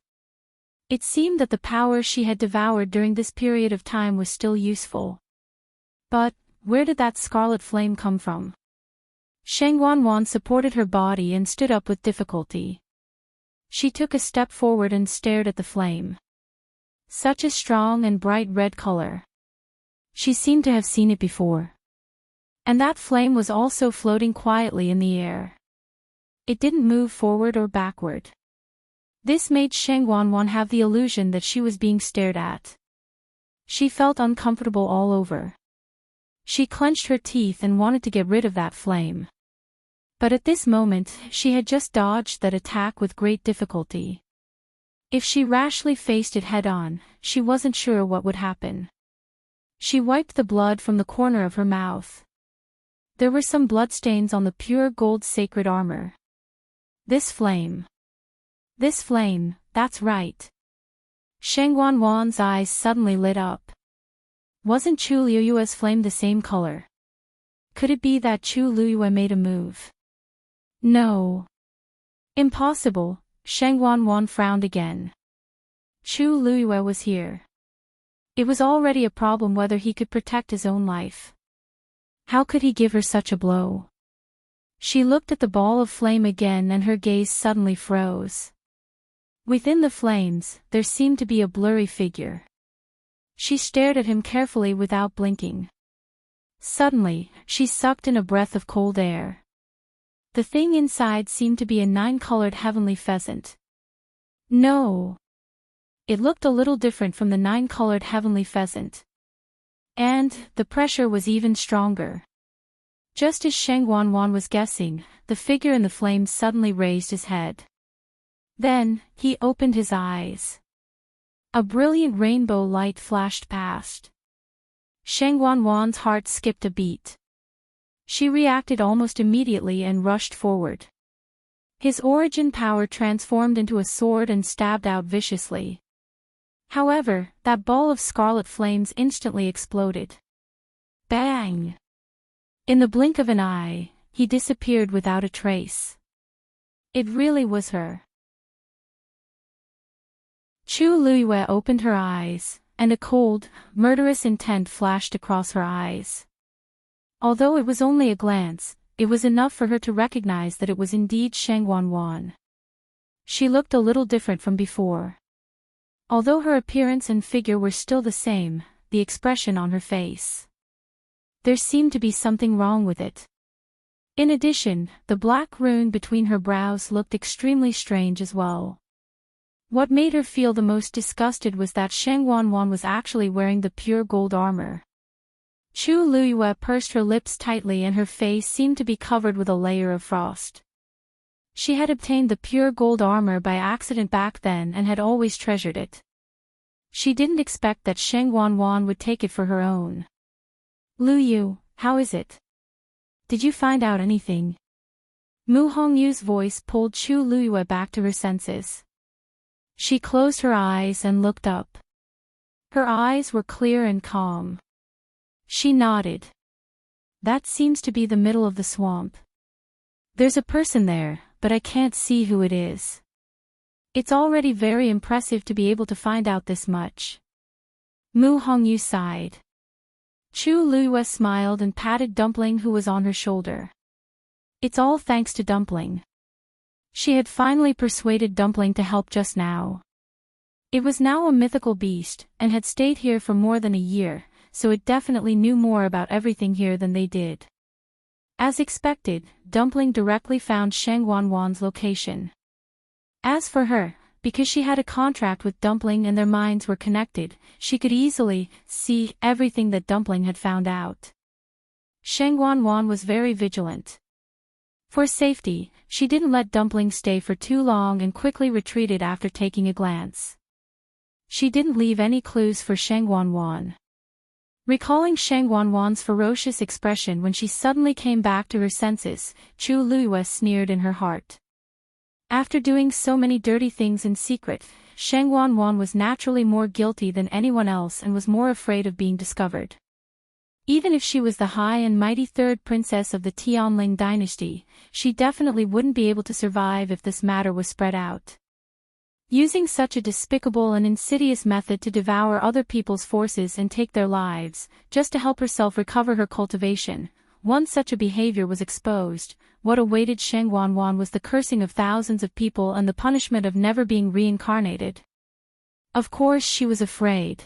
It seemed that the power she had devoured during this period of time was still useful. But, where did that scarlet flame come from? Sheng Wanwan supported her body and stood up with difficulty. She took a step forward and stared at the flame. Such a strong and bright red color. She seemed to have seen it before. And that flame was also floating quietly in the air. It didn't move forward or backward. This made Sheng Wanwan have the illusion that she was being stared at. She felt uncomfortable all over. She clenched her teeth and wanted to get rid of that flame. But at this moment, she had just dodged that attack with great difficulty. If she rashly faced it head-on, she wasn't sure what would happen. She wiped the blood from the corner of her mouth. There were some bloodstains on the pure gold sacred armor. This flame, that's right. Shang Wanwan's eyes suddenly lit up. Wasn't Chu Liyue's flame the same color? Could it be that Chu Liyue made a move? No. Impossible, Shang Wanwan frowned again. Chu Liyue was here. It was already a problem whether he could protect his own life. How could he give her such a blow? She looked at the ball of flame again and her gaze suddenly froze. Within the flames, there seemed to be a blurry figure. She stared at him carefully without blinking. Suddenly, she sucked in a breath of cold air. The thing inside seemed to be a 9-colored heavenly pheasant. No. It looked a little different from the 9-colored heavenly pheasant. And, the pressure was even stronger. Just as Shang Wanwan was guessing, the figure in the flames suddenly raised his head. Then, he opened his eyes. A brilliant rainbow light flashed past. Shang Wanwan's heart skipped a beat. She reacted almost immediately and rushed forward. His origin power transformed into a sword and stabbed out viciously. However, that ball of scarlet flames instantly exploded. Bang! In the blink of an eye, he disappeared without a trace. It really was her. Chu Liyue opened her eyes, and a cold, murderous intent flashed across her eyes. Although it was only a glance, it was enough for her to recognize that it was indeed Shang Wanwan. She looked a little different from before. Although her appearance and figure were still the same, the expression on her face. There seemed to be something wrong with it. In addition, the black rune between her brows looked extremely strange as well. What made her feel the most disgusted was that Shang Wanwan was actually wearing the pure gold armor. Chu Liyue pursed her lips tightly and her face seemed to be covered with a layer of frost. She had obtained the pure gold armor by accident back then and had always treasured it. She didn't expect that Shang Wanwan would take it for her own. Liyu, how is it? Did you find out anything? Mu Hongyu's voice pulled Chu Liyue back to her senses. She closed her eyes and looked up. Her eyes were clear and calm. She nodded. That seems to be the middle of the swamp. There's a person there, but I can't see who it is. It's already very impressive to be able to find out this much. Mu Hongyu sighed. Chu Liyue smiled and patted Dumpling who was on her shoulder. It's all thanks to Dumpling. She had finally persuaded Dumpling to help just now. It was now a mythical beast, and had stayed here for more than a year, so it definitely knew more about everything here than they did. As expected, Dumpling directly found Shang Wanwan's location. As for her, because she had a contract with Dumpling and their minds were connected, she could easily see everything that Dumpling had found out. Shang Wanwan was very vigilant. For safety, she didn't let Dumpling stay for too long and quickly retreated after taking a glance. She didn't leave any clues for Shang Wanwan. Recalling Shang Wanwan's ferocious expression when she suddenly came back to her senses, Chu Liyue sneered in her heart. After doing so many dirty things in secret, Shang Wanwan was naturally more guilty than anyone else and was more afraid of being discovered. Even if she was the high and mighty third princess of the Tianling dynasty, she definitely wouldn't be able to survive if this matter was spread out. Using such a despicable and insidious method to devour other people's forces and take their lives, just to help herself recover her cultivation, once such a behavior was exposed, what awaited Shang Wanwan was the cursing of thousands of people and the punishment of never being reincarnated. Of course she was afraid.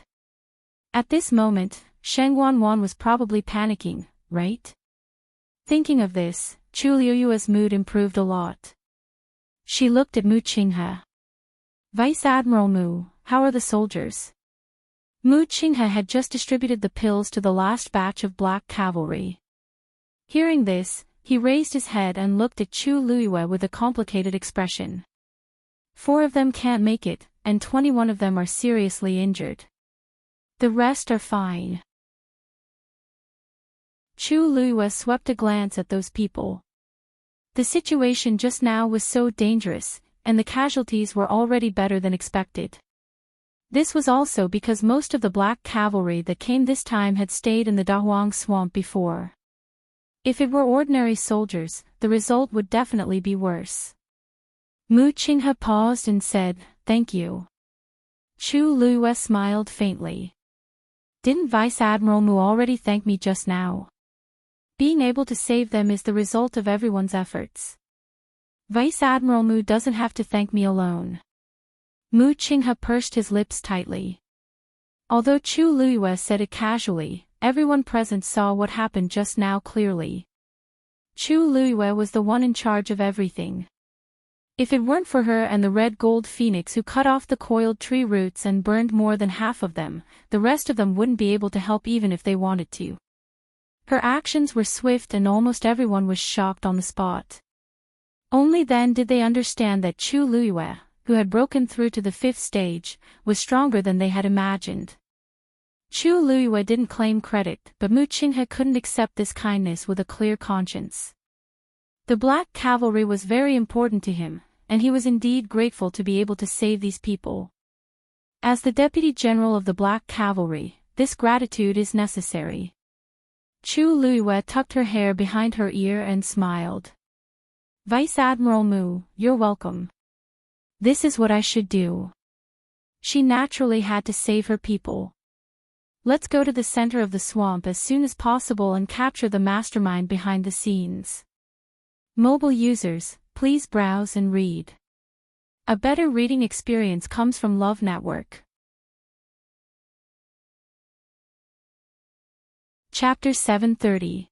At this moment, Shang Wanwan was probably panicking, right? Thinking of this, Chu Liyue's mood improved a lot. She looked at Mu Qinghe. Vice Admiral Mu, how are the soldiers? Mu Qinghe had just distributed the pills to the last batch of black cavalry. Hearing this, he raised his head and looked at Chu Luiyue with a complicated expression. 4 of them can't make it, and 21 of them are seriously injured. The rest are fine. Chu Luiyue swept a glance at those people. The situation just now was so dangerous, and the casualties were already better than expected. This was also because most of the black cavalry that came this time had stayed in the Dahuang swamp before. If it were ordinary soldiers, the result would definitely be worse. Mu Qinghe paused and said, "Thank you." Chu Luiyue smiled faintly. "Didn't Vice Admiral Mu already thank me just now? Being able to save them is the result of everyone's efforts. Vice Admiral Mu doesn't have to thank me alone." Mu Qinghe pursed his lips tightly. Although Chu Luiyue said it casually, everyone present saw what happened just now clearly. Chu Luiyue was the one in charge of everything. If it weren't for her and the red gold phoenix who cut off the coiled tree roots and burned more than half of them, the rest of them wouldn't be able to help even if they wanted to. Her actions were swift and almost everyone was shocked on the spot. Only then did they understand that Chu Luiyue, who had broken through to the 5th stage, was stronger than they had imagined. Chu Luiyue didn't claim credit, but Mu Qinghe couldn't accept this kindness with a clear conscience. The black cavalry was very important to him, and he was indeed grateful to be able to save these people. As the Deputy General of the Black Cavalry, this gratitude is necessary. Chu Luiyue tucked her hair behind her ear and smiled. "Vice Admiral Mu, you're welcome. This is what I should do." She naturally had to save her people. "Let's go to the center of the swamp as soon as possible and capture the mastermind behind the scenes." Mobile users, please browse and read. A better reading experience comes from Love Network. Chapter 730.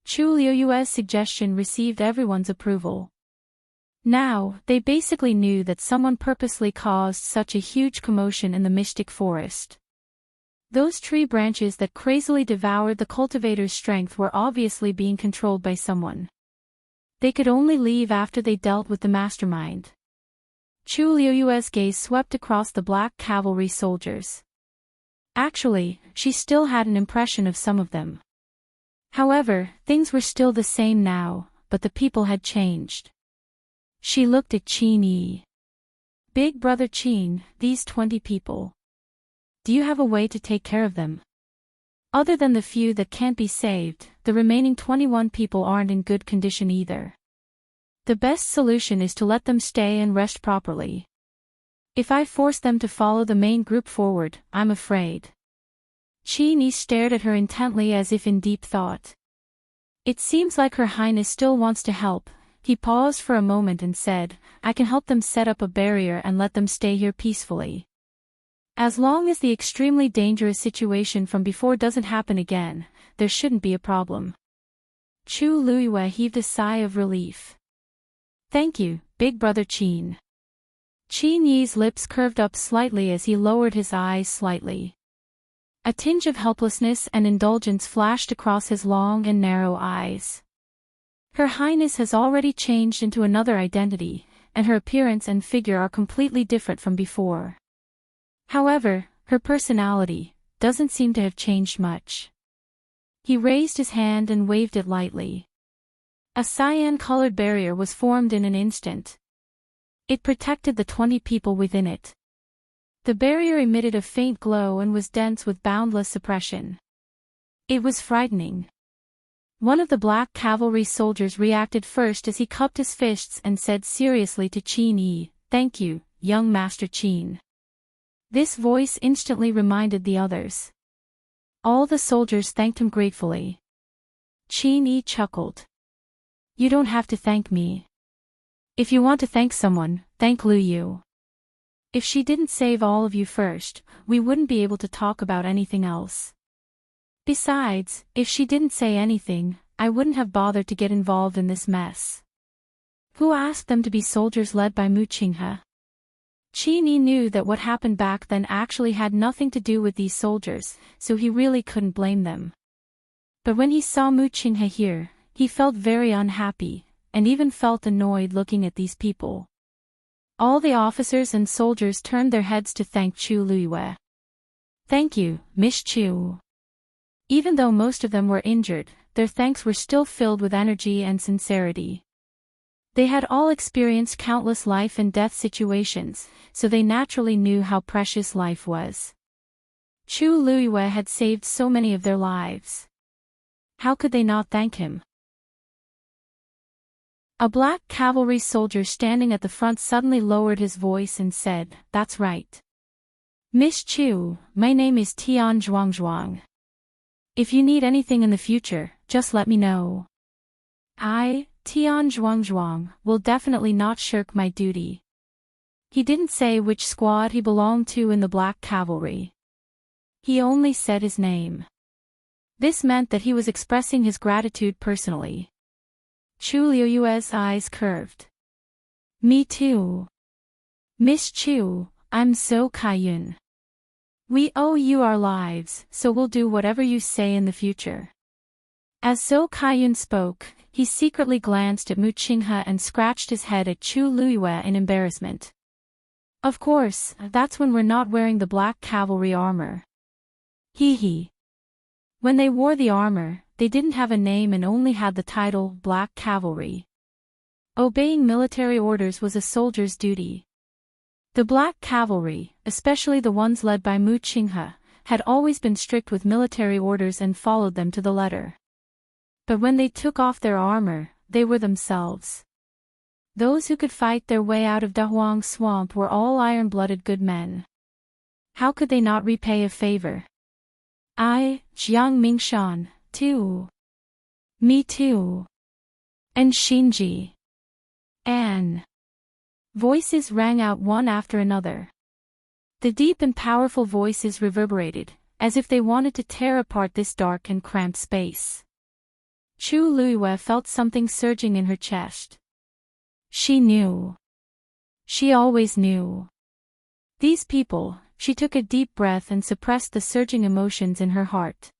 Chu Luiyue's suggestion received everyone's approval. Now, they basically knew that someone purposely caused such a huge commotion in the mystic forest. Those tree branches that crazily devoured the cultivator's strength were obviously being controlled by someone. They could only leave after they dealt with the mastermind. Chu Luiyue's gaze swept across the black cavalry soldiers. Actually, she still had an impression of some of them. However, things were still the same now, but the people had changed. She looked at Qin Yi. "Big brother Qin, these 20 people. Do you have a way to take care of them? Other than the few that can't be saved, the remaining 21 people aren't in good condition either. The best solution is to let them stay and rest properly. If I force them to follow the main group forward, I'm afraid." Qin Yi stared at her intently as if in deep thought. "It seems like Her Highness still wants to help." He paused for a moment and said, "I can help them set up a barrier and let them stay here peacefully. As long as the extremely dangerous situation from before doesn't happen again, there shouldn't be a problem." Chu Luiyue heaved a sigh of relief. "Thank you, big brother Qin." Qin Yi's lips curved up slightly as he lowered his eyes slightly. A tinge of helplessness and indulgence flashed across his long and narrow eyes. Her Highness has already changed into another identity, and her appearance and figure are completely different from before. However, her personality doesn't seem to have changed much. He raised his hand and waved it lightly. A cyan-colored barrier was formed in an instant. It protected the 20 people within it. The barrier emitted a faint glow and was dense with boundless suppression. It was frightening. One of the black cavalry soldiers reacted first as he cupped his fists and said seriously to Qin Yi, "Thank you, young Master Qin." This voice instantly reminded the others. All the soldiers thanked him gratefully. Qin Yi chuckled. "You don't have to thank me. If you want to thank someone, thank Lu Yu. If she didn't save all of you first, we wouldn't be able to talk about anything else. Besides, if she didn't say anything, I wouldn't have bothered to get involved in this mess. Who asked them to be soldiers led by Mu Qinghe? Chini knew that what happened back then actually had nothing to do with these soldiers, so he really couldn't blame them. But when he saw Mu Qinghe here, he felt very unhappy, and even felt annoyed looking at these people. All the officers and soldiers turned their heads to thank Chu Luiyue. "Thank you, Miss Chu." Even though most of them were injured, their thanks were still filled with energy and sincerity. They had all experienced countless life and death situations, so they naturally knew how precious life was. Chu Luiyue had saved so many of their lives. How could they not thank him? A black cavalry soldier standing at the front suddenly lowered his voice and said, "That's right. Miss Chu, my name is Tian Zhuangzhuang. If you need anything in the future, just let me know. I, Tian Zhuangzhuang, will definitely not shirk my duty." He didn't say which squad he belonged to in the black cavalry. He only said his name. This meant that he was expressing his gratitude personally. Chu Liuyue's eyes curved. "Me too. Miss Chu, I'm So Kaiyun. We owe you our lives, so we'll do whatever you say in the future." As So Kaiyun spoke, he secretly glanced at Mu Qinghe and scratched his head at Chu Luiyue in embarrassment. Of course, that's when we're not wearing the black cavalry armor. Hee hee. When they wore the armor, they didn't have a name and only had the title Black Cavalry. Obeying military orders was a soldier's duty. The Black Cavalry, especially the ones led by Mu Qinghe, had always been strict with military orders and followed them to the letter. But when they took off their armor, they were themselves. Those who could fight their way out of Dahuang Swamp were all iron-blooded good men. How could they not repay a favor? I, Jiang Mingshan, too. Me too. And Shinji. Anne. Voices rang out one after another. The deep and powerful voices reverberated, as if they wanted to tear apart this dark and cramped space. Chu Luiyue felt something surging in her chest. She knew. She always knew. These people. She took a deep breath and suppressed the surging emotions in her heart.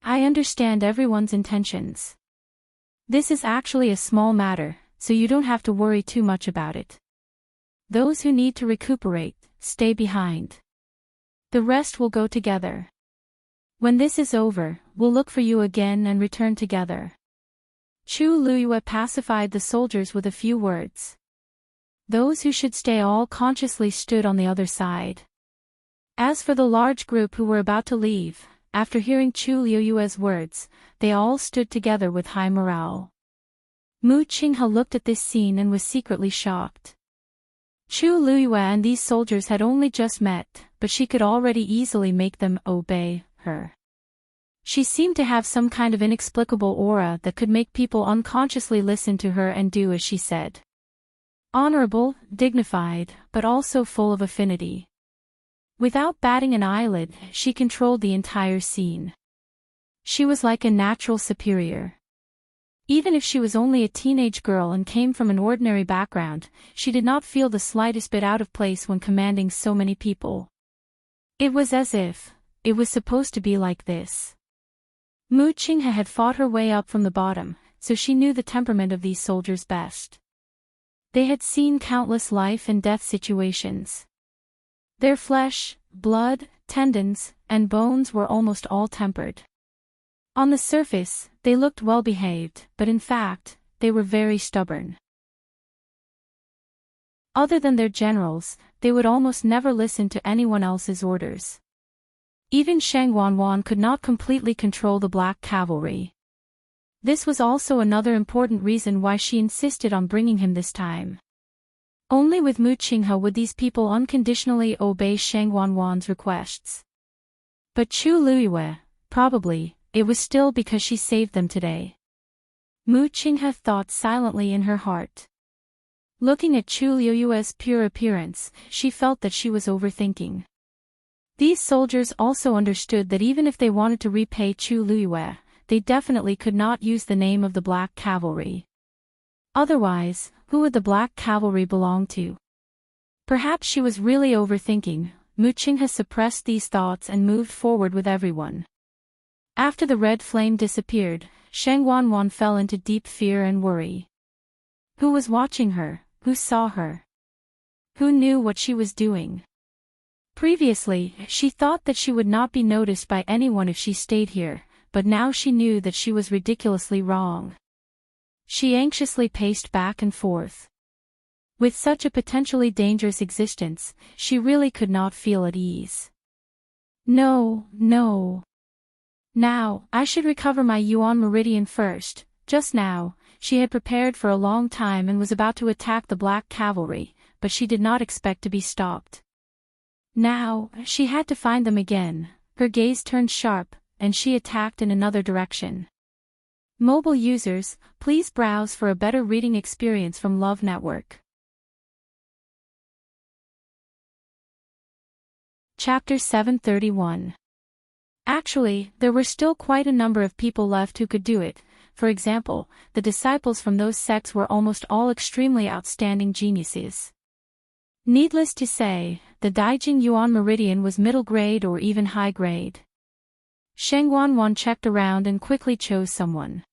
I understand everyone's intentions. This is actually a small matter, so you don't have to worry too much about it. Those who need to recuperate, stay behind. The rest will go together. When this is over, we'll look for you again and return together. Chu Luiyue pacified the soldiers with a few words. Those who should stay all consciously stood on the other side. As for the large group who were about to leave, after hearing Chu Liuyue's words, they all stood together with high morale. Mu Qinghe looked at this scene and was secretly shocked. Chu Luiyue and these soldiers had only just met, but she could already easily make them obey her. She seemed to have some kind of inexplicable aura that could make people unconsciously listen to her and do as she said. Honorable, dignified, but also full of affinity. Without batting an eyelid, she controlled the entire scene. She was like a natural superior. Even if she was only a teenage girl and came from an ordinary background, she did not feel the slightest bit out of place when commanding so many people. It was as if it was supposed to be like this. Mu Qinghe had fought her way up from the bottom, so she knew the temperament of these soldiers best. They had seen countless life and death situations. Their flesh, blood, tendons, and bones were almost all tempered. On the surface, they looked well-behaved, but in fact, they were very stubborn. Other than their generals, they would almost never listen to anyone else's orders. Even Shang Wanwan could not completely control the Black Cavalry. This was also another important reason why she insisted on bringing him this time. Only with Mu Qinghe would these people unconditionally obey Shang Wanwan's requests. But Chu Luiyue, probably, it was still because she saved them today. Mu Qinghe thought silently in her heart. Looking at Chu Liuyue's pure appearance, she felt that she was overthinking. These soldiers also understood that even if they wanted to repay Chu Luiyue, they definitely could not use the name of the Black Cavalry. Otherwise, who would the Black Cavalry belong to? Perhaps she was really overthinking. Muqing has suppressed these thoughts and moved forward with everyone. After the red flame disappeared, Sheng Wanwan fell into deep fear and worry. Who was watching her? Who saw her? Who knew what she was doing? Previously, she thought that she would not be noticed by anyone if she stayed here, but now she knew that she was ridiculously wrong. She anxiously paced back and forth. With such a potentially dangerous existence, she really could not feel at ease. No. Now, I should recover my Yuan Meridian first. Just now, she had prepared for a long time and was about to attack the Black Cavalry, but she did not expect to be stopped. Now, she had to find them again. Her gaze turned sharp, and she attacked in another direction. Mobile users, please browse for a better reading experience from Love Network. Chapter 731. Actually, there were still quite a number of people left who could do it. For example, the disciples from those sects were almost all extremely outstanding geniuses. Needless to say, the Daijing Yuan Meridian was middle grade or even high grade. Sheng Wanwan checked around and quickly chose someone.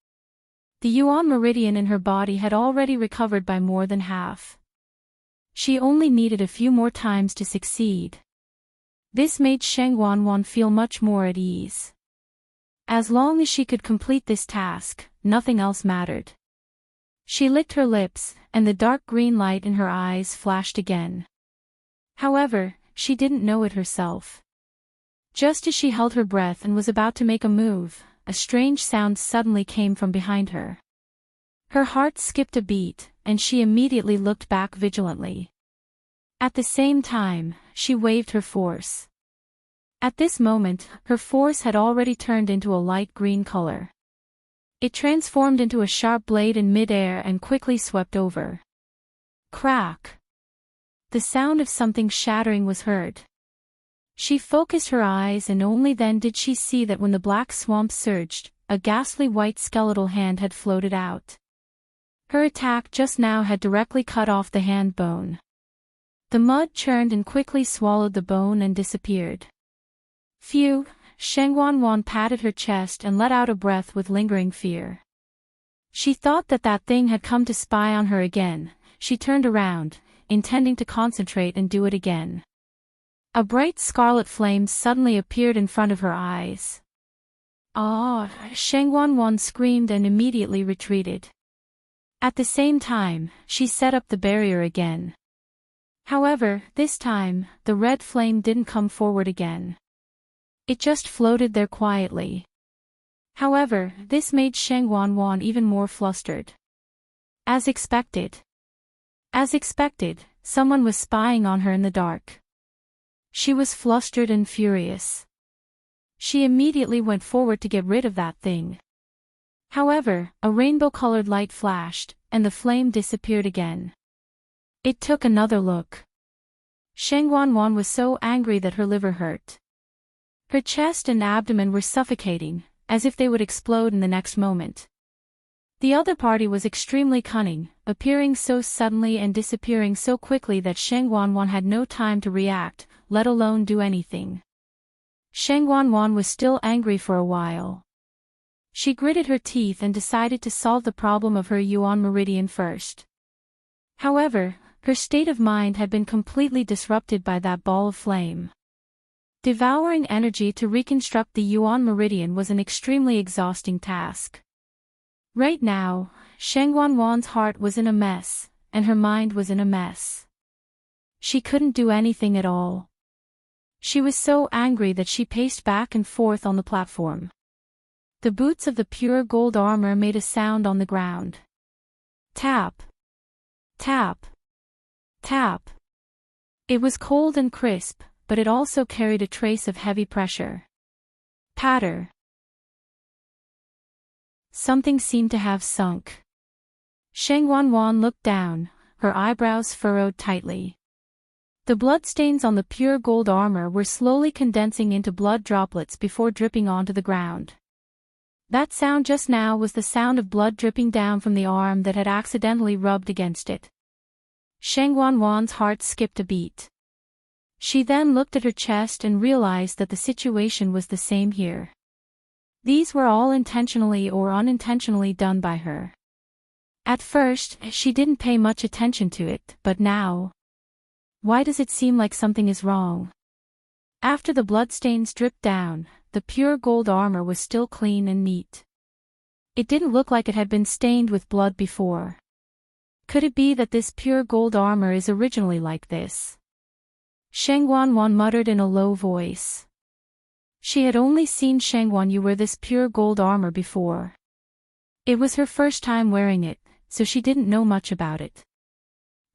The Yuan Meridian in her body had already recovered by more than half. She only needed a few more times to succeed. This made Sheng Wanwan feel much more at ease. As long as she could complete this task, nothing else mattered. She licked her lips, and the dark green light in her eyes flashed again. However, she didn't know it herself. Just as she held her breath and was about to make a move, a strange sound suddenly came from behind her. Her heart skipped a beat, and she immediately looked back vigilantly. At the same time, she waved her force. At this moment, her force had already turned into a light green color. It transformed into a sharp blade in mid-air and quickly swept over. Crack! The sound of something shattering was heard. She focused her eyes and only then did she see that when the black swamp surged, a ghastly white skeletal hand had floated out. Her attack just now had directly cut off the hand bone. The mud churned and quickly swallowed the bone and disappeared. Phew! Sheng Wanwan patted her chest and let out a breath with lingering fear. She thought that that thing had come to spy on her again. She turned around, intending to concentrate and do it again. A bright scarlet flame suddenly appeared in front of her eyes. Ah! Sheng Wanwan screamed and immediately retreated. At the same time, she set up the barrier again. However, this time, the red flame didn't come forward again. It just floated there quietly. However, this made Sheng Wanwan even more flustered. As expected, someone was spying on her in the dark. She was flustered and furious. She immediately went forward to get rid of that thing. However, a rainbow-colored light flashed, and the flame disappeared again. It took another look. Sheng Wanwan was so angry that her liver hurt. Her chest and abdomen were suffocating, as if they would explode in the next moment. The other party was extremely cunning, appearing so suddenly and disappearing so quickly that Sheng Wanwan had no time to react, let alone do anything. Sheng Wanwan was still angry for a while. She gritted her teeth and decided to solve the problem of her Yuan Meridian first. However, her state of mind had been completely disrupted by that ball of flame. Devouring energy to reconstruct the Yuan Meridian was an extremely exhausting task. Right now, Sheng Wanwan's heart was in a mess, and her mind was in a mess. She couldn't do anything at all. She was so angry that she paced back and forth on the platform. The boots of the pure gold armor made a sound on the ground. Tap! Tap! Tap! It was cold and crisp, but it also carried a trace of heavy pressure. Patter! Something seemed to have sunk. Sheng Wanwan looked down, her eyebrows furrowed tightly. The bloodstains on the pure gold armor were slowly condensing into blood droplets before dripping onto the ground. That sound just now was the sound of blood dripping down from the arm that had accidentally rubbed against it. Shang Wanwan's heart skipped a beat. She then looked at her chest and realized that the situation was the same here. These were all intentionally or unintentionally done by her. At first, she didn't pay much attention to it, but now... Why does it seem like something is wrong? After the bloodstains dripped down, the pure gold armor was still clean and neat. It didn't look like it had been stained with blood before. Could it be that this pure gold armor is originally like this? Shang Wanwan muttered in a low voice. She had only seen Shang Wanyu wear this pure gold armor before. It was her first time wearing it, so she didn't know much about it.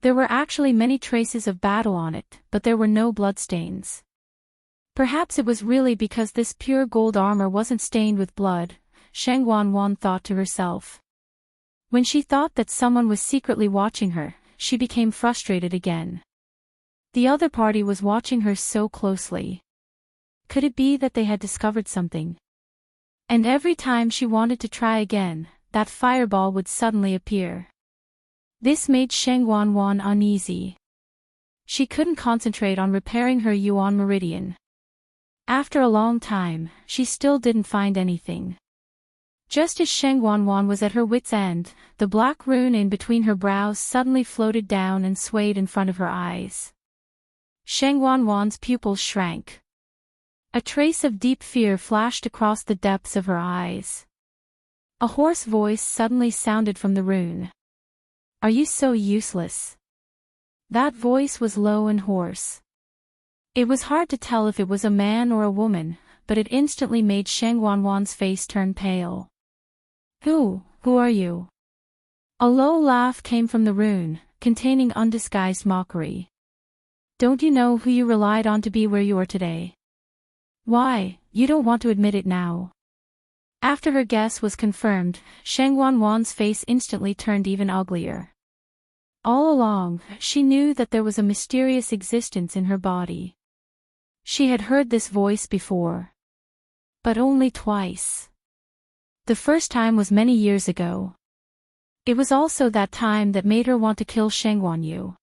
There were actually many traces of battle on it, but there were no bloodstains. Perhaps it was really because this pure gold armor wasn't stained with blood, Shang Wanwan thought to herself. When she thought that someone was secretly watching her, she became frustrated again. The other party was watching her so closely. Could it be that they had discovered something? And every time she wanted to try again, that fireball would suddenly appear. This made Shang Wanwan uneasy. She couldn't concentrate on repairing her Yuan meridian. After a long time, she still didn't find anything. Just as Shang Wanwan was at her wit's end, the black rune in between her brows suddenly floated down and swayed in front of her eyes. Shang Wanwan's pupils shrank. A trace of deep fear flashed across the depths of her eyes. A hoarse voice suddenly sounded from the rune. "Are you so useless?" That voice was low and hoarse. It was hard to tell if it was a man or a woman, but it instantly made Shang Wanwan's face turn pale. Who are you?" A low laugh came from the rune, containing undisguised mockery. "Don't you know who you relied on to be where you are today? Why, you don't want to admit it now." After her guess was confirmed, Shang Wanwan's face instantly turned even uglier. All along, she knew that there was a mysterious existence in her body. She had heard this voice before. But only twice. The first time was many years ago. It was also that time that made her want to kill Shang Wanyu.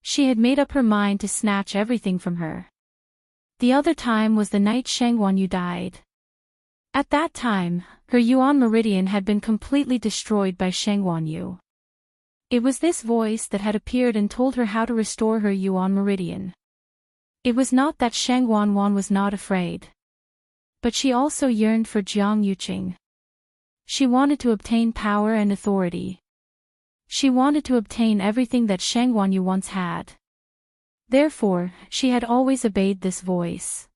She had made up her mind to snatch everything from her. The other time was the night Shang Wanyu died. At that time, her Yuan meridian had been completely destroyed by Shang Wanyu. It was this voice that had appeared and told her how to restore her Yuan meridian. It was not that Shang Wanwan was not afraid. But she also yearned for Jiang Yuqing. She wanted to obtain power and authority. She wanted to obtain everything that Shang Wanyu once had. Therefore, she had always obeyed this voice.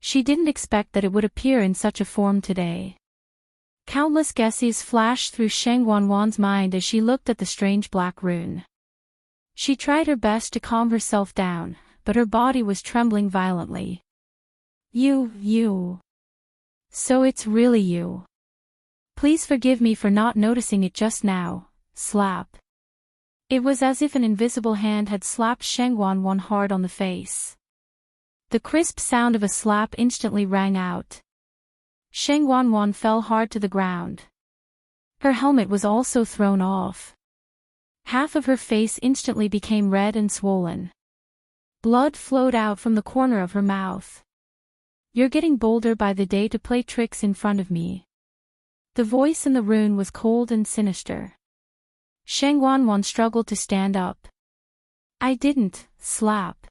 She didn't expect that it would appear in such a form today. Countless guesses flashed through Shang Wanwan's mind as she looked at the strange black rune. She tried her best to calm herself down, but her body was trembling violently. You. So it's really you. Please forgive me for not noticing it just now. Slap. It was as if an invisible hand had slapped Shang Wanwan hard on the face. The crisp sound of a slap instantly rang out. Shang Wanwan fell hard to the ground. Her helmet was also thrown off. Half of her face instantly became red and swollen. Blood flowed out from the corner of her mouth. "You're getting bolder by the day to play tricks in front of me." The voice in the rune was cold and sinister. Shang Wanwan struggled to stand up. "I didn't slap."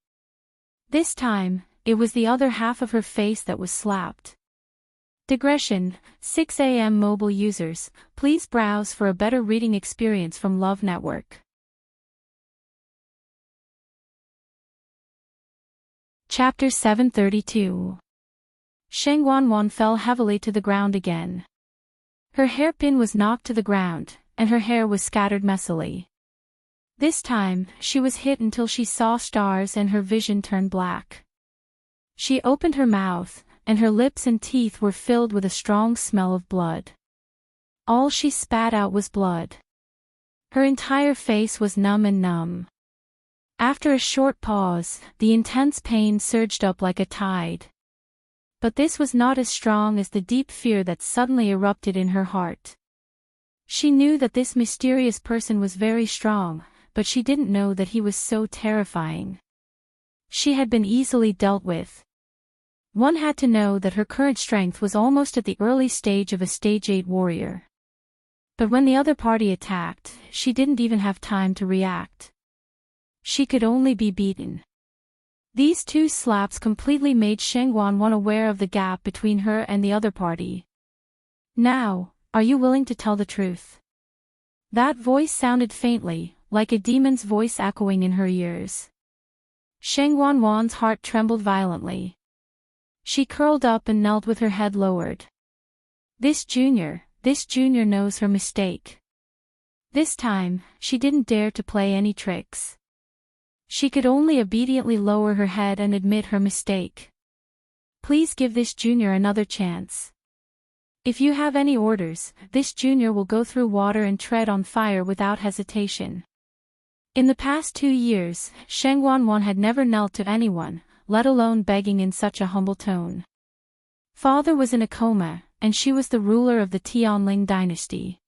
This time, it was the other half of her face that was slapped. Digression, 6 a.m. mobile users, please browse for a better reading experience from Love Network. Chapter 732. Shang Wanwan fell heavily to the ground again. Her hairpin was knocked to the ground, and her hair was scattered messily. This time, she was hit until she saw stars and her vision turned black. She opened her mouth, and her lips and teeth were filled with a strong smell of blood. All she spat out was blood. Her entire face was numb. After a short pause, the intense pain surged up like a tide. But this was not as strong as the deep fear that suddenly erupted in her heart. She knew that this mysterious person was very strong, but she didn't know that he was so terrifying. She had been easily dealt with. One had to know that her current strength was almost at the early stage of a stage 8 warrior. But when the other party attacked, she didn't even have time to react. She could only be beaten. These two slaps completely made Shengguan aware of the gap between her and the other party. Now, are you willing to tell the truth? That voice sounded faintly, like a demon's voice echoing in her ears. Shengguan's heart trembled violently. She curled up and knelt with her head lowered. This junior knows her mistake. This time, she didn't dare to play any tricks. She could only obediently lower her head and admit her mistake. Please give this junior another chance. If you have any orders, this junior will go through water and tread on fire without hesitation. In the past 2 years, Shengguan had never knelt to anyone, let alone begging in such a humble tone. Father was in a coma, and she was the ruler of the Tianling dynasty.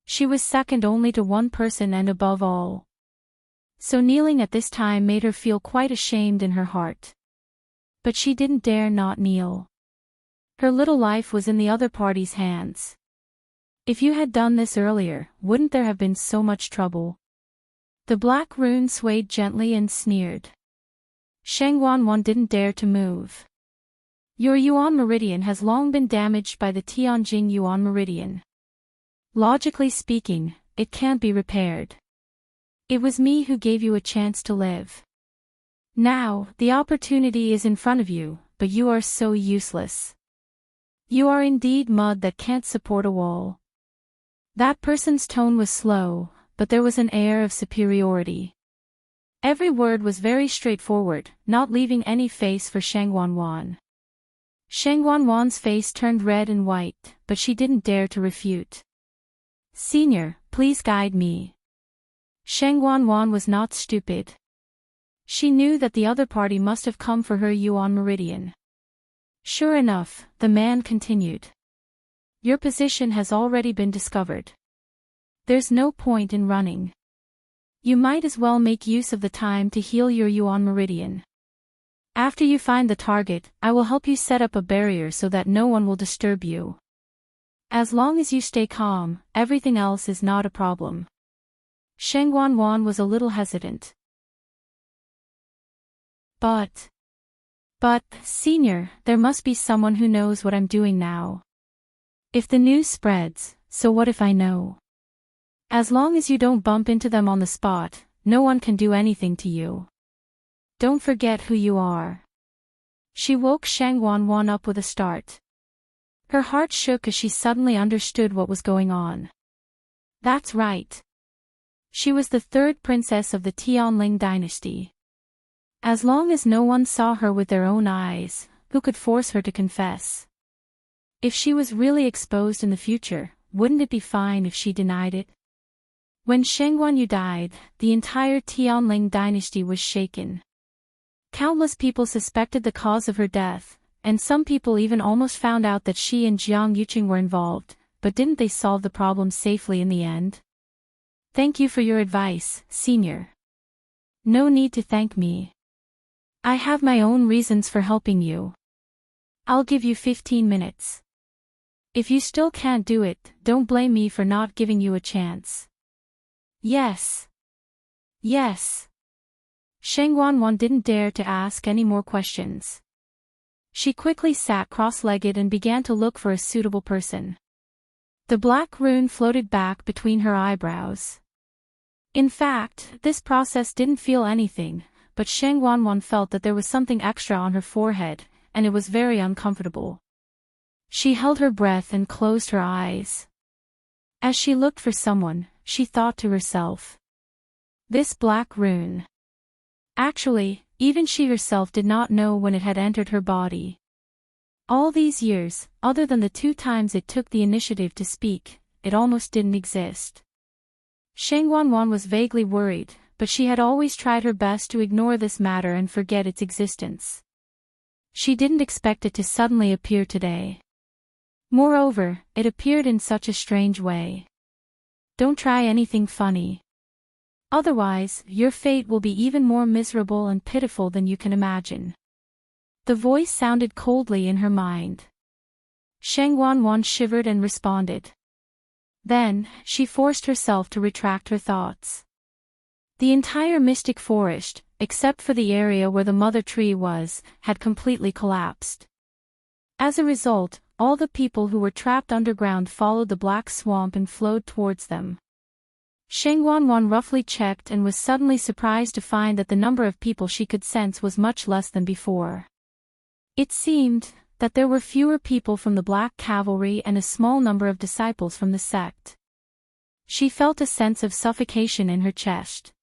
She was second only to one person and above all. So kneeling at this time made her feel quite ashamed in her heart. But she didn't dare not kneel. Her little life was in the other party's hands. If you had done this earlier, wouldn't there have been so much trouble? The black rune swayed gently and sneered. Shengguan didn't dare to move. Your Yuan meridian has long been damaged by the Tianjing Yuan meridian. Logically speaking, it can't be repaired. It was me who gave you a chance to live. Now, the opportunity is in front of you, but you are so useless. You are indeed mud that can't support a wall. That person's tone was slow, but there was an air of superiority. Every word was very straightforward, not leaving any face for Shengguan. Shengguan's face turned red and white, but she didn't dare to refute. Senior, please guide me. Shengguan was not stupid. She knew that the other party must have come for her Yuan meridian. Sure enough, the man continued. Your position has already been discovered. There's no point in running. You might as well make use of the time to heal your Yuan meridian. After you find the target, I will help you set up a barrier so that no one will disturb you. As long as you stay calm, everything else is not a problem. Shengguan was a little hesitant. But, senior, there must be someone who knows what I'm doing now. If the news spreads, so what if I know? As long as you don't bump into them on the spot, no one can do anything to you. Don't forget who you are. She woke Shengguan up with a start. Her heart shook as she suddenly understood what was going on. That's right. She was the third princess of the Tianling dynasty. As long as no one saw her with their own eyes, who could force her to confess? If she was really exposed in the future, wouldn't it be fine if she denied it? When Shengguan died, the entire Tianling dynasty was shaken. Countless people suspected the cause of her death, and some people even almost found out that she and Jiang Yuqing were involved, but didn't they solve the problem safely in the end? Thank you for your advice, senior. No need to thank me. I have my own reasons for helping you. I'll give you 15 minutes. If you still can't do it, don't blame me for not giving you a chance. Yes. Yes. Shengguan didn't dare to ask any more questions. She quickly sat cross-legged and began to look for a suitable person. The black rune floated back between her eyebrows. In fact, this process didn't feel anything, but Shengguan felt that there was something extra on her forehead, and it was very uncomfortable. She held her breath and closed her eyes. As she looked for someone, she thought to herself. This black rune. Actually, even she herself did not know when it had entered her body. All these years, other than the 2 times it took the initiative to speak, it almost didn't exist. Shengguan was vaguely worried, but she had always tried her best to ignore this matter and forget its existence. She didn't expect it to suddenly appear today. Moreover, it appeared in such a strange way. Don't try anything funny. Otherwise, your fate will be even more miserable and pitiful than you can imagine. The voice sounded coldly in her mind. Sheng Wanwan shivered and responded. Then, she forced herself to retract her thoughts. The entire mystic forest, except for the area where the mother tree was, had completely collapsed. As a result, all the people who were trapped underground followed the black swamp and flowed towards them. Sheng Wanwan roughly checked and was suddenly surprised to find that the number of people she could sense was much less than before. It seemed that there were fewer people from the Black Cavalry and a small number of disciples from the sect. She felt a sense of suffocation in her chest.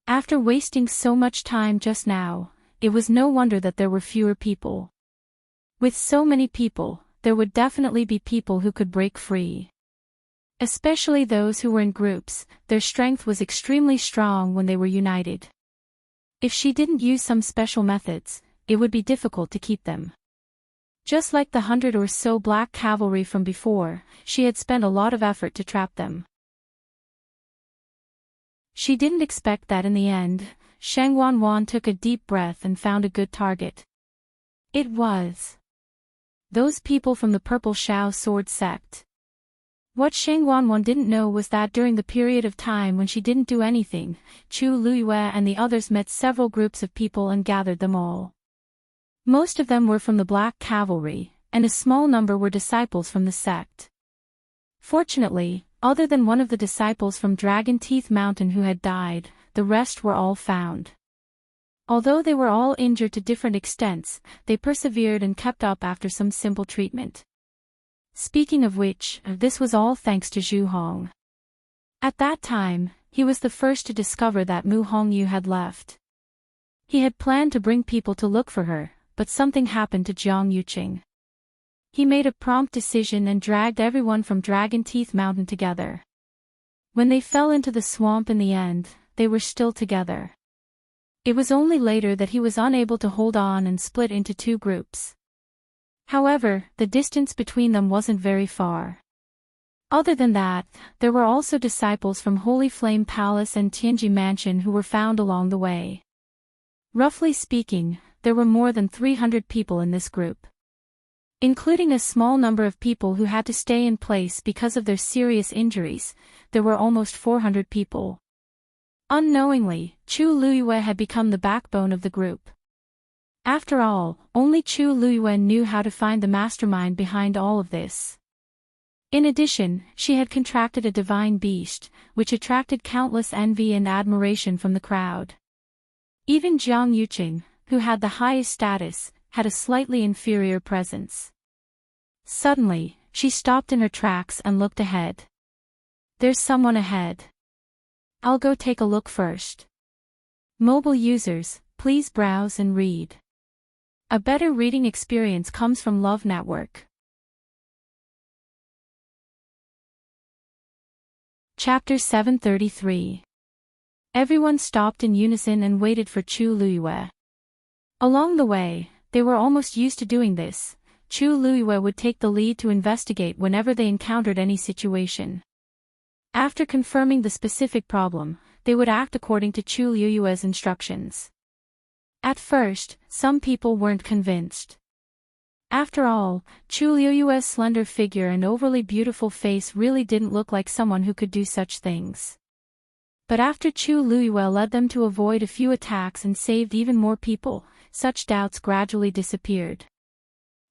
After wasting so much time just now, it was no wonder that there were fewer people. With so many people, there would definitely be people who could break free. Especially those who were in groups, their strength was extremely strong when they were united. If she didn't use some special methods, it would be difficult to keep them. Just like the 100 or so Black Cavalry from before, she had spent a lot of effort to trap them. She didn't expect that in the end. Sheng Wanwan took a deep breath and found a good target. It was those people from the Purple Shao Sword sect. What Sheng Wanwan didn't know was that during the period of time when she didn't do anything, Chu Luiyue and the others met several groups of people and gathered them all. Most of them were from the Black Cavalry, and a small number were disciples from the sect. Fortunately, other than one of the disciples from Dragon Teeth Mountain who had died, the rest were all found. Although they were all injured to different extents, they persevered and kept up after some simple treatment. Speaking of which, this was all thanks to Zhu Hong. At that time, he was the first to discover that Mu Hongyu had left. He had planned to bring people to look for her, but something happened to Jiang Yuqing. He made a prompt decision and dragged everyone from Dragon Teeth Mountain together. When they fell into the swamp in the end, they were still together. It was only later that he was unable to hold on and split into two groups. However, the distance between them wasn't very far. Other than that, there were also disciples from Holy Flame Palace and Tianji Mansion who were found along the way. Roughly speaking, there were more than 300 people in this group. Including a small number of people who had to stay in place because of their serious injuries, there were almost 400 people. Unknowingly, Chu Luiyue had become the backbone of the group. After all, only Chu Luiyue knew how to find the mastermind behind all of this. In addition, she had contracted a divine beast, which attracted countless envy and admiration from the crowd. Even Jiang Yuqing, who had the highest status, had a slightly inferior presence. Suddenly, she stopped in her tracks and looked ahead. There's someone ahead. I'll go take a look first. Mobile users, please browse and read. A better reading experience comes from Love Network. Chapter 733. Everyone stopped in unison and waited for Chu Luiyue. Along the way, they were almost used to doing this. Chu Luiyue would take the lead to investigate whenever they encountered any situation. After confirming the specific problem, they would act according to Chu Luiyue's instructions. At first, some people weren't convinced. After all, Chu Luiyue's slender figure and overly beautiful face really didn't look like someone who could do such things. But after Chu Luiyue led them to avoid a few attacks and saved even more people, such doubts gradually disappeared.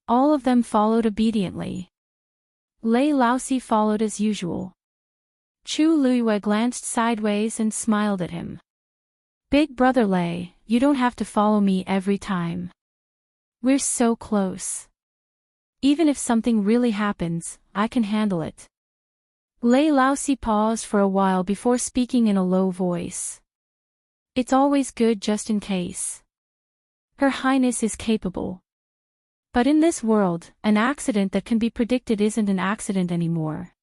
All of them followed obediently. Lei Laosi followed as usual. Chu Luiyue glanced sideways and smiled at him. Big brother Lei, you don't have to follow me every time. We're so close. Even if something really happens, I can handle it. Lei Laosi paused for a while before speaking in a low voice. It's always good just in case. Her Highness is capable. But in this world, an accident that can be predicted isn't an accident anymore.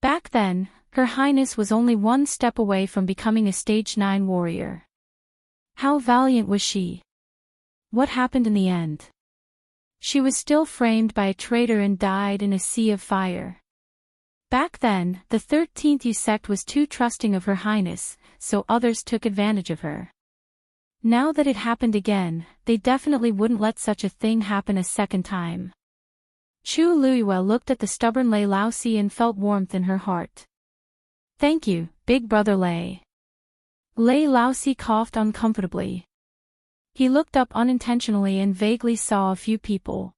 Back then, Her Highness was only one step away from becoming a Stage 9 warrior. How valiant was she? What happened in the end? She was still framed by a traitor and died in a sea of fire. Back then, the 13th Yu sect was too trusting of Her Highness, so others took advantage of her. Now that it happened again, they definitely wouldn't let such a thing happen a second time. Chu Luiyue looked at the stubborn Lei Laozi and felt warmth in her heart. Thank you, big brother Lei. Lei Laozi coughed uncomfortably. He looked up unintentionally and vaguely saw a few people.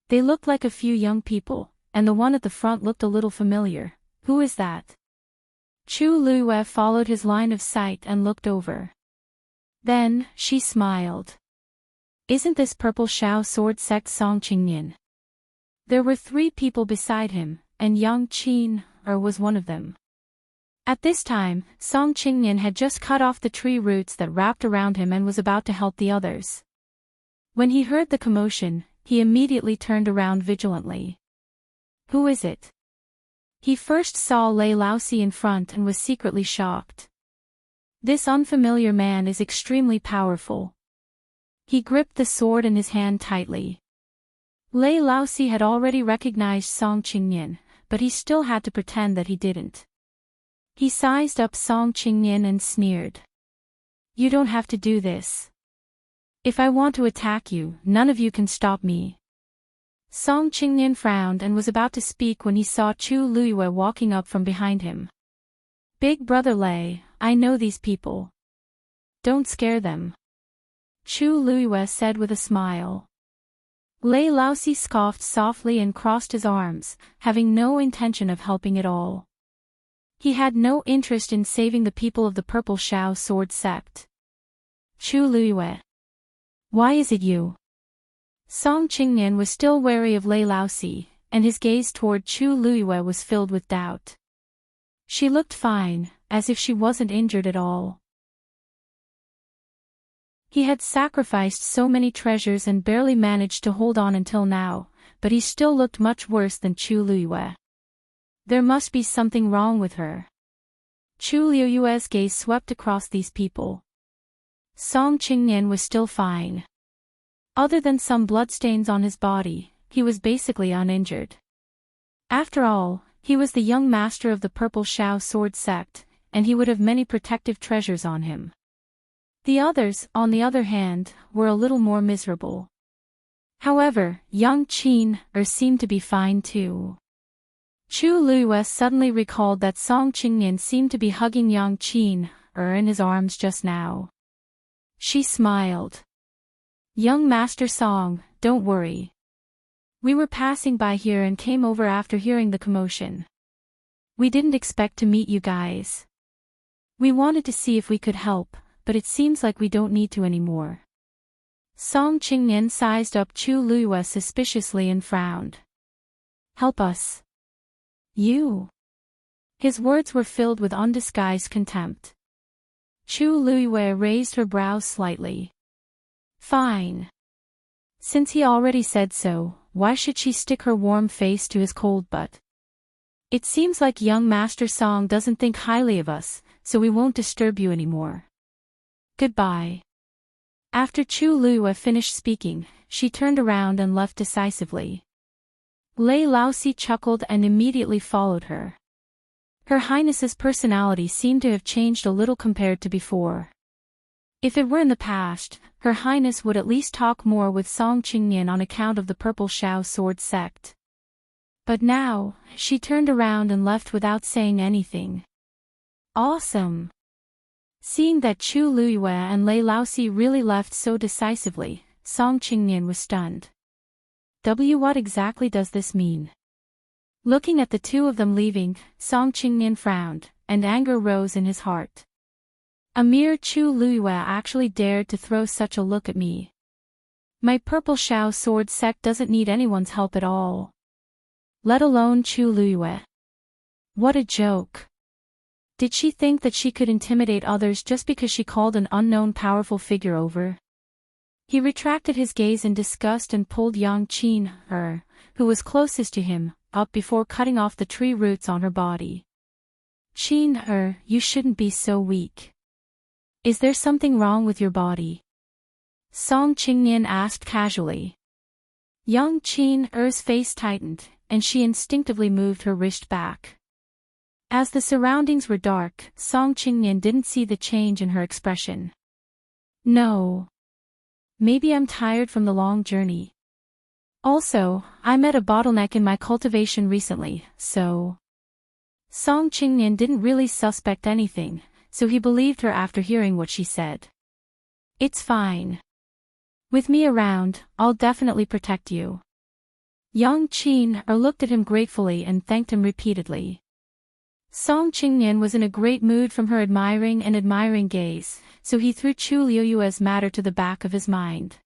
They looked like a few young people, and the one at the front looked a little familiar. Who is that? Chu Luiyue followed his line of sight and looked over. Then, she smiled. Isn't this Purple Shao Sword Sect Song Qingnian? There were 3 people beside him, and Yang Qin was one of them. At this time, Song Qingnian had just cut off the tree roots that wrapped around him and was about to help the others. When he heard the commotion, he immediately turned around vigilantly. Who is it? He first saw Lei Laozi in front and was secretly shocked. This unfamiliar man is extremely powerful. He gripped the sword in his hand tightly. Lei Laozi had already recognized Song Qingnian, but he still had to pretend that he didn't. He sized up Song Qingnian and sneered. You don't have to do this. If I want to attack you, none of you can stop me. Song Qingnian frowned and was about to speak when he saw Chu Luiyue walking up from behind him. Big brother Lei, I know these people. Don't scare them. Chu Luiyue said with a smile. Lei Laozi scoffed softly and crossed his arms, having no intention of helping at all. He had no interest in saving the people of the Purple Shao Sword Sect. Chu Luiyue. Why is it you? Song Qingnian was still wary of Lei Laozi, and his gaze toward Chu Luiyue was filled with doubt. She looked fine, as if she wasn't injured at all. He had sacrificed so many treasures and barely managed to hold on until now, but he still looked much worse than Chu Luiyue. There must be something wrong with her. Chu Luiyue's gaze swept across these people. Song Qingnian was still fine. Other than some bloodstains on his body, he was basically uninjured. After all, he was the young master of the Purple Shao Sword Sect, and he would have many protective treasures on him. The others, on the other hand, were a little more miserable. However, Yang Qin seemed to be fine too. Chu Luiyue suddenly recalled that Song Qingnian seemed to be hugging Yang Qin in his arms just now. She smiled. Young Master Song, don't worry. We were passing by here and came over after hearing the commotion. We didn't expect to meet you guys. We wanted to see if we could help, but it seems like we don't need to anymore. Song Qingnian sized up Chu Luiyue suspiciously and frowned. Help us. You. His words were filled with undisguised contempt. Chu Luiyue raised her brows slightly. Fine. Since he already said so, why should she stick her warm face to his cold butt? It seems like young Master Song doesn't think highly of us, so we won't disturb you anymore. Goodbye. After Chu Luiyue finished speaking, she turned around and left decisively. Lei Laozi chuckled and immediately followed her. Her Highness's personality seemed to have changed a little compared to before. If it were in the past, Her Highness would at least talk more with Song Qingnian on account of the Purple Shao Sword Sect. But now, she turned around and left without saying anything. Awesome! Seeing that Chu Luiyue and Lei Laozi really left so decisively, Song Qingnian was stunned. What exactly does this mean? Looking at the two of them leaving, Song Qingnian frowned, and anger rose in his heart. A mere Chu Luiyue actually dared to throw such a look at me. My Purple Shao Sword Sect doesn't need anyone's help at all. Let alone Chu Luiyue. What a joke. Did she think that she could intimidate others just because she called an unknown powerful figure over? He retracted his gaze in disgust and pulled Yang Qin, who was closest to him, up before cutting off the tree roots on her body. Qin, you shouldn't be so weak. Is there something wrong with your body? Song Qingnian asked casually. Yang Qin's face tightened, and she instinctively moved her wrist back. As the surroundings were dark, Song Qingnian didn't see the change in her expression. No. Maybe I'm tired from the long journey. Also, I met a bottleneck in my cultivation recently, so... Song Qingnian didn't really suspect anything, so he believed her after hearing what she said. It's fine. With me around, I'll definitely protect you. Yang Qin looked at him gratefully and thanked him repeatedly. Song Qingnian was in a great mood from her admiring gaze, so he threw Chu Liuyue's matter to the back of his mind.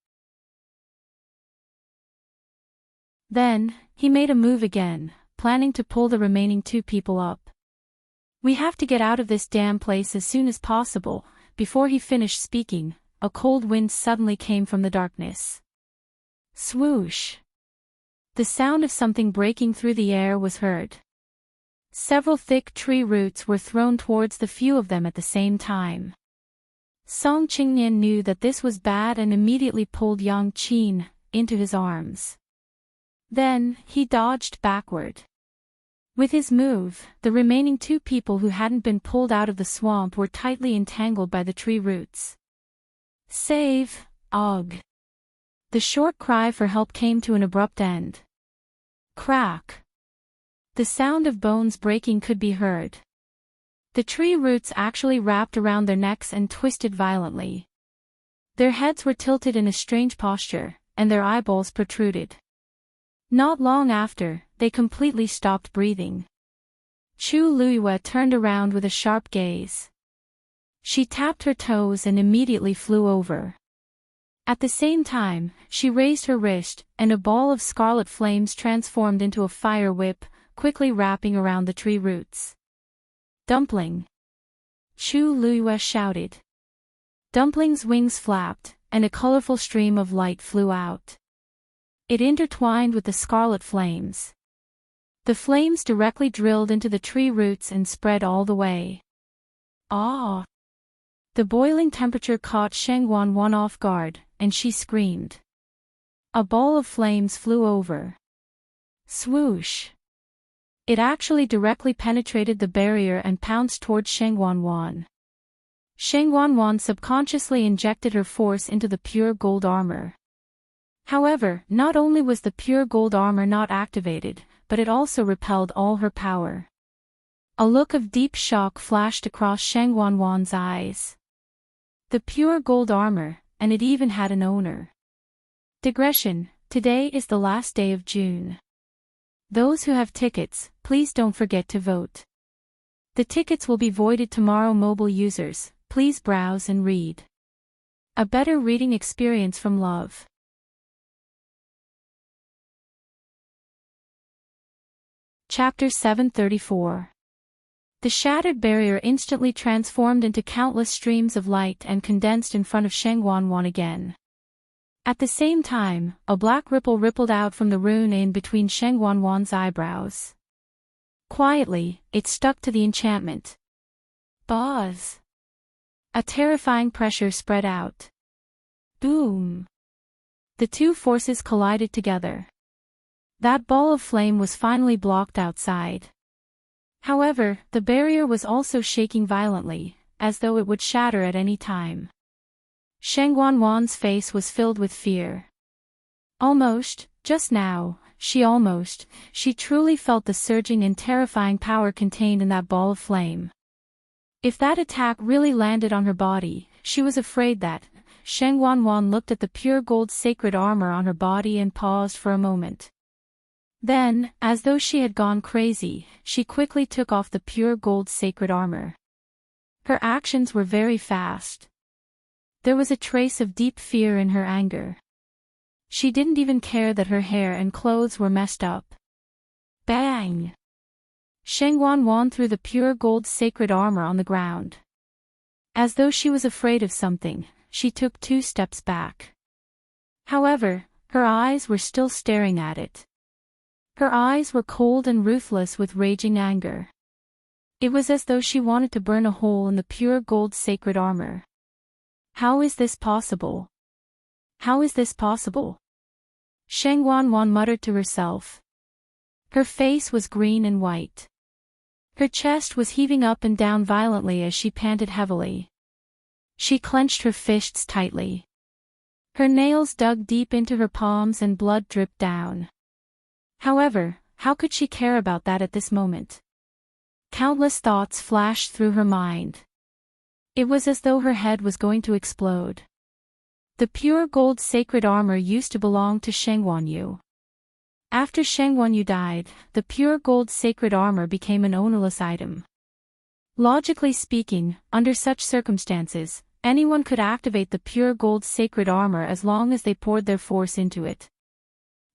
Then, he made a move again, planning to pull the remaining 2 people up. We have to get out of this damn place as soon as possible. Before he finished speaking, a cold wind suddenly came from the darkness. Swoosh! The sound of something breaking through the air was heard. Several thick tree roots were thrown towards the few of them at the same time. Song Qingnian knew that this was bad and immediately pulled Yang Qin into his arms. Then, he dodged backward. With his move, the remaining 2 people who hadn't been pulled out of the swamp were tightly entangled by the tree roots. Save, Og! The short cry for help came to an abrupt end. Crack! The sound of bones breaking could be heard. The tree roots actually wrapped around their necks and twisted violently. Their heads were tilted in a strange posture, and their eyeballs protruded. Not long after, they completely stopped breathing. Chu Liyue turned around with a sharp gaze. She tapped her toes and immediately flew over. At the same time, she raised her wrist, and a ball of scarlet flames transformed into a fire whip, quickly wrapping around the tree roots. Dumpling! Chu Liyue shouted. Dumpling's wings flapped, and a colorful stream of light flew out. It intertwined with the scarlet flames. The flames directly drilled into the tree roots and spread all the way. Ah! The boiling temperature caught Sheng Wanwan off guard, and she screamed. A ball of flames flew over. Swoosh! It actually directly penetrated the barrier and pounced toward Sheng Wanwan. Sheng Wanwan subconsciously injected her force into the pure gold armor. However, not only was the pure gold armor not activated, but it also repelled all her power. A look of deep shock flashed across Sheng Wanwan's eyes. The pure gold armor, and it even had an owner. Digression: today is the last day of June. Those who have tickets, please don't forget to vote. The tickets will be voided tomorrow. Mobile users, please browse and read. A better reading experience from Love. Chapter 734. The shattered barrier instantly transformed into countless streams of light and condensed in front of Sheng Wanwan again. At the same time, a black ripple rippled out from the rune in between Sheng Wanwan's eyebrows. Quietly, it stuck to the enchantment. Buzz! A terrifying pressure spread out. Boom! The 2 forces collided together. That ball of flame was finally blocked outside. However, the barrier was also shaking violently, as though it would shatter at any time. Sheng Wanwan's face was filled with fear. Just now, she truly felt the surging and terrifying power contained in that ball of flame. If that attack really landed on her body, she was afraid that. Sheng Wanwan looked at the pure gold sacred armor on her body and paused for a moment. Then, as though she had gone crazy, she quickly took off the pure gold sacred armor. Her actions were very fast. There was a trace of deep fear in her anger. She didn't even care that her hair and clothes were messed up. Bang! Sheng Wanwan threw the pure gold sacred armor on the ground. As though she was afraid of something, she took 2 steps back. However, her eyes were still staring at it. Her eyes were cold and ruthless with raging anger. It was as though she wanted to burn a hole in the pure gold sacred armor. How is this possible? How is this possible? Sheng Wanwan muttered to herself. Her face was green and white. Her chest was heaving up and down violently as she panted heavily. She clenched her fists tightly. Her nails dug deep into her palms and blood dripped down. However, how could she care about that at this moment? Countless thoughts flashed through her mind. It was as though her head was going to explode. The pure gold sacred armor used to belong to Shengguanyu. After Shengguanyu died, the pure gold sacred armor became an ownerless item. Logically speaking, under such circumstances, anyone could activate the pure gold sacred armor as long as they poured their force into it.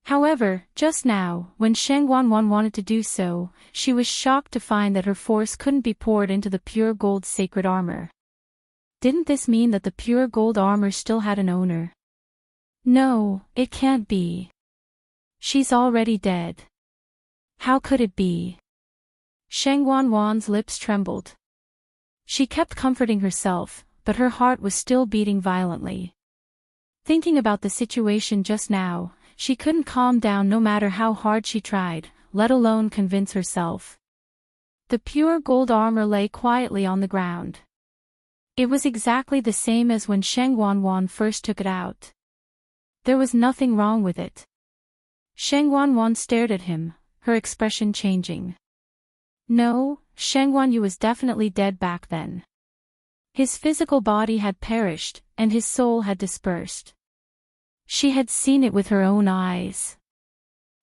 However, just now, when Shengguanyu wanted to do so, she was shocked to find that her force couldn't be poured into the pure gold sacred armor. Didn't this mean that the pure gold armor still had an owner? No, it can't be. She's already dead. How could it be? Shengguanyu's lips trembled. She kept comforting herself, but her heart was still beating violently. Thinking about the situation just now, she couldn't calm down no matter how hard she tried, let alone convince herself. The pure gold armor lay quietly on the ground. It was exactly the same as when Shengguanyu first took it out. There was nothing wrong with it. Shengguanyu stared at him, her expression changing. No, Shengguanyu was definitely dead back then. His physical body had perished, and his soul had dispersed. She had seen it with her own eyes.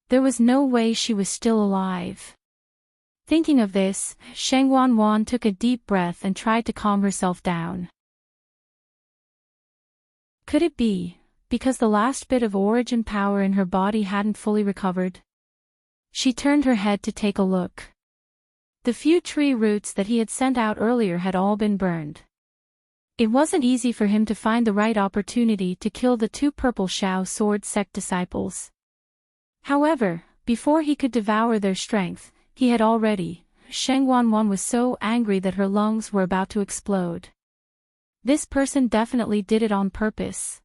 There was no way she was still alive. Thinking of this, Shengguanyu took a deep breath and tried to calm herself down. Could it be, because the last bit of origin power in her body hadn't fully recovered? She turned her head to take a look. The few tree roots that he had sent out earlier had all been burned. It wasn't easy for him to find the right opportunity to kill the two purple Shao sword sect disciples. However, before he could devour their strength, he had already. Shengguanyu was so angry that her lungs were about to explode. This person definitely did it on purpose.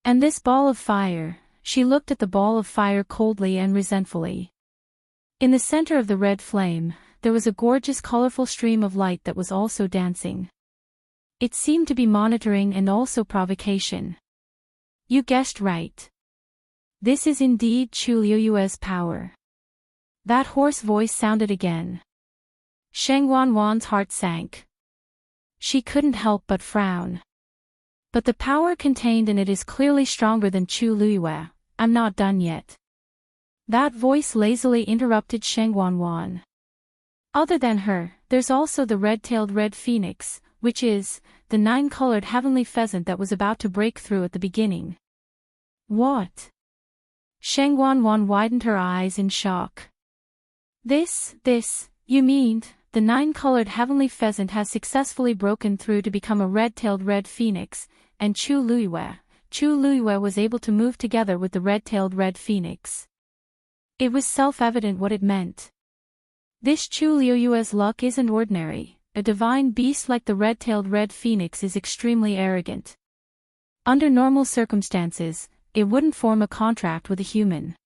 And this ball of fire, she looked at the ball of fire coldly and resentfully. In the center of the red flame, there was a gorgeous colorful stream of light that was also dancing. It seemed to be monitoring and also provocation. You guessed right. This is indeed Chu Liuyue's power. That hoarse voice sounded again. Shengguanyu's heart sank. She couldn't help but frown. But the power contained in it is clearly stronger than Chu Liyue. I'm not done yet. That voice lazily interrupted Shengguanyu. Other than her, there's also the red-tailed red phoenix, which is, the nine-colored heavenly pheasant that was about to break through at the beginning. What? Shengguanyu widened her eyes in shock. You mean, the nine-colored heavenly pheasant has successfully broken through to become a red-tailed red phoenix, and Chu Liyue was able to move together with the red-tailed red phoenix. It was self-evident what it meant. This Chu Liyue's luck isn't ordinary. A divine beast like the red-tailed red phoenix is extremely arrogant. Under normal circumstances, it wouldn't form a contract with a human.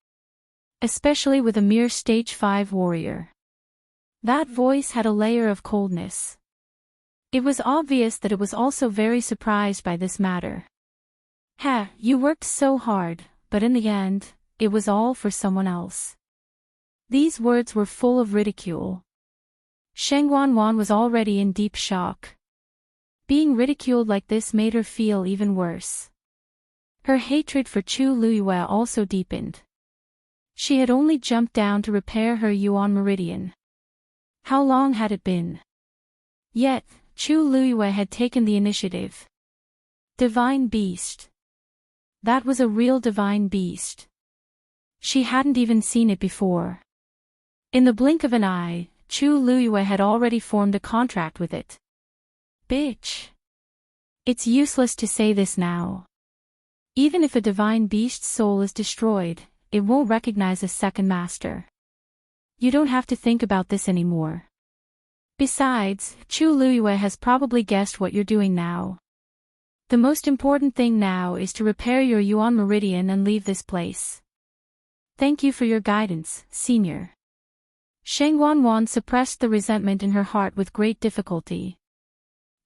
Especially with a mere stage 5 warrior. That voice had a layer of coldness. It was obvious that it was also very surprised by this matter. You worked so hard, but in the end, it was all for someone else. These words were full of ridicule. Shengguanyu was already in deep shock. Being ridiculed like this made her feel even worse. Her hatred for Chu Liyue also deepened. She had only jumped down to repair her Yuan meridian. How long had it been? Yet, Chu Liyue had taken the initiative. Divine beast. That was a real divine beast. She hadn't even seen it before. In the blink of an eye, Chu Liyue had already formed a contract with it. Bitch. It's useless to say this now. Even if a divine beast's soul is destroyed, it won't recognize a second master. You don't have to think about this anymore. Besides, Chu Liyue has probably guessed what you're doing now. The most important thing now is to repair your Yuan meridian and leave this place. Thank you for your guidance, Senior. Sheng Wanwan suppressed the resentment in her heart with great difficulty.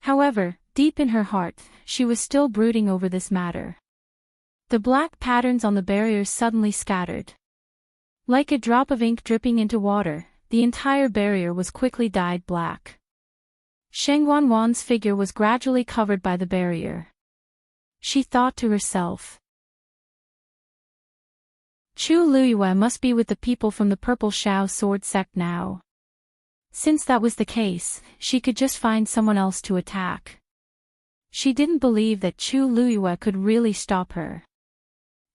However, deep in her heart, she was still brooding over this matter. The black patterns on the barriers suddenly scattered. Like a drop of ink dripping into water, the entire barrier was quickly dyed black. Sheng Wanwan's figure was gradually covered by the barrier. She thought to herself, Chu Luiyue must be with the people from the Purple Shao Sword sect now. Since that was the case, she could just find someone else to attack. She didn't believe that Chu Luiyue could really stop her.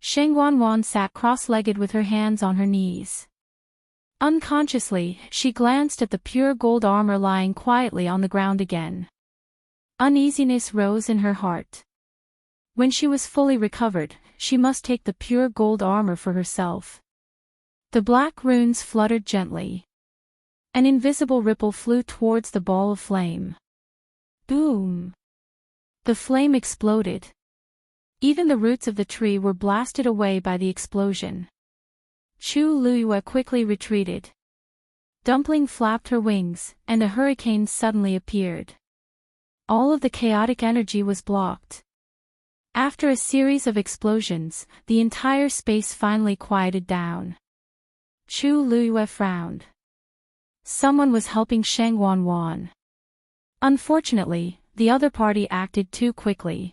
Sheng Wanwan sat cross-legged with her hands on her knees. Unconsciously, she glanced at the pure gold armor lying quietly on the ground again. Uneasiness rose in her heart. When she was fully recovered, she must take the pure gold armor for herself. The black runes fluttered gently. An invisible ripple flew towards the ball of flame. Boom! The flame exploded. Even the roots of the tree were blasted away by the explosion. Chu Luiyue quickly retreated. Dumpling flapped her wings, and a hurricane suddenly appeared. All of the chaotic energy was blocked. After a series of explosions, the entire space finally quieted down. Chu Luiyue frowned. Someone was helping Sheng Wanwan. Unfortunately, the other party acted too quickly.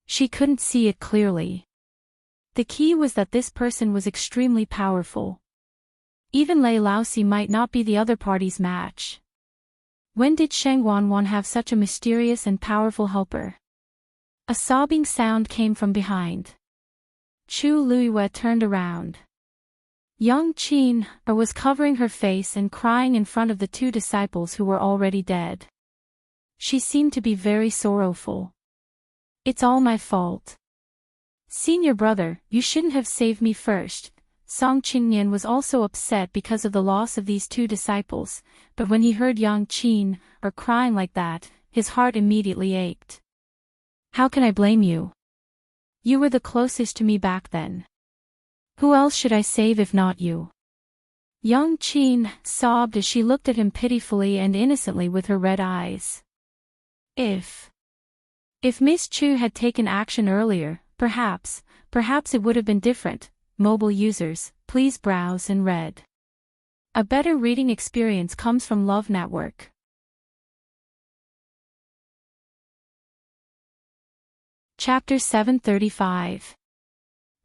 She couldn't see it clearly. The key was that this person was extremely powerful. Even Lei Laosi might not be the other party's match. When did Sheng Wanwan have such a mysterious and powerful helper? A sobbing sound came from behind. Chu Luiyue turned around. Young Qin was covering her face and crying in front of the two disciples who were already dead. She seemed to be very sorrowful. It's all my fault. Senior brother, you shouldn't have saved me first. Song Qingyan was also upset because of the loss of these two disciples, but when he heard Yang Qin crying like that, his heart immediately ached. How can I blame you? You were the closest to me back then. Who else should I save if not you? Yang Qin sobbed as she looked at him pitifully and innocently with her red eyes. If Miss Chu had taken action earlier, perhaps it would have been different. Mobile users, please browse and read. A better reading experience comes from Love Network. Chapter 735.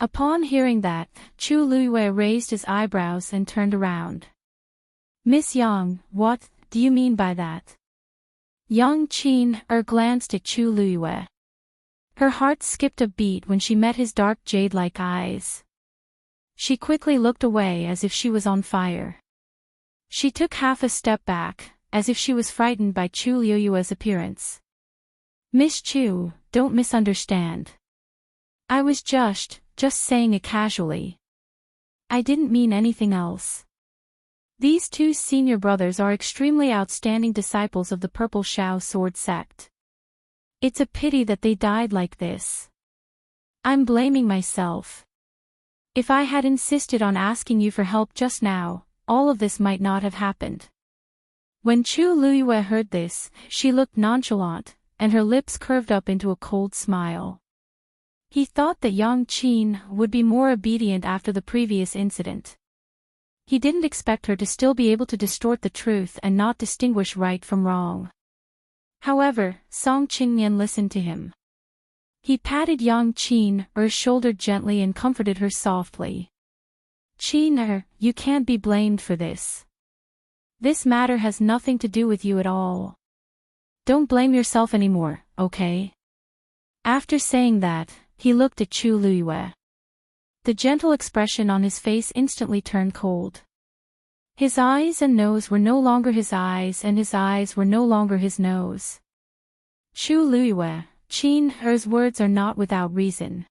Upon hearing that, Chu Luiyue raised his eyebrows and turned around. Miss Yang, what do you mean by that? Yang Qin glanced at Chu Luiyue. Her heart skipped a beat when she met his dark jade-like eyes. She quickly looked away as if she was on fire. She took half a step back, as if she was frightened by Chu Luiyue's appearance. Miss Chu, don't misunderstand. I was just saying it casually. I didn't mean anything else. These two senior brothers are extremely outstanding disciples of the Purple Shao Sword sect. It's a pity that they died like this. I'm blaming myself. If I had insisted on asking you for help just now, all of this might not have happened. When Chu Luiyue heard this, she looked nonchalant, and her lips curved up into a cold smile. He thought that Yang Qin would be more obedient after the previous incident. He didn't expect her to still be able to distort the truth and not distinguish right from wrong. However, Song Qingyan listened to him. He patted Yang Qin's shoulder gently and comforted her softly. Qin, you can't be blamed for this. This matter has nothing to do with you at all. Don't blame yourself anymore, okay? After saying that, he looked at Chu Luiyue. The gentle expression on his face instantly turned cold. His eyes and nose were no longer his eyes and his eyes were no longer his nose. Chu Luiyue, Qin's words are not without reason.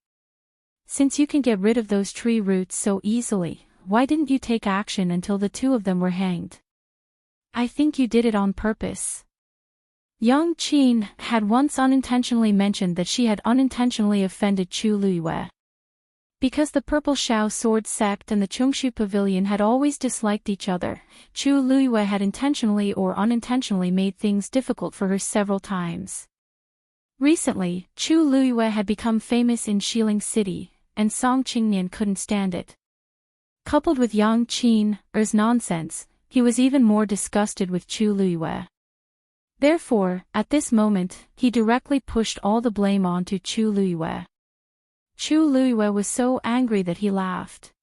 Since you can get rid of those tree roots so easily, why didn't you take action until the two of them were hanged? I think you did it on purpose. Yang Qin had once unintentionally mentioned that she had unintentionally offended Chu Luiyue. Because the Purple Shao Sword Sect and the Chungshu Pavilion had always disliked each other, Chu Luiyue had intentionally or unintentionally made things difficult for her several times. Recently, Chu Luiyue had become famous in Xiling City, and Song Qingnian couldn't stand it. Coupled with Yang Qin's nonsense, he was even more disgusted with Chu Luiyue. Therefore, at this moment, he directly pushed all the blame onto Chu Luiyue. Chu Luiyue was so angry that he laughed.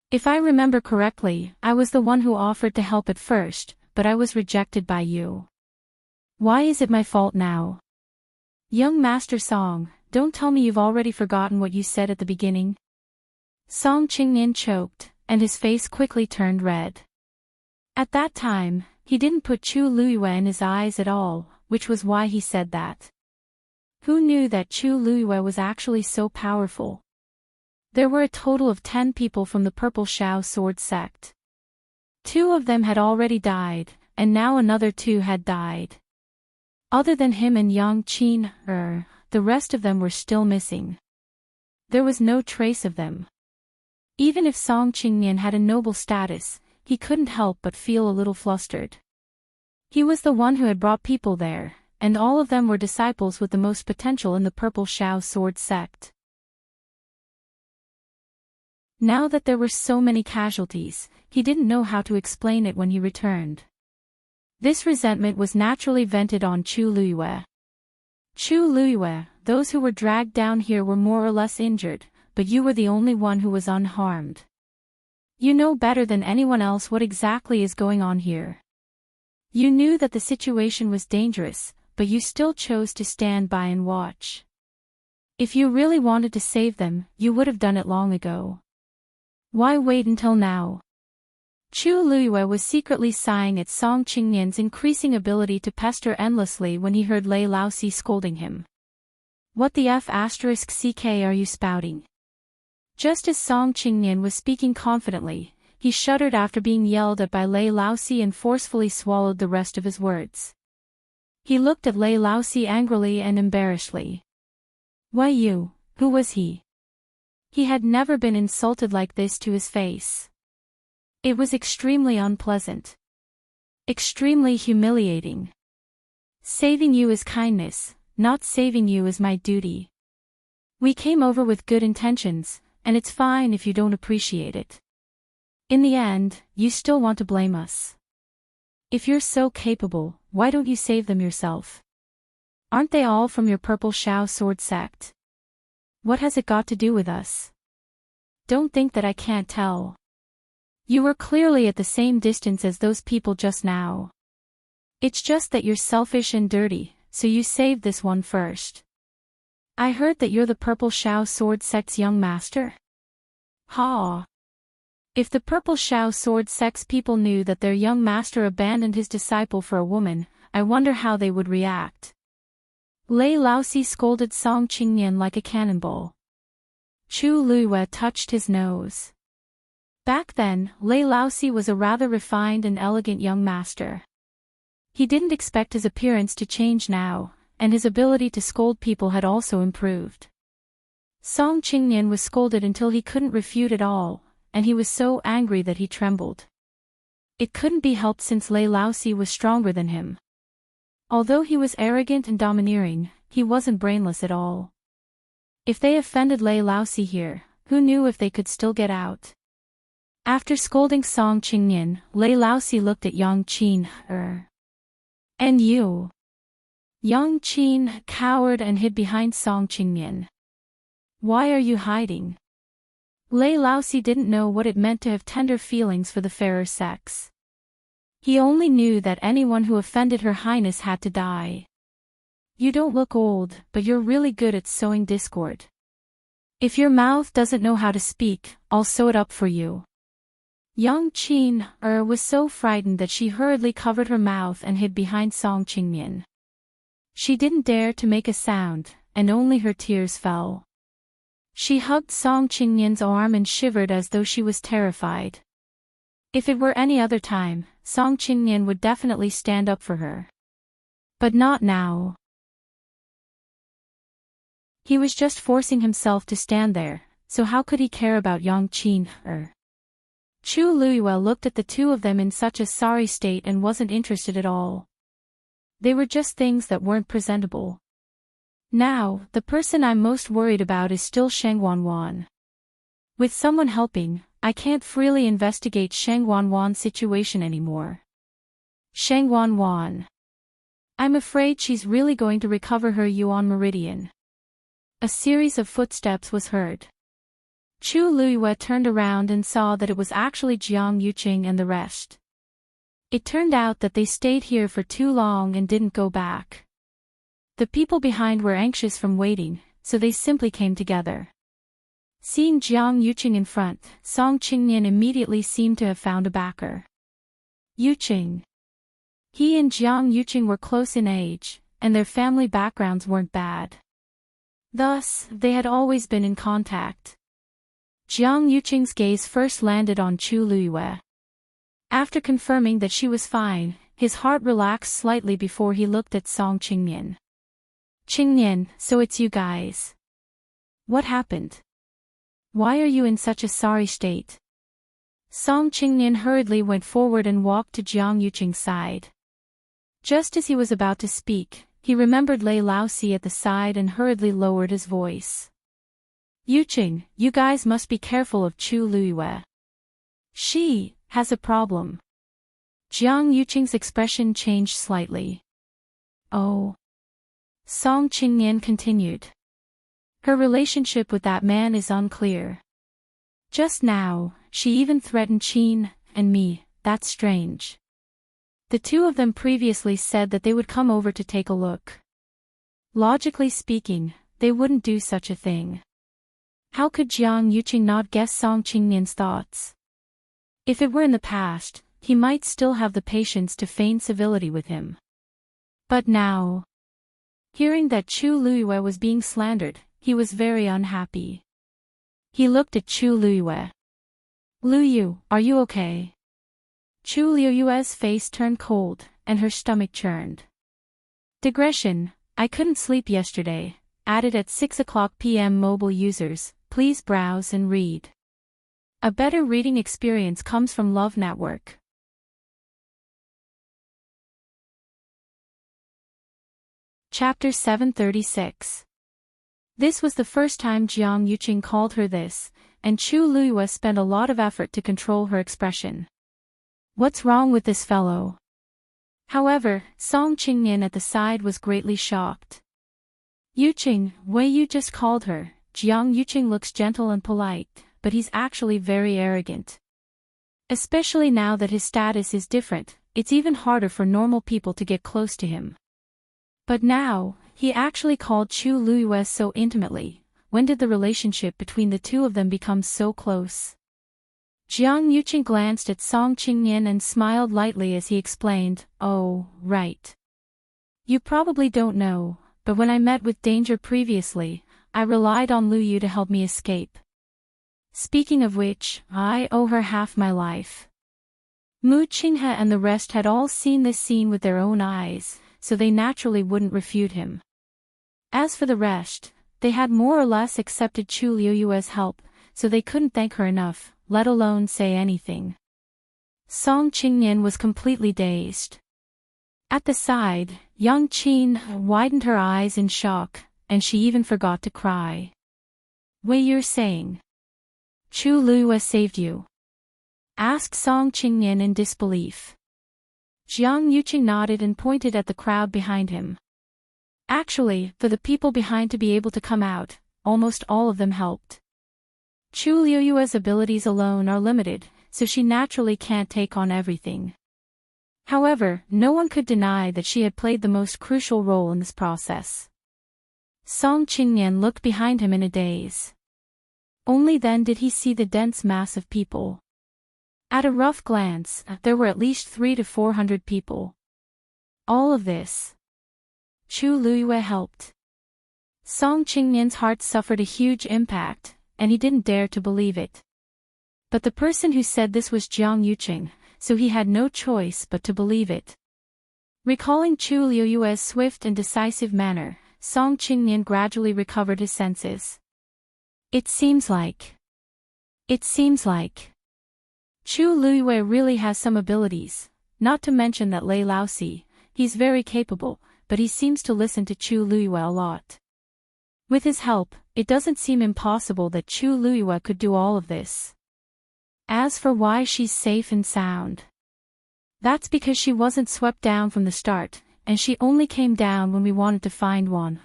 If I remember correctly, I was the one who offered to help at first, but I was rejected by you. Why is it my fault now? Young Master Song, don't tell me you've already forgotten what you said at the beginning. Song Qingnian choked, and his face quickly turned red. At that time, he didn't put Chu Luiyue in his eyes at all, which was why he said that. Who knew that Chu Luiyue was actually so powerful? There were a total of 10 people from the Purple Shao Sword Sect. 2 of them had already died, and now another 2 had died. Other than him and Yang Qin, the rest of them were still missing. There was no trace of them. Even if Song Qingnian had a noble status, he couldn't help but feel a little flustered. He was the one who had brought people there, and all of them were disciples with the most potential in the Purple Shao Sword Sect. Now that there were so many casualties, he didn't know how to explain it when he returned. This resentment was naturally vented on Chu Luiyue. Chu Luiyue, those who were dragged down here were more or less injured, but you were the only one who was unharmed. You know better than anyone else what exactly is going on here. You knew that the situation was dangerous, but you still chose to stand by and watch. If you really wanted to save them, you would have done it long ago. Why wait until now? Chu Luiyue was secretly sighing at Song Qingnian's increasing ability to pester endlessly when he heard Lei Laosi scolding him. What the F***ck are you spouting? Just as Song Qingnian was speaking confidently, he shuddered after being yelled at by Lei Laosi and forcefully swallowed the rest of his words. He looked at Lei Laosi angrily and embarrassedly. Why you, who was he? He had never been insulted like this to his face. It was extremely unpleasant. Extremely humiliating. Saving you is kindness, not saving you is my duty. We came over with good intentions, and it's fine if you don't appreciate it. In the end, you still want to blame us. If you're so capable, why don't you save them yourself? Aren't they all from your Purple Shao Sword Sect? What has it got to do with us? Don't think that I can't tell. You were clearly at the same distance as those people just now. It's just that you're selfish and dirty, so you saved this one first. I heard that you're the Purple Shao Sword Sect's young master? Ha! If the Purple Shao Sword Sect's people knew that their young master abandoned his disciple for a woman, I wonder how they would react. Lei Laosi scolded Song Qingnian like a cannonball. Chu Luiyue touched his nose. Back then, Lei Laosi was a rather refined and elegant young master. He didn't expect his appearance to change now, and his ability to scold people had also improved. Song Qingnian was scolded until he couldn't refute at all, and he was so angry that he trembled. It couldn't be helped since Lei Laosi was stronger than him. Although he was arrogant and domineering, he wasn't brainless at all. If they offended Lei Laosi here, who knew if they could still get out? After scolding Song Qingnian, Lei Laosi looked at Yang Qin. And you? Yang Qin cowered and hid behind Song Qingnian. Why are you hiding? Lei Laosi didn't know what it meant to have tender feelings for the fairer sex. He only knew that anyone who offended Her Highness had to die. You don't look old, but you're really good at sowing discord. If your mouth doesn't know how to speak, I'll sew it up for you. Yang Qin was so frightened that she hurriedly covered her mouth and hid behind Song Qingnian. She didn't dare to make a sound, and only her tears fell. She hugged Song Qingnian's arm and shivered as though she was terrified. If it were any other time, Song Qingnian would definitely stand up for her. But not now. He was just forcing himself to stand there, so how could he care about Yang Qin? Chu Luiyue looked at the two of them in such a sorry state and wasn't interested at all. They were just things that weren't presentable. Now, the person I'm most worried about is still Sheng Wanwan. With someone helping, I can't freely investigate Sheng Wanwan's situation anymore. Sheng Wanwan. I'm afraid she's really going to recover her Yuan Meridian. A series of footsteps was heard. Chu Luiyue turned around and saw that it was actually Jiang Yuqing and the rest. It turned out that they stayed here for too long and didn't go back. The people behind were anxious from waiting, so they simply came together. Seeing Jiang Yuqing in front, Song Qingnian immediately seemed to have found a backer. Yuqing. He and Jiang Yuqing were close in age, and their family backgrounds weren't bad. Thus, they had always been in contact. Jiang Yuqing's gaze first landed on Chu Luiyue. After confirming that she was fine, his heart relaxed slightly before he looked at Song Qingnian. Qingnian, so it's you guys. What happened? Why are you in such a sorry state? Song Qingnian hurriedly went forward and walked to Jiang Yuqing's side. Just as he was about to speak, he remembered Lei Laosi at the side and hurriedly lowered his voice. Yuqing, you guys must be careful of Chu Luiyue. She has a problem. Jiang Yuqing's expression changed slightly. Oh. Song Qingnian continued. Her relationship with that man is unclear. Just now, she even threatened Qin and me. That's strange. The two of them previously said that they would come over to take a look. Logically speaking, they wouldn't do such a thing. How could Jiang Yuqing not guess Song Qingnian's thoughts? If it were in the past, he might still have the patience to feign civility with him. But now, hearing that Chu Luiyue was being slandered, he was very unhappy. He looked at Chu Luiyue. Luyu, are you okay? Chu Luiyue's face turned cold, and her stomach churned. Digression, I couldn't sleep yesterday, added at 6:00 p.m. Mobile users, please browse and read. A better reading experience comes from Love Network. Chapter 736. This was the first time Jiang Yuqing called her this, and Chu Luiyue spent a lot of effort to control her expression. What's wrong with this fellow? However, Song Qingnian at the side was greatly shocked. Yuqing, way you just called her, Jiang Yuqing looks gentle and polite, but he's actually very arrogant. Especially now that his status is different, it's even harder for normal people to get close to him. But now, he actually called Chu Luiyue so intimately. When did the relationship between the two of them become so close? Jiang Yuqing glanced at Song Qingnian and smiled lightly as he explained, oh, right. You probably don't know, but when I met with danger previously, I relied on Lu Yu to help me escape. Speaking of which, I owe her half my life. Mu Qinghe and the rest had all seen this scene with their own eyes, so they naturally wouldn't refute him. As for the rest, they had more or less accepted Chu Luiyue's help, so they couldn't thank her enough, let alone say anything. Song Qingnian was completely dazed. At the side, young Qin widened her eyes in shock, and she even forgot to cry. Wei, you're saying Chu Luiyue saved you? Asked Song Qingnian in disbelief. Jiang Yuqing nodded and pointed at the crowd behind him. Actually, for the people behind to be able to come out, almost all of them helped. Chu Luiyue's abilities alone are limited, so she naturally can't take on everything. However, no one could deny that she had played the most crucial role in this process. Song Qingnian looked behind him in a daze. Only then did he see the dense mass of people. At a rough glance, there were at least 300 to 400 people. All of this. Chu Luiyue helped. Song Qingnian's heart suffered a huge impact, and he didn't dare to believe it. But the person who said this was Jiang Yuqing, so he had no choice but to believe it. Recalling Chu Luiyue's swift and decisive manner, Song Qingnian gradually recovered his senses. It seems like. It seems like. Chu Luiyue really has some abilities, not to mention that Lei Laosi, he's very capable, but he seems to listen to Chu Luiyue a lot. With his help, it doesn't seem impossible that Chu Luiyue could do all of this. As for why she's safe and sound, that's because she wasn't swept down from the start, and she only came down when we wanted to find one.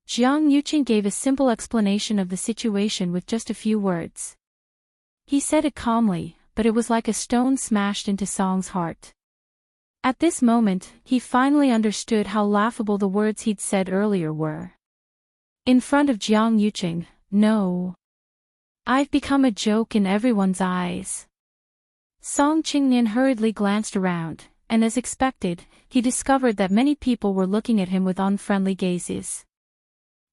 Jiang Yuqing gave a simple explanation of the situation with just a few words. He said it calmly, but it was like a stone smashed into Song's heart. At this moment, he finally understood how laughable the words he'd said earlier were. In front of Jiang Yuqing, no. I've become a joke in everyone's eyes. Song Qingnian hurriedly glanced around, and as expected, he discovered that many people were looking at him with unfriendly gazes.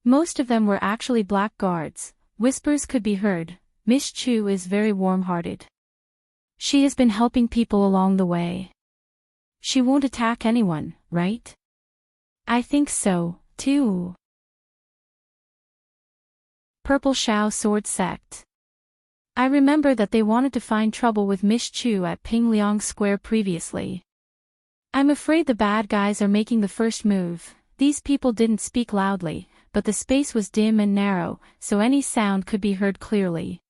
Most of them were actually black guards. Whispers could be heard. Miss Chu is very warm-hearted. She has been helping people along the way. She won't attack anyone, right? I think so, too. Purple Shao Sword Sect. I remember that they wanted to find trouble with Miss Chu at Pingliang Square previously. I'm afraid the bad guys are making the first move. These people didn't speak loudly, but the space was dim and narrow, so any sound could be heard clearly.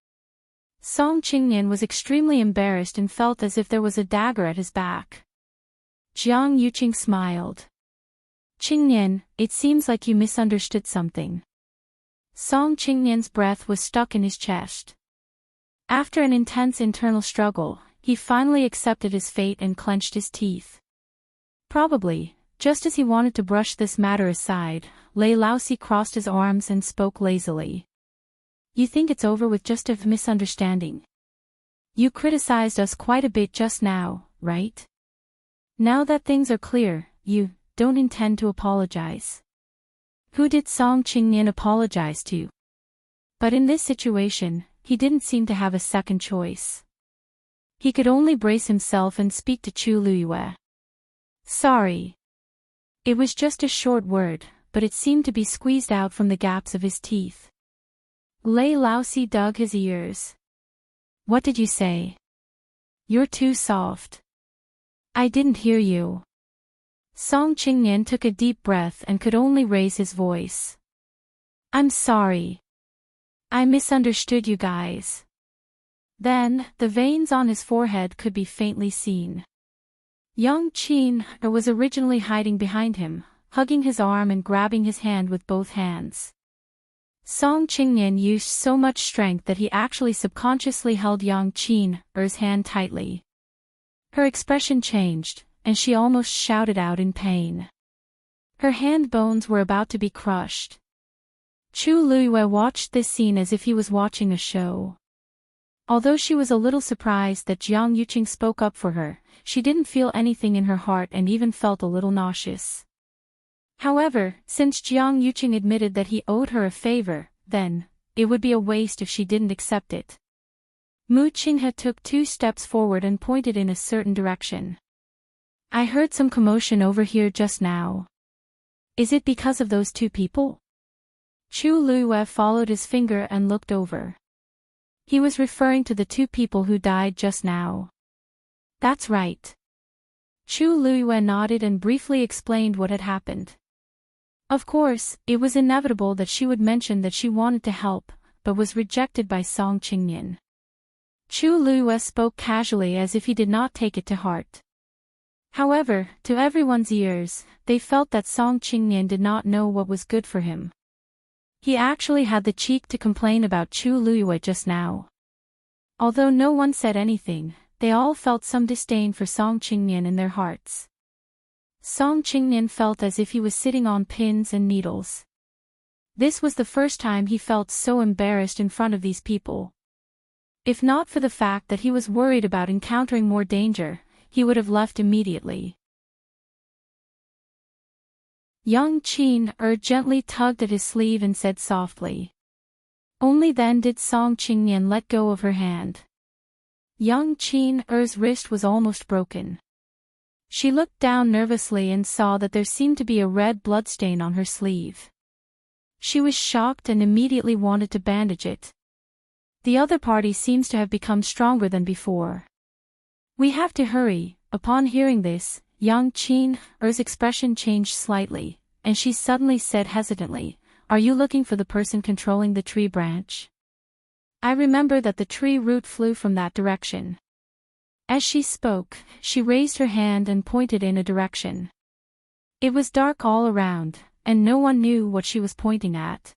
Song Qingnian was extremely embarrassed and felt as if there was a dagger at his back. Jiang Yuqing smiled. Qingnian, it seems like you misunderstood something. Song Qingnian's breath was stuck in his chest. After an intense internal struggle, he finally accepted his fate and clenched his teeth. Probably, just as he wanted to brush this matter aside, Lei Laosi crossed his arms and spoke lazily. You think it's over with just a misunderstanding? You criticized us quite a bit just now, right? Now that things are clear, you don't intend to apologize. Who did Song Qingnian apologize to? But in this situation, he didn't seem to have a second choice. He could only brace himself and speak to Chu Luiyue. Sorry. It was just a short word, but it seemed to be squeezed out from the gaps of his teeth. Lei Laosi dug his ears. What did you say? You're too soft. I didn't hear you. Song Qingnian took a deep breath and could only raise his voice. I'm sorry. I misunderstood you guys. Then, the veins on his forehead could be faintly seen. Young Qin was originally hiding behind him, hugging his arm and grabbing his hand with both hands. Song Qingnian used so much strength that he actually subconsciously held Yang Qin's hand tightly. Her expression changed, and she almost shouted out in pain. Her hand bones were about to be crushed. Chu Luiyue watched this scene as if he was watching a show. Although she was a little surprised that Jiang Yuqing spoke up for her, she didn't feel anything in her heart and even felt a little nauseous. However, since Jiang Yuqing admitted that he owed her a favor, then, it would be a waste if she didn't accept it. Mu Qinghe took 2 steps forward and pointed in a certain direction. I heard some commotion over here just now. Is it because of those 2 people? Chu Luiyue followed his finger and looked over. He was referring to the 2 people who died just now. That's right. Chu Luiyue nodded and briefly explained what had happened. Of course, it was inevitable that she would mention that she wanted to help, but was rejected by Song Qingnian. Chu Luiyue spoke casually as if he did not take it to heart. However, to everyone's ears, they felt that Song Qingnian did not know what was good for him. He actually had the cheek to complain about Chu Luiyue just now. Although no one said anything, they all felt some disdain for Song Qingnian in their hearts. Song Qingnian felt as if he was sitting on pins and needles. This was the first time he felt so embarrassed in front of these people. If not for the fact that he was worried about encountering more danger, he would have left immediately. Young Qin gently tugged at his sleeve and said softly. Only then did Song Qingnian let go of her hand. Young Qin's wrist was almost broken. She looked down nervously and saw that there seemed to be a red bloodstain on her sleeve. She was shocked and immediately wanted to bandage it. The other party seems to have become stronger than before. We have to hurry. Upon hearing this, young Qin's expression changed slightly, and she suddenly said hesitantly, "Are you looking for the person controlling the tree branch? I remember that the tree root flew from that direction." As she spoke, she raised her hand and pointed in a direction. It was dark all around, and no one knew what she was pointing at.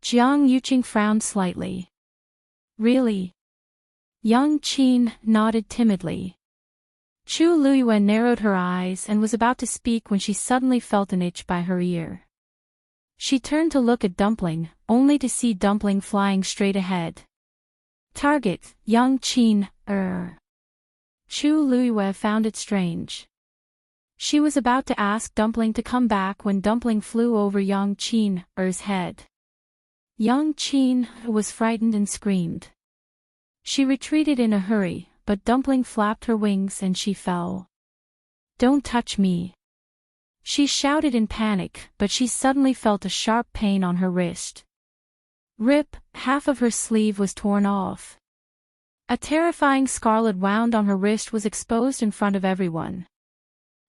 Jiang Yuqing frowned slightly. "Really?" Young Qin nodded timidly. Chu Luiyue narrowed her eyes and was about to speak when she suddenly felt an itch by her ear. She turned to look at Dumpling, only to see Dumpling flying straight ahead. Target, young Qin, Chu Luiyue found it strange. She was about to ask Dumpling to come back when Dumpling flew over young Qin's head. Young Qin was frightened and screamed. She retreated in a hurry, but Dumpling flapped her wings and she fell. "Don't touch me!" She shouted in panic, but she suddenly felt a sharp pain on her wrist. Rip, half of her sleeve was torn off. A terrifying scarlet wound on her wrist was exposed in front of everyone.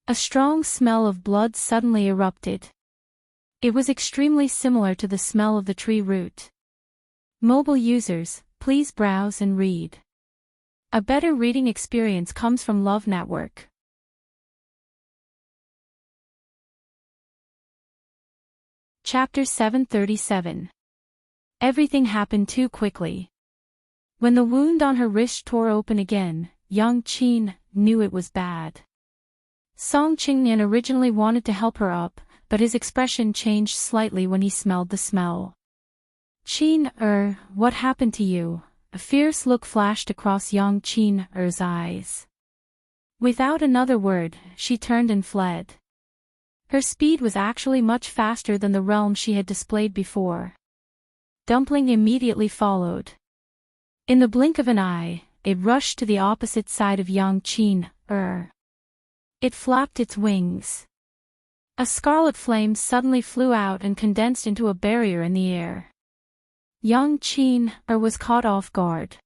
A strong smell of blood suddenly erupted. It was extremely similar to the smell of the tree root. Mobile users, please browse and read. A better reading experience comes from Love Network. Chapter 737. Everything happened too quickly. When the wound on her wrist tore open again, young Qin knew it was bad. Song Qingnian originally wanted to help her up, but his expression changed slightly when he smelled the smell. "Qin, what happened to you?" A fierce look flashed across young Qin's eyes. Without another word, she turned and fled. Her speed was actually much faster than the realm she had displayed before. Dumpling immediately followed. In the blink of an eye, it rushed to the opposite side of young Qin. It flapped its wings. A scarlet flame suddenly flew out and condensed into a barrier in the air. Young Qin was caught off guard.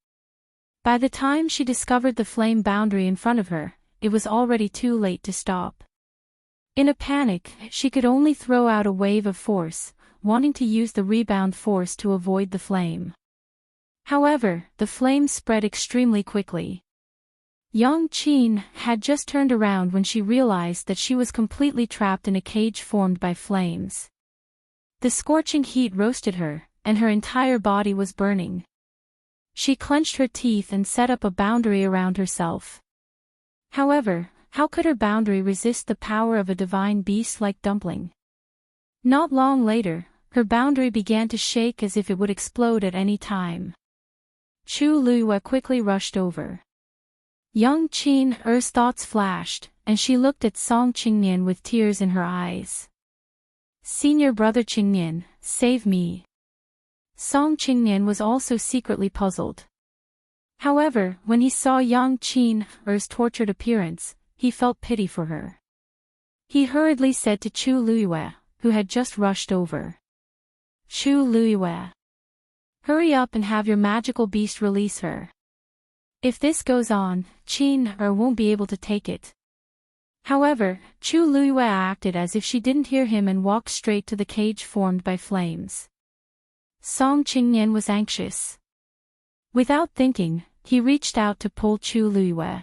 By the time she discovered the flame boundary in front of her, it was already too late to stop. In a panic, she could only throw out a wave of force, wanting to use the rebound force to avoid the flame. However, the flame spread extremely quickly. Young Qin had just turned around when she realized that she was completely trapped in a cage formed by flames. The scorching heat roasted her, and her entire body was burning. She clenched her teeth and set up a boundary around herself. However, how could her boundary resist the power of a divine beast like Dumpling? Not long later, her boundary began to shake as if it would explode at any time. Chu Luiyue quickly rushed over. Young Qin's thoughts flashed, and she looked at Song Qingnian with tears in her eyes. "Senior brother Qingnian, save me." Song Qingnian was also secretly puzzled. However, when he saw young Qin's tortured appearance, he felt pity for her. He hurriedly said to Chu Luiyue, who had just rushed over. "Chu Luiyue, hurry up and have your magical beast release her. If this goes on, Qin won't be able to take it." However, Chu Luiyue acted as if she didn't hear him and walked straight to the cage formed by flames. Song Qingnian was anxious. Without thinking, he reached out to pull Chu Luiyue.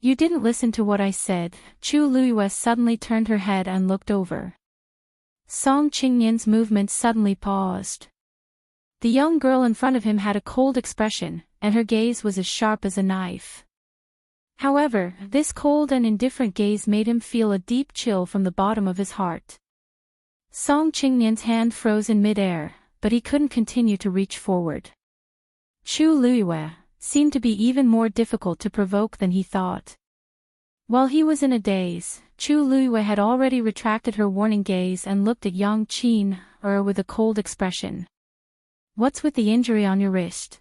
"You didn't listen to what I said." Chu Luiyue suddenly turned her head and looked over. Song Qingnian's movement suddenly paused. The young girl in front of him had a cold expression, and her gaze was as sharp as a knife. However, this cold and indifferent gaze made him feel a deep chill from the bottom of his heart. Song Qingnian's hand froze in mid-air, but he couldn't continue to reach forward. Chu Luiyue seemed to be even more difficult to provoke than he thought. While he was in a daze, Chu Luiyue had already retracted her warning gaze and looked at young Qin with a cold expression. "What's with the injury on your wrist?"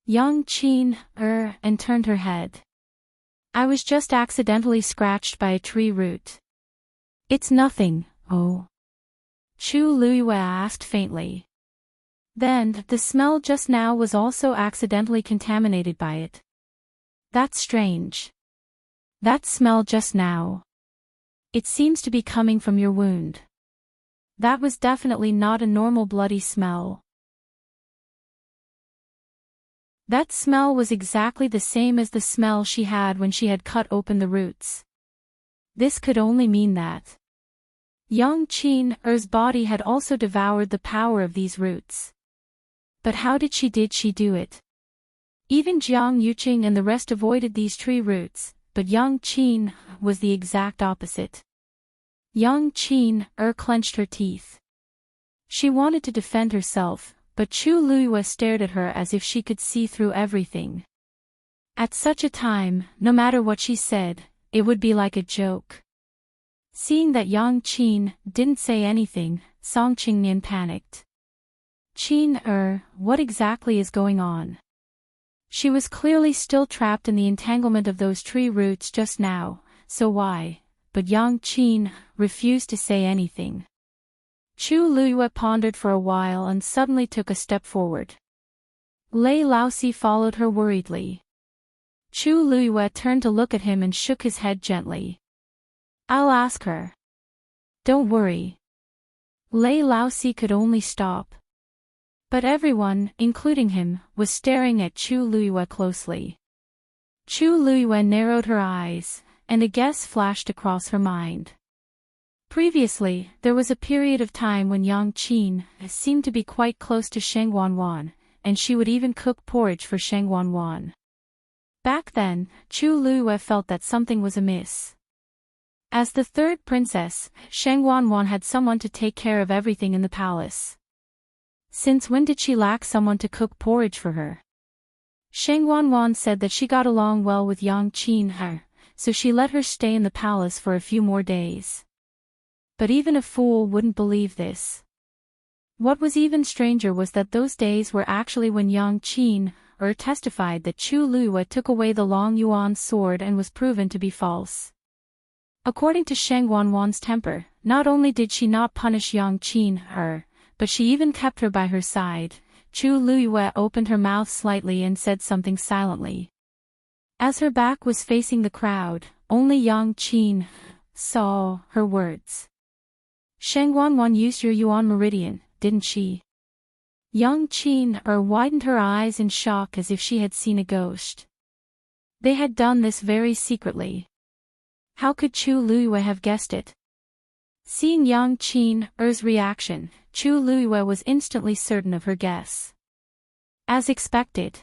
Young Qin and turned her head. "I was just accidentally scratched by a tree root." "It's nothing, oh." Chu Luiyue asked faintly. Then, the smell just now was also accidentally contaminated by it. That's strange. That smell just now. It seems to be coming from your wound. That was definitely not a normal bloody smell. That smell was exactly the same as the smell she had when she had cut open the roots. This could only mean that young Qin-er's body had also devoured the power of these roots. But how did she do it? Even Jiang Yuqing and the rest avoided these tree roots, but young Qin was the exact opposite. Young Qin-er clenched her teeth. She wanted to defend herself, but Chu Luiyue stared at her as if she could see through everything. At such a time, no matter what she said, it would be like a joke. Seeing that young Qin didn't say anything, Song Qingnian panicked. Qin-er, what exactly is going on? She was clearly still trapped in the entanglement of those tree roots just now, so why? But young Qin refused to say anything. Chu Luiyue pondered for a while and suddenly took a step forward. Lei Laosi followed her worriedly. Chu Luiyue turned to look at him and shook his head gently. I'll ask her. Don't worry. Lei Laosi could only stop. But everyone, including him, was staring at Chu Luiyue closely. Chu Luiyue narrowed her eyes, and a guess flashed across her mind. Previously, there was a period of time when young Qin seemed to be quite close to Sheng Wanwan, and she would even cook porridge for Sheng Wanwan. Back then, Chu Luiyue felt that something was amiss. As the third princess, Sheng Wanwan had someone to take care of everything in the palace. Since when did she lack someone to cook porridge for her? Sheng Wanwan said that she got along well with young Qin, so she let her stay in the palace for a few more days. But even a fool wouldn't believe this. What was even stranger was that those days were actually when young Qin-er testified that Chu Luiyue took away the Long Yuan sword and was proven to be false. According to Sheng Wanwan's temper, not only did she not punish young Qin-er, but she even kept her by her side. Chu Luiyue opened her mouth slightly and said something silently. As her back was facing the crowd, only young Qin saw her words. Sheng Wanwan used your Yuan meridian, didn't she? Young Qin-er widened her eyes in shock as if she had seen a ghost. They had done this very secretly. How could Chu Luiyue have guessed it? Seeing young Qin-er's reaction, Chu Luiyue was instantly certain of her guess. As expected,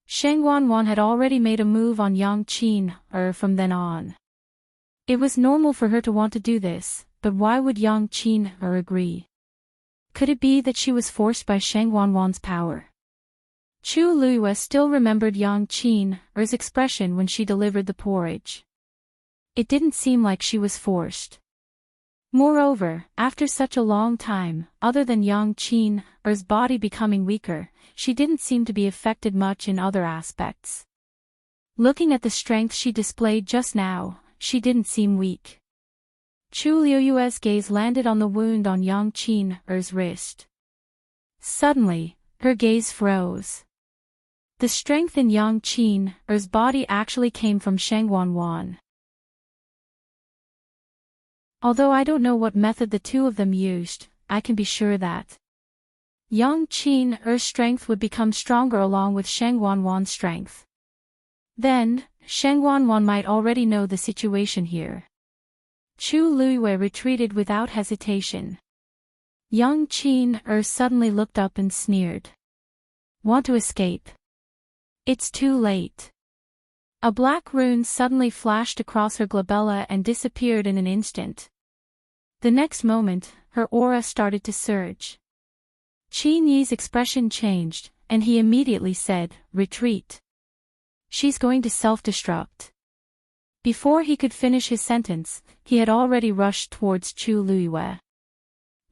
Sheng Wanwan had already made a move on young Qin-er from then on. It was normal for her to want to do this, but why would young Qin-er agree? Could it be that she was forced by Sheng Wanwan's power? Chu Luiyue still remembered young Qin-er's expression when she delivered the porridge. It didn't seem like she was forced. Moreover, after such a long time, other than young Qin-er's body becoming weaker, she didn't seem to be affected much in other aspects. Looking at the strength she displayed just now, she didn't seem weak. Chu Luiyue's gaze landed on the wound on young Qin-er's wrist. Suddenly, her gaze froze. The strength in young Qin-er's body actually came from Sheng Wanwan. Although I don't know what method the two of them used, I can be sure that young Qin-er's strength would become stronger along with Sheng Wanwan's strength. Then, Sheng Wanwan might already know the situation here. Chu Luiyue retreated without hesitation. Young Qin-er suddenly looked up and sneered. Want to escape? It's too late. A black rune suddenly flashed across her glabella and disappeared in an instant. The next moment, her aura started to surge. Qin Yi's expression changed, and he immediately said, "Retreat. She's going to self-destruct." Before he could finish his sentence, he had already rushed towards Chu Luiyue.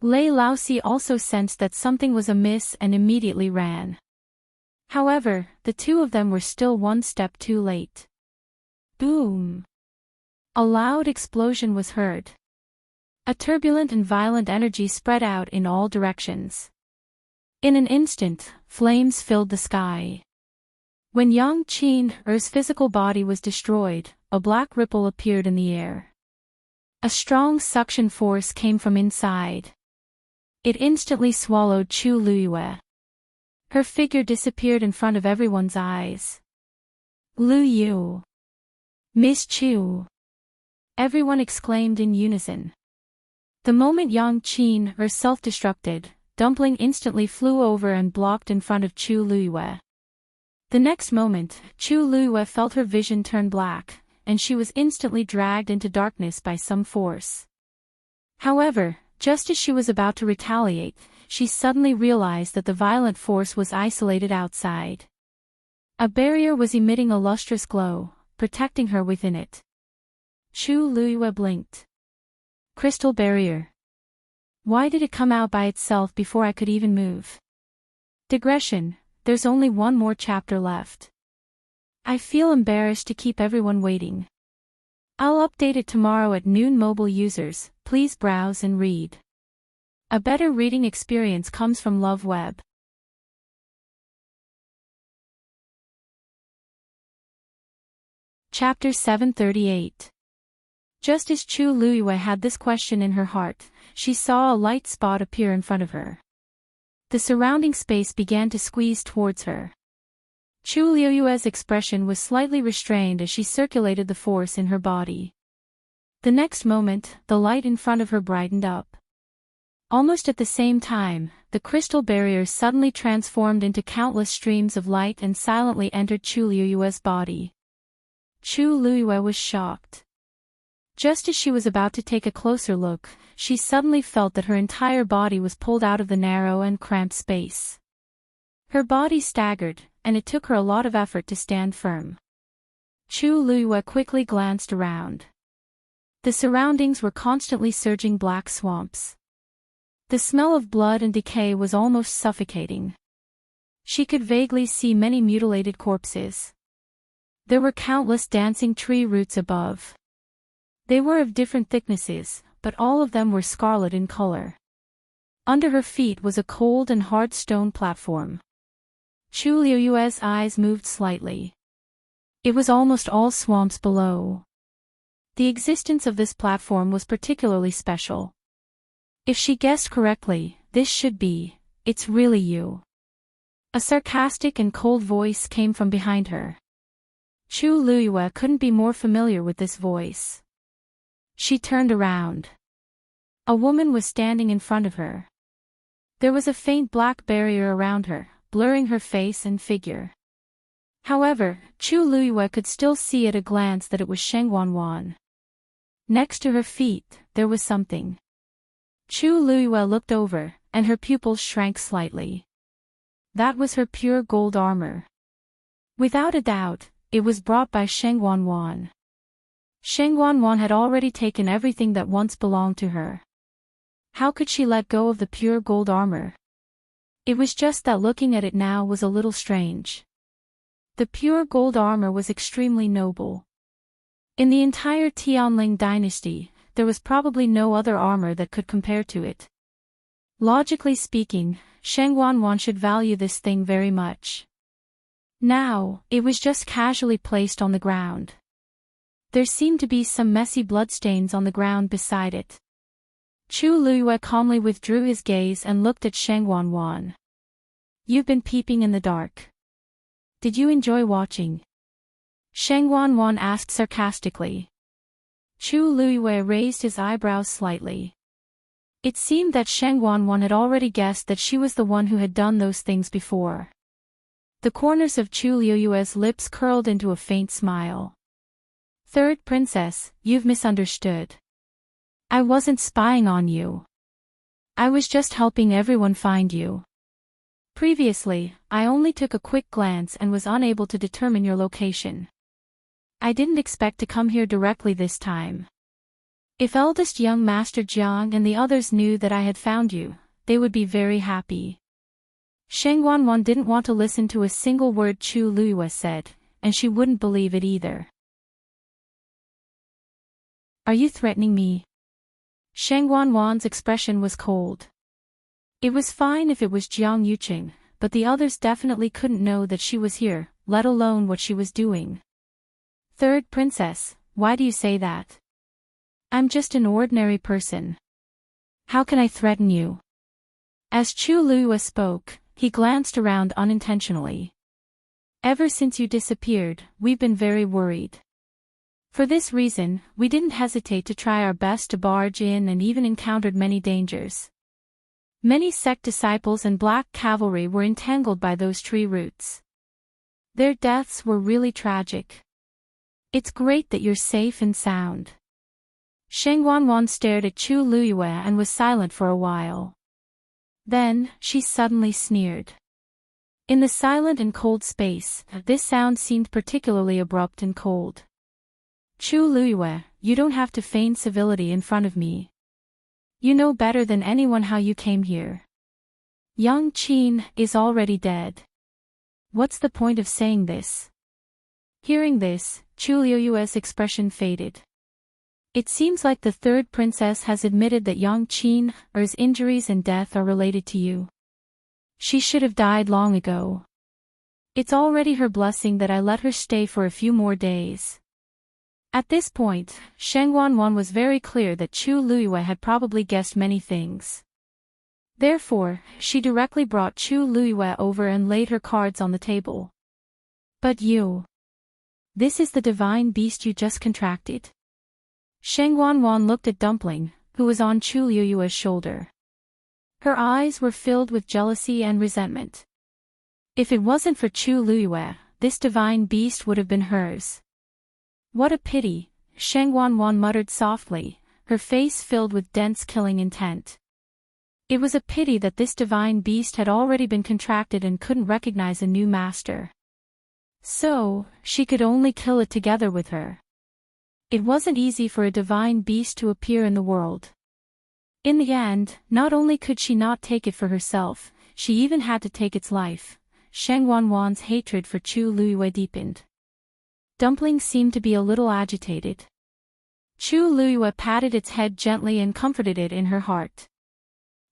Lei Laosi also sensed that something was amiss and immediately ran. However, the two of them were still one step too late. Boom! A loud explosion was heard. A turbulent and violent energy spread out in all directions. In an instant, flames filled the sky. When Yang Qin-er's physical body was destroyed, a black ripple appeared in the air. A strong suction force came from inside. It instantly swallowed Chu Luyue. Her figure disappeared in front of everyone's eyes. Lu Yu. Miss Chu. Everyone exclaimed in unison. The moment Yang Qin-er self-destructed, Dumpling instantly flew over and blocked in front of Chu Luyue. The next moment, Chu Luyue felt her vision turn black, and she was instantly dragged into darkness by some force. However, just as she was about to retaliate, she suddenly realized that the violent force was isolated outside. A barrier was emitting a lustrous glow, protecting her within it. Chu Luyue blinked. Crystal barrier. Why did it come out by itself before I could even move? Digression, there's only one more chapter left. I feel embarrassed to keep everyone waiting. I'll update it tomorrow at noon. Mobile users, please browse and read. A better reading experience comes from LoveWeb. Chapter 738. Just as Chu Luyue had this question in her heart, she saw a light spot appear in front of her. The surrounding space began to squeeze towards her. Chu Luyue's expression was slightly restrained as she circulated the force in her body. The next moment, the light in front of her brightened up. Almost at the same time, the crystal barrier suddenly transformed into countless streams of light and silently entered Chu Luyue's body. Chu Luyue was shocked. Just as she was about to take a closer look, she suddenly felt that her entire body was pulled out of the narrow and cramped space. Her body staggered, and it took her a lot of effort to stand firm. Chu Luyue quickly glanced around. The surroundings were constantly surging black swamps. The smell of blood and decay was almost suffocating. She could vaguely see many mutilated corpses. There were countless dancing tree roots above. They were of different thicknesses, but all of them were scarlet in color. Under her feet was a cold and hard stone platform. Chu Luyue's eyes moved slightly. It was almost all swamps below. The existence of this platform was particularly special. If she guessed correctly, this should be, it's really you. A sarcastic and cold voice came from behind her. Chu Luyue couldn't be more familiar with this voice. She turned around. A woman was standing in front of her. There was a faint black barrier around her, blurring her face and figure. However, Chu Luyue could still see at a glance that it was Sheng Wanwan. Next to her feet, there was something. Chu Luyue looked over, and her pupils shrank slightly. That was her pure gold armor. Without a doubt, it was brought by Sheng Wanwan. Sheng Wanwan had already taken everything that once belonged to her. How could she let go of the pure gold armor? It was just that looking at it now was a little strange. The pure gold armor was extremely noble. In the entire Tianling dynasty, there was probably no other armor that could compare to it. Logically speaking, Sheng Wanwan should value this thing very much. Now, it was just casually placed on the ground. There seemed to be some messy bloodstains on the ground beside it. Chu Luyue calmly withdrew his gaze and looked at Sheng Wanwan. You've been peeping in the dark. Did you enjoy watching? Sheng Wanwan asked sarcastically. Chu Luyue raised his eyebrows slightly. It seemed that Sheng Wanwan had already guessed that she was the one who had done those things before. The corners of Chu Luyue's lips curled into a faint smile. Third princess, you've misunderstood. I wasn't spying on you. I was just helping everyone find you. Previously, I only took a quick glance and was unable to determine your location. I didn't expect to come here directly this time. If eldest young Master Jiang and the others knew that I had found you, they would be very happy. Sheng Wanwan didn't want to listen to a single word Chu Luyue said, and she wouldn't believe it either. Are you threatening me? Sheng Wanwan's expression was cold. It was fine if it was Jiang Yuqing, but the others definitely couldn't know that she was here, let alone what she was doing. Third princess, why do you say that? I'm just an ordinary person. How can I threaten you? As Chu Liyue spoke, he glanced around unintentionally. Ever since you disappeared, we've been very worried. For this reason, we didn't hesitate to try our best to barge in and even encountered many dangers. Many sect disciples and black cavalry were entangled by those tree roots. Their deaths were really tragic. It's great that you're safe and sound. Sheng Wanwan stared at Chu Liyue and was silent for a while. Then, she suddenly sneered. In the silent and cold space, this sound seemed particularly abrupt and cold. Chu Liyue, you don't have to feign civility in front of me. You know better than anyone how you came here. Yang Qin is already dead. What's the point of saying this? Hearing this, Chu Liyue's expression faded. It seems like the third princess has admitted that Yang Qin's injuries and death are related to you. She should have died long ago. It's already her blessing that I let her stay for a few more days. At this point, Sheng Wanwan was very clear that Chu Liyue had probably guessed many things. Therefore, she directly brought Chu Liyue over and laid her cards on the table. But you. This is the divine beast you just contracted? Sheng Wanwan looked at Dumpling, who was on Chu Liyue's shoulder. Her eyes were filled with jealousy and resentment. If it wasn't for Chu Liyue, this divine beast would have been hers. What a pity, Sheng Wanwan muttered softly, her face filled with dense killing intent. It was a pity that this divine beast had already been contracted and couldn't recognize a new master. So, she could only kill it together with her. It wasn't easy for a divine beast to appear in the world. In the end, not only could she not take it for herself, she even had to take its life. Sheng Wanwan's hatred for Chu Liyue deepened. Dumpling seemed to be a little agitated. Chu Liyue patted its head gently and comforted it in her heart.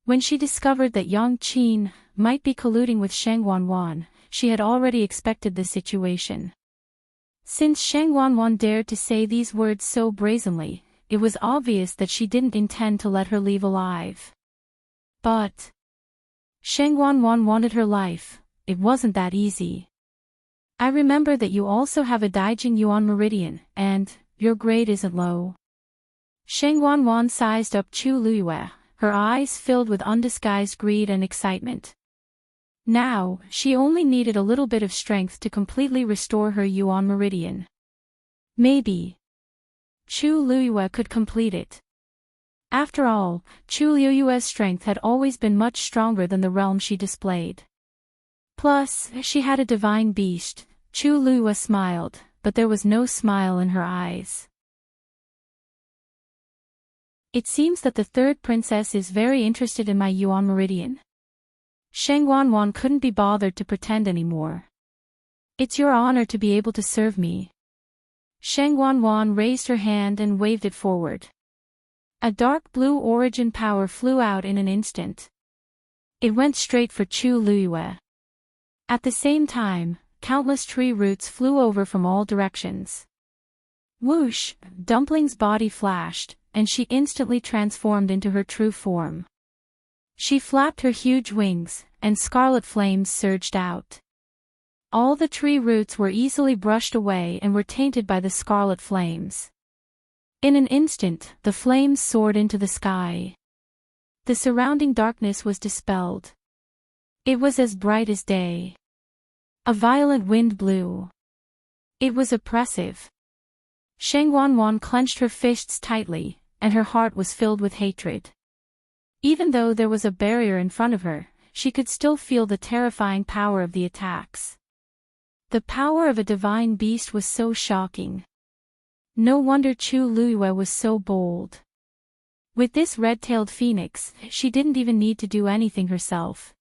When she discovered that Yang Qin might be colluding with Sheng Wanwan, she had already expected this situation. Since Sheng Wanwan dared to say these words so brazenly, it was obvious that she didn't intend to let her leave alive. But Sheng Wanwan wanted her life. It wasn't that easy. I remember that you also have a Daijing Yuan Meridian, and your grade isn't low. Sheng Wanwan sized up Chu Liyue, her eyes filled with undisguised greed and excitement. Now, she only needed a little bit of strength to completely restore her Yuan Meridian. Maybe Chu Liyue could complete it. After all, Chu Liyue's strength had always been much stronger than the realm she displayed. Plus, she had a divine beast. Chu Liyue smiled, but there was no smile in her eyes. It seems that the third princess is very interested in my Yuan Meridian. Sheng Wanwan couldn't be bothered to pretend anymore. It's your honor to be able to serve me. Sheng Wanwan raised her hand and waved it forward. A dark blue origin power flew out in an instant. It went straight for Chu Liyue. At the same time, countless tree roots flew over from all directions. Whoosh! Dumpling's body flashed, and she instantly transformed into her true form. She flapped her huge wings, and scarlet flames surged out. All the tree roots were easily brushed away and were tainted by the scarlet flames. In an instant, the flames soared into the sky. The surrounding darkness was dispelled. It was as bright as day. A violent wind blew. It was oppressive. Sheng Wanwan clenched her fists tightly, and her heart was filled with hatred. Even though there was a barrier in front of her, she could still feel the terrifying power of the attacks. The power of a divine beast was so shocking. No wonder Chu Liyue was so bold. With this red-tailed phoenix, she didn't even need to do anything herself.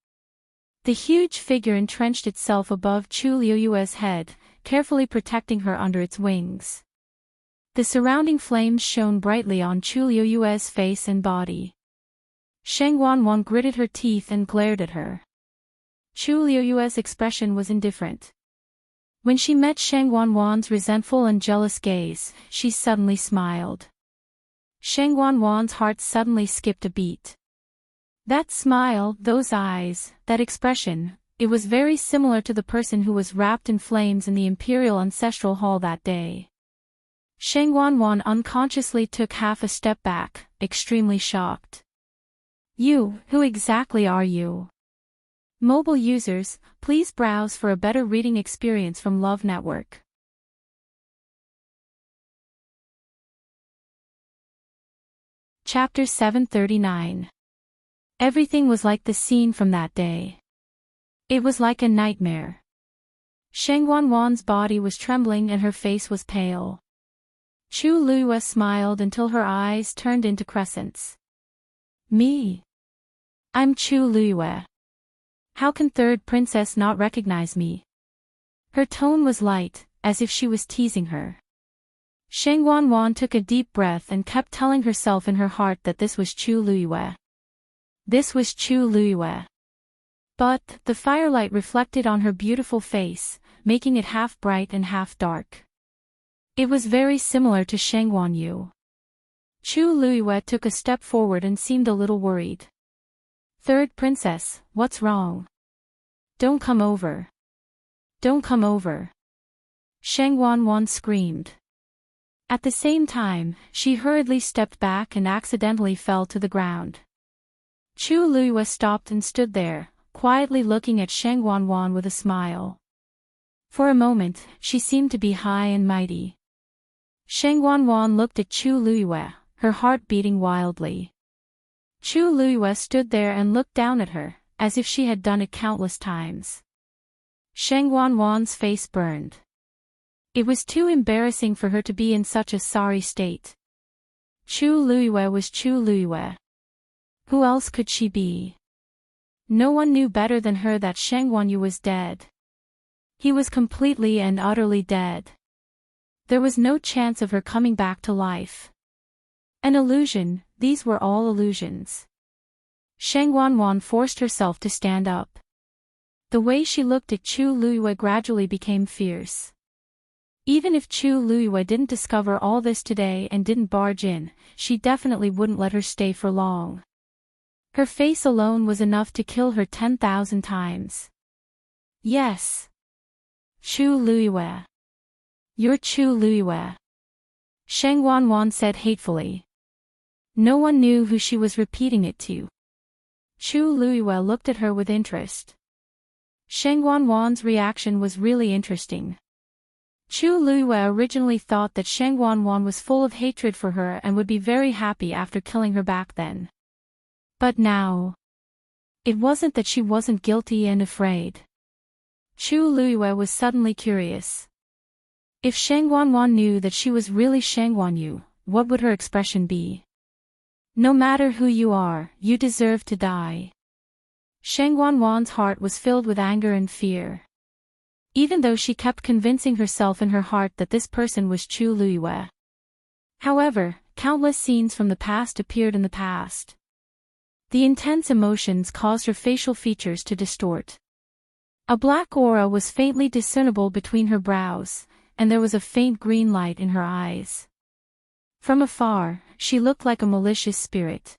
The huge figure entrenched itself above Chu Liyue's head, carefully protecting her under its wings. The surrounding flames shone brightly on Chu Liuyue's face and body. Sheng Wanwan gritted her teeth and glared at her. Chu Liuyue's expression was indifferent. When she met Sheng Wanwan's resentful and jealous gaze, she suddenly smiled. Sheng Wanwan's heart suddenly skipped a beat. That smile, those eyes, that expression, it was very similar to the person who was wrapped in flames in the Imperial Ancestral Hall that day. Sheng Wanwan unconsciously took half a step back, extremely shocked. You, who exactly are you? Mobile users, please browse for a better reading experience from Love Network. Chapter 739. Everything was like the scene from that day. It was like a nightmare. Sheng Wanwan's body was trembling and her face was pale. Chu Liyue smiled until her eyes turned into crescents. Me? I'm Chu Liyue. How can third princess not recognize me? Her tone was light, as if she was teasing her. Sheng Wanwan took a deep breath and kept telling herself in her heart that this was Chu Liyue. This was Chu Liyue. But, the firelight reflected on her beautiful face, making it half bright and half dark. It was very similar to Sheng Wanyu. Chu Liyue took a step forward and seemed a little worried. Third princess, what's wrong? Don't come over. Don't come over. Sheng Wanwan screamed. At the same time, she hurriedly stepped back and accidentally fell to the ground. Chu Liyue stopped and stood there, quietly looking at Sheng Wanwan with a smile. For a moment, she seemed to be high and mighty. Sheng Wanwan looked at Chu Liyue, her heart beating wildly. Chu Liyue stood there and looked down at her, as if she had done it countless times. Sheng Wanwan's face burned. It was too embarrassing for her to be in such a sorry state. Chu Liyue was Chu Liyue. Who else could she be? No one knew better than her that Sheng Wanyu was dead. He was completely and utterly dead. There was no chance of her coming back to life. An illusion, these were all illusions. Sheng Wanwan forced herself to stand up. The way she looked at Chu Liyue gradually became fierce. Even if Chu Liyue didn't discover all this today and didn't barge in, she definitely wouldn't let her stay for long. Her face alone was enough to kill her 10,000 times. Yes. Chu Liyue. You're Chu Liyue. Sheng Wanwan said hatefully. No one knew who she was repeating it to. Chu Liyue looked at her with interest. Sheng Wanwan's reaction was really interesting. Chu Liyue originally thought that Sheng Wanwan was full of hatred for her and would be very happy after killing her back then. But now, it wasn't that she wasn't guilty and afraid. Chu Liyue was suddenly curious. If Sheng Wanwan knew that she was really Sheng Wanyu, what would her expression be? No matter who you are, you deserve to die. Sheng Wanwan's heart was filled with anger and fear. Even though she kept convincing herself in her heart that this person was Chu Liyue. However, countless scenes from the past appeared in the past. The intense emotions caused her facial features to distort. A black aura was faintly discernible between her brows, and there was a faint green light in her eyes. From afar, she looked like a malicious spirit.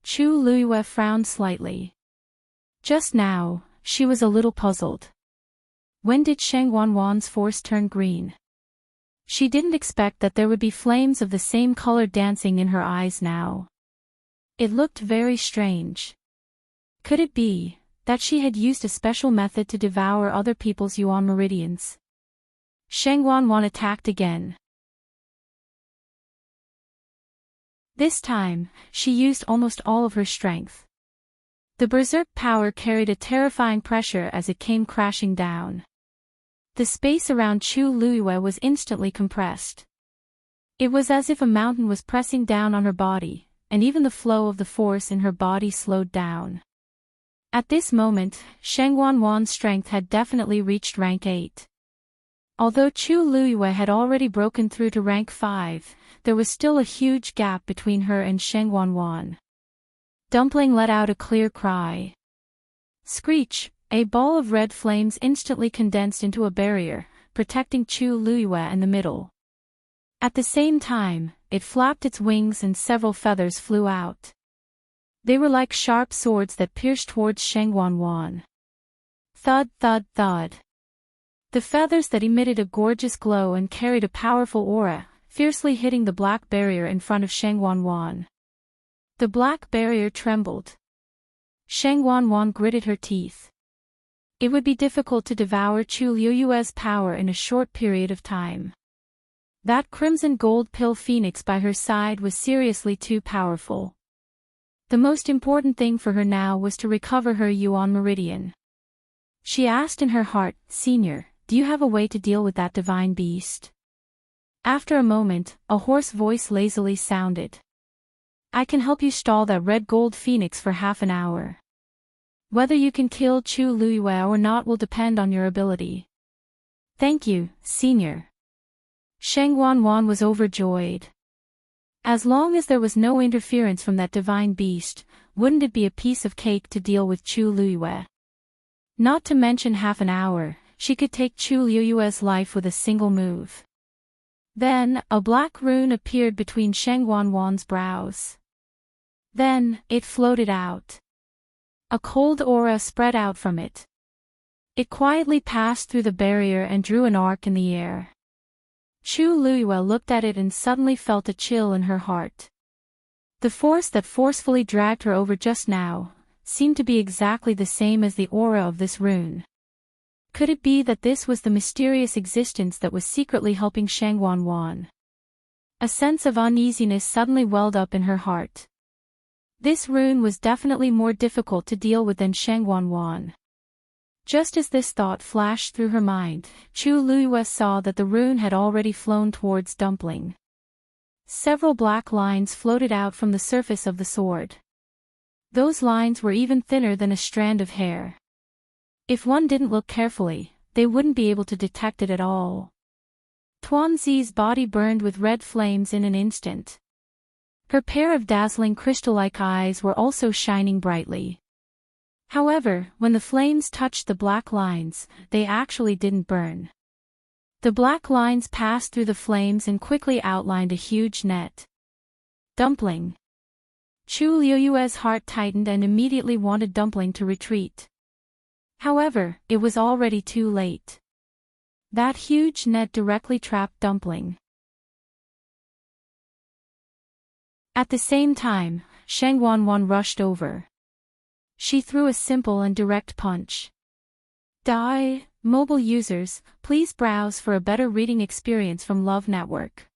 Chu Liyue frowned slightly. Just now, she was a little puzzled. When did Sheng Wanwan's force turn green? She didn't expect that there would be flames of the same color dancing in her eyes now. It looked very strange. Could it be that she had used a special method to devour other people's yuan meridians? Sheng Wanwan attacked again. This time, she used almost all of her strength. The berserk power carried a terrifying pressure as it came crashing down. The space around Chu Liyue was instantly compressed. It was as if a mountain was pressing down on her body, and even the flow of the force in her body slowed down. At this moment, Sheng Wanwan's strength had definitely reached rank 8. Although Chu Luyue had already broken through to rank 5, there was still a huge gap between her and Sheng Wanwan. Dumpling let out a clear cry. Screech! A ball of red flames instantly condensed into a barrier, protecting Chu Luyue in the middle. At the same time, it flapped its wings and several feathers flew out. They were like sharp swords that pierced towards Sheng Wanwan. Thud, thud, thud. The feathers that emitted a gorgeous glow and carried a powerful aura, fiercely hitting the black barrier in front of Sheng Wanwan. The black barrier trembled. Sheng Wanwan gritted her teeth. It would be difficult to devour Chu Luyue's power in a short period of time. That crimson gold pill phoenix by her side was seriously too powerful. The most important thing for her now was to recover her Yuan Meridian. She asked in her heart, "Senior, do you have a way to deal with that divine beast?" After a moment, a hoarse voice lazily sounded. "I can help you stall that red gold phoenix for half an hour. Whether you can kill Chu Luyue or not will depend on your ability." "Thank you, Senior." Sheng Wanwan was overjoyed. As long as there was no interference from that divine beast, wouldn't it be a piece of cake to deal with Chu Luyue? Not to mention half an hour, she could take Chu Luyue's life with a single move. Then, a black rune appeared between Sheng Wanwan's brows. Then, it floated out. A cold aura spread out from it. It quietly passed through the barrier and drew an arc in the air. Chu Luyue looked at it and suddenly felt a chill in her heart. The force that forcefully dragged her over just now seemed to be exactly the same as the aura of this rune. Could it be that this was the mysterious existence that was secretly helping Sheng Wanwan? A sense of uneasiness suddenly welled up in her heart. This rune was definitely more difficult to deal with than Sheng Wanwan. Just as this thought flashed through her mind, Chu Luyue saw that the rune had already flown towards Dumpling. Several black lines floated out from the surface of the sword. Those lines were even thinner than a strand of hair. If one didn't look carefully, they wouldn't be able to detect it at all. Tuanzi's body burned with red flames in an instant. Her pair of dazzling crystal-like eyes were also shining brightly. However, when the flames touched the black lines, they actually didn't burn. The black lines passed through the flames and quickly outlined a huge net. Dumpling. Chu Luyue's heart tightened and immediately wanted Dumpling to retreat. However, it was already too late. That huge net directly trapped Dumpling. At the same time, Sheng Wanwan rushed over. She threw a simple and direct punch. Die, mobile users, please browse for a better reading experience from Love Network.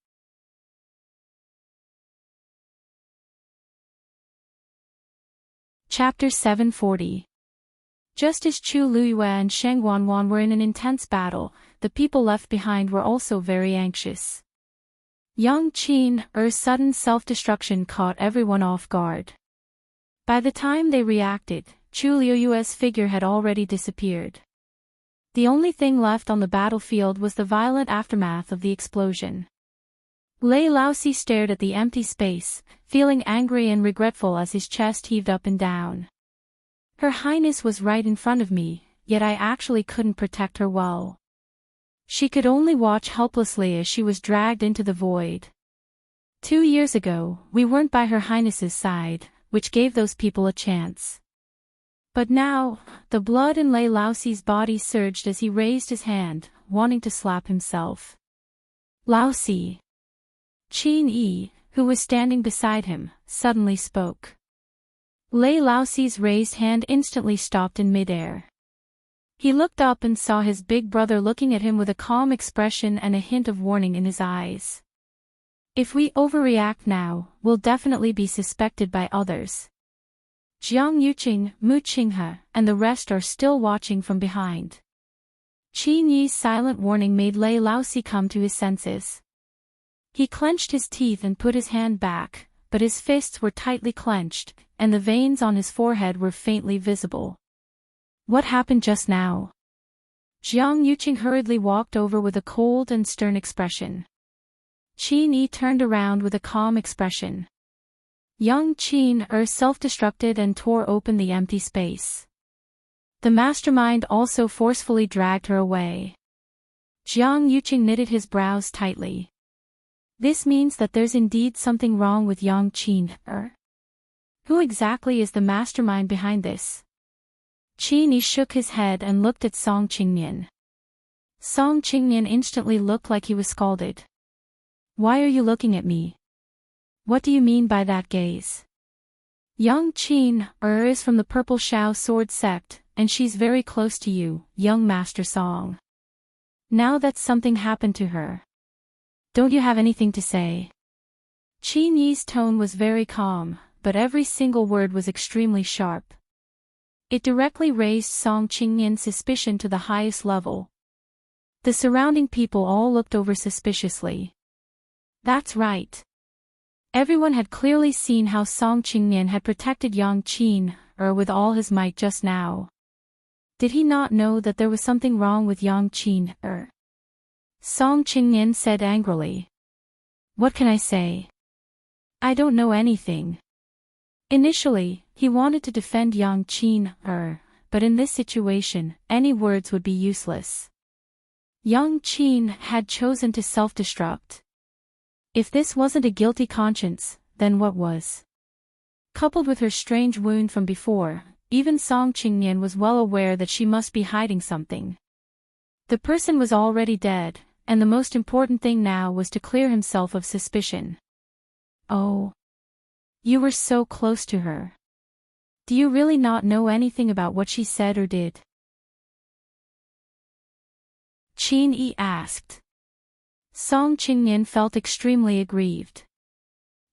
Chapter 740. Just as Chu Luyue and Sheng Wanwan were in an intense battle, the people left behind were also very anxious. Young Qin's sudden self-destruction caught everyone off guard. By the time they reacted, Chu Luyue's figure had already disappeared. The only thing left on the battlefield was the violent aftermath of the explosion. Lei Laosi stared at the empty space, feeling angry and regretful as his chest heaved up and down. Her Highness was right in front of me, yet I actually couldn't protect her well. She could only watch helplessly as she was dragged into the void. 2 years ago, we weren't by Her Highness's side, which gave those people a chance. But now, the blood in Lei Laosi's body surged as he raised his hand, wanting to slap himself. Laosi. Qin Yi, who was standing beside him, suddenly spoke. Lei Laosi's raised hand instantly stopped in midair. He looked up and saw his big brother looking at him with a calm expression and a hint of warning in his eyes. If we overreact now, we'll definitely be suspected by others. Jiang Yuqing, Mu Qinghe, and the rest are still watching from behind. Qin Yi's silent warning made Lei Laosi come to his senses. He clenched his teeth and put his hand back, but his fists were tightly clenched, and the veins on his forehead were faintly visible. What happened just now? Jiang Yuqing hurriedly walked over with a cold and stern expression. Qin Yi turned around with a calm expression. Young Qin self-destructed and tore open the empty space. The mastermind also forcefully dragged her away. Jiang Yuqing knitted his brows tightly. This means that there's indeed something wrong with Yang Qin. Who exactly is the mastermind behind this? Qin Yi shook his head and looked at Song Qingnian. Song Qingnian instantly looked like he was scalded. Why are you looking at me? What do you mean by that gaze? Young Qin is from the Purple Shao Sword Sect, and she's very close to you, young Master Song. Now that something happened to her. Don't you have anything to say? Qin Yi's tone was very calm, but every single word was extremely sharp. It directly raised Song Qingnian's suspicion to the highest level. The surrounding people all looked over suspiciously. That's right. Everyone had clearly seen how Song Qingnian had protected Yang Qin with all his might just now. Did he not know that there was something wrong with Yang Qin Song Qingnian said angrily. What can I say? I don't know anything. Initially, he wanted to defend Yang Qin but in this situation, any words would be useless. Yang Qin had chosen to self-destruct. If this wasn't a guilty conscience, then what was? Coupled with her strange wound from before, even Song Qingnian was well aware that she must be hiding something. The person was already dead, and the most important thing now was to clear himself of suspicion. Oh. You were so close to her. Do you really not know anything about what she said or did? Qin Yi asked. Song Qingnian felt extremely aggrieved.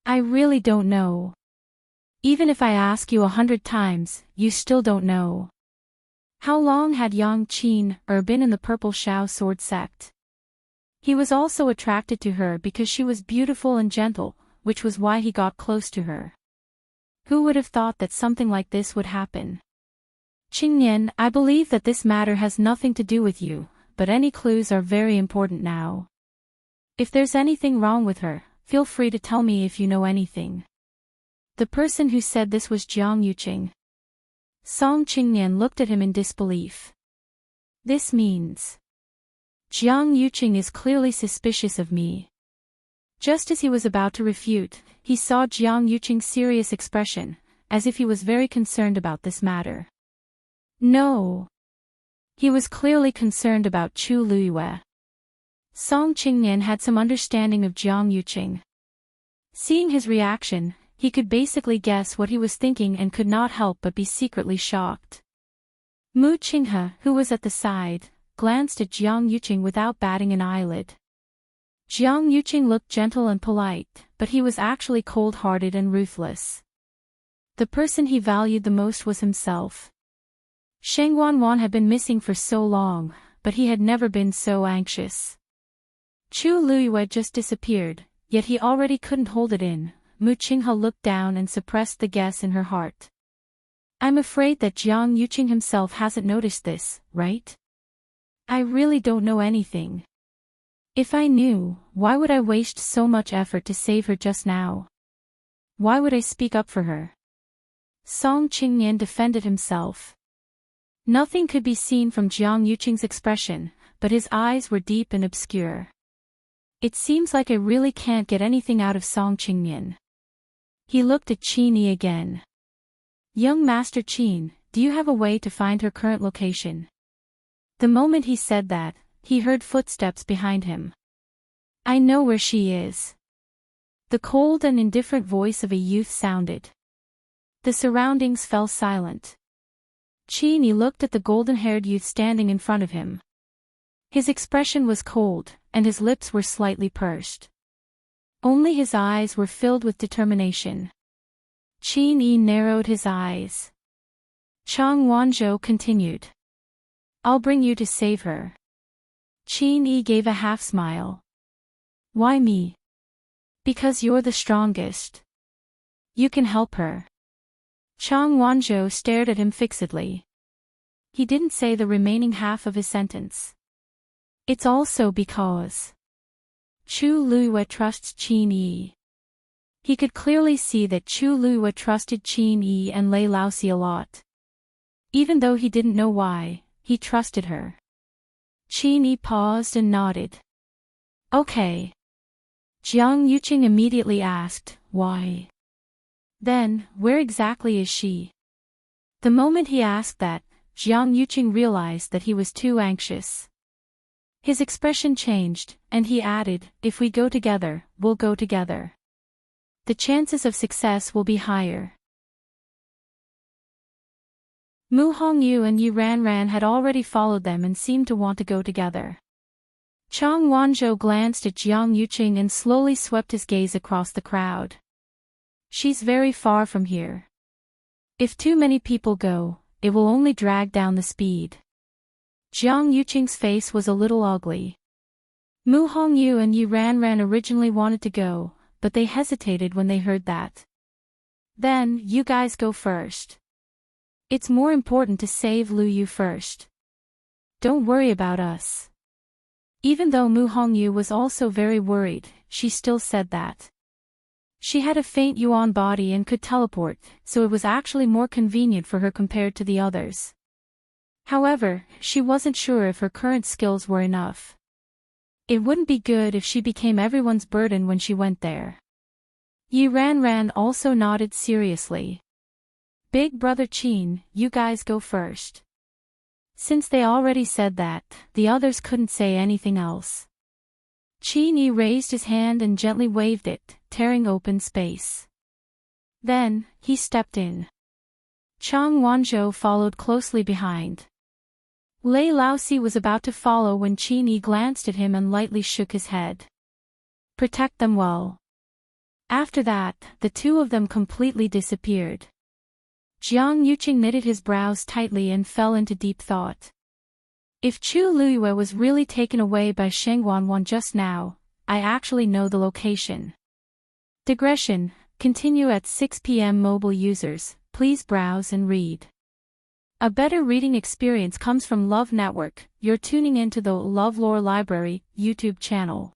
I really don't know. Even if I ask you 100 times, you still don't know. How long had Yang Qin been in the Purple Shao Sword Sect? He was also attracted to her because she was beautiful and gentle, which was why he got close to her. Who would have thought that something like this would happen? Qingnian, I believe that this matter has nothing to do with you, but any clues are very important now. If there's anything wrong with her, feel free to tell me if you know anything. The person who said this was Jiang Yuqing. Song Qingnian looked at him in disbelief. This means Jiang Yuqing is clearly suspicious of me. Just as he was about to refute, he saw Jiang Yuqing's serious expression, as if he was very concerned about this matter. No. He was clearly concerned about Chu Luiyue. Song Qingnian had some understanding of Jiang Yuqing. Seeing his reaction, he could basically guess what he was thinking and could not help but be secretly shocked. Mu Qinghe, who was at the side, glanced at Jiang Yuqing without batting an eyelid. Jiang Yuqing looked gentle and polite, but he was actually cold-hearted and ruthless. The person he valued the most was himself. Sheng Wanwan had been missing for so long, but he had never been so anxious. Chu Luiyue just disappeared, yet he already couldn't hold it in. Mu Qinghe looked down and suppressed the guess in her heart. I'm afraid that Jiang Yuqing himself hasn't noticed this, right? I really don't know anything. If I knew, why would I waste so much effort to save her just now? Why would I speak up for her? Song Qingnian defended himself. Nothing could be seen from Jiang Yuqing's expression, but his eyes were deep and obscure. It seems like I really can't get anything out of Song Qingnian. He looked at Qin Yi again. Young Master Qin, do you have a way to find her current location? The moment he said that, he heard footsteps behind him. I know where she is. The cold and indifferent voice of a youth sounded. The surroundings fell silent. Qin Yi looked at the golden-haired youth standing in front of him. His expression was cold, and his lips were slightly pursed. Only his eyes were filled with determination. Qin Yi narrowed his eyes. Chang Wanzhou continued. I'll bring you to save her. Qin Yi gave a half-smile. Why me? Because you're the strongest. You can help her. Chang Wanzhou stared at him fixedly. he didn't say the remaining half of his sentence. It's also because Chu Luiyue trusts Qin Yi. He could clearly see that Chu Luiyue trusted Qin Yi and Lei Laosi a lot. Even though he didn't know why, he trusted her. Qin Yi paused and nodded. Okay. Jiang Yuqing immediately asked, why? Then, where exactly is she? The moment he asked that, Jiang Yuqing realized that he was too anxious. His expression changed, and he added, if we go together, we'll go together. The chances of success will be higher. Mu Hongyu and Yi Ranran had already followed them and seemed to want to go together. Chang Wanzhou glanced at Jiang Yuqing and slowly swept his gaze across the crowd. She's very far from here. If too many people go, it will only drag down the speed. Jiang Yuqing's face was a little ugly. Mu Hongyu and Yi Ranran originally wanted to go, but they hesitated when they heard that. Then, you guys go first. It's more important to save Lu Yu first. Don't worry about us. Even though Mu Hongyu was also very worried, she still said that. She had a faint yuan body and could teleport, so it was actually more convenient for her compared to the others. However, she wasn't sure if her current skills were enough. It wouldn't be good if she became everyone's burden when she went there. Yi Ranran also nodded seriously. Big brother Qin, you guys go first. Since they already said that, the others couldn't say anything else. Qin Yi raised his hand and gently waved it, tearing open space. Then, he stepped in. Chang Wanzhou followed closely behind. Lei Laosi was about to follow when Qin Yi glanced at him and lightly shook his head. Protect them well. After that, the two of them completely disappeared. Jiang Yuqing knitted his brows tightly and fell into deep thought. If Chu Luiyue was really taken away by Sheng Wanwan just now, I actually know the location. Digression, continue at 6 p.m. Mobile users, please browse and read. A better reading experience comes from Love Network. You're tuning into the LoveLore Library YouTube channel.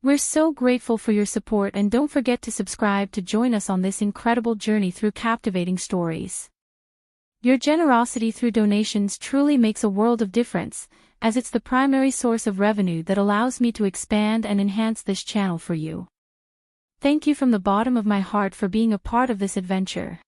We're so grateful for your support and don't forget to subscribe to join us on this incredible journey through captivating stories. Your generosity through donations truly makes a world of difference, as it's the primary source of revenue that allows me to expand and enhance this channel for you. Thank you from the bottom of my heart for being a part of this adventure.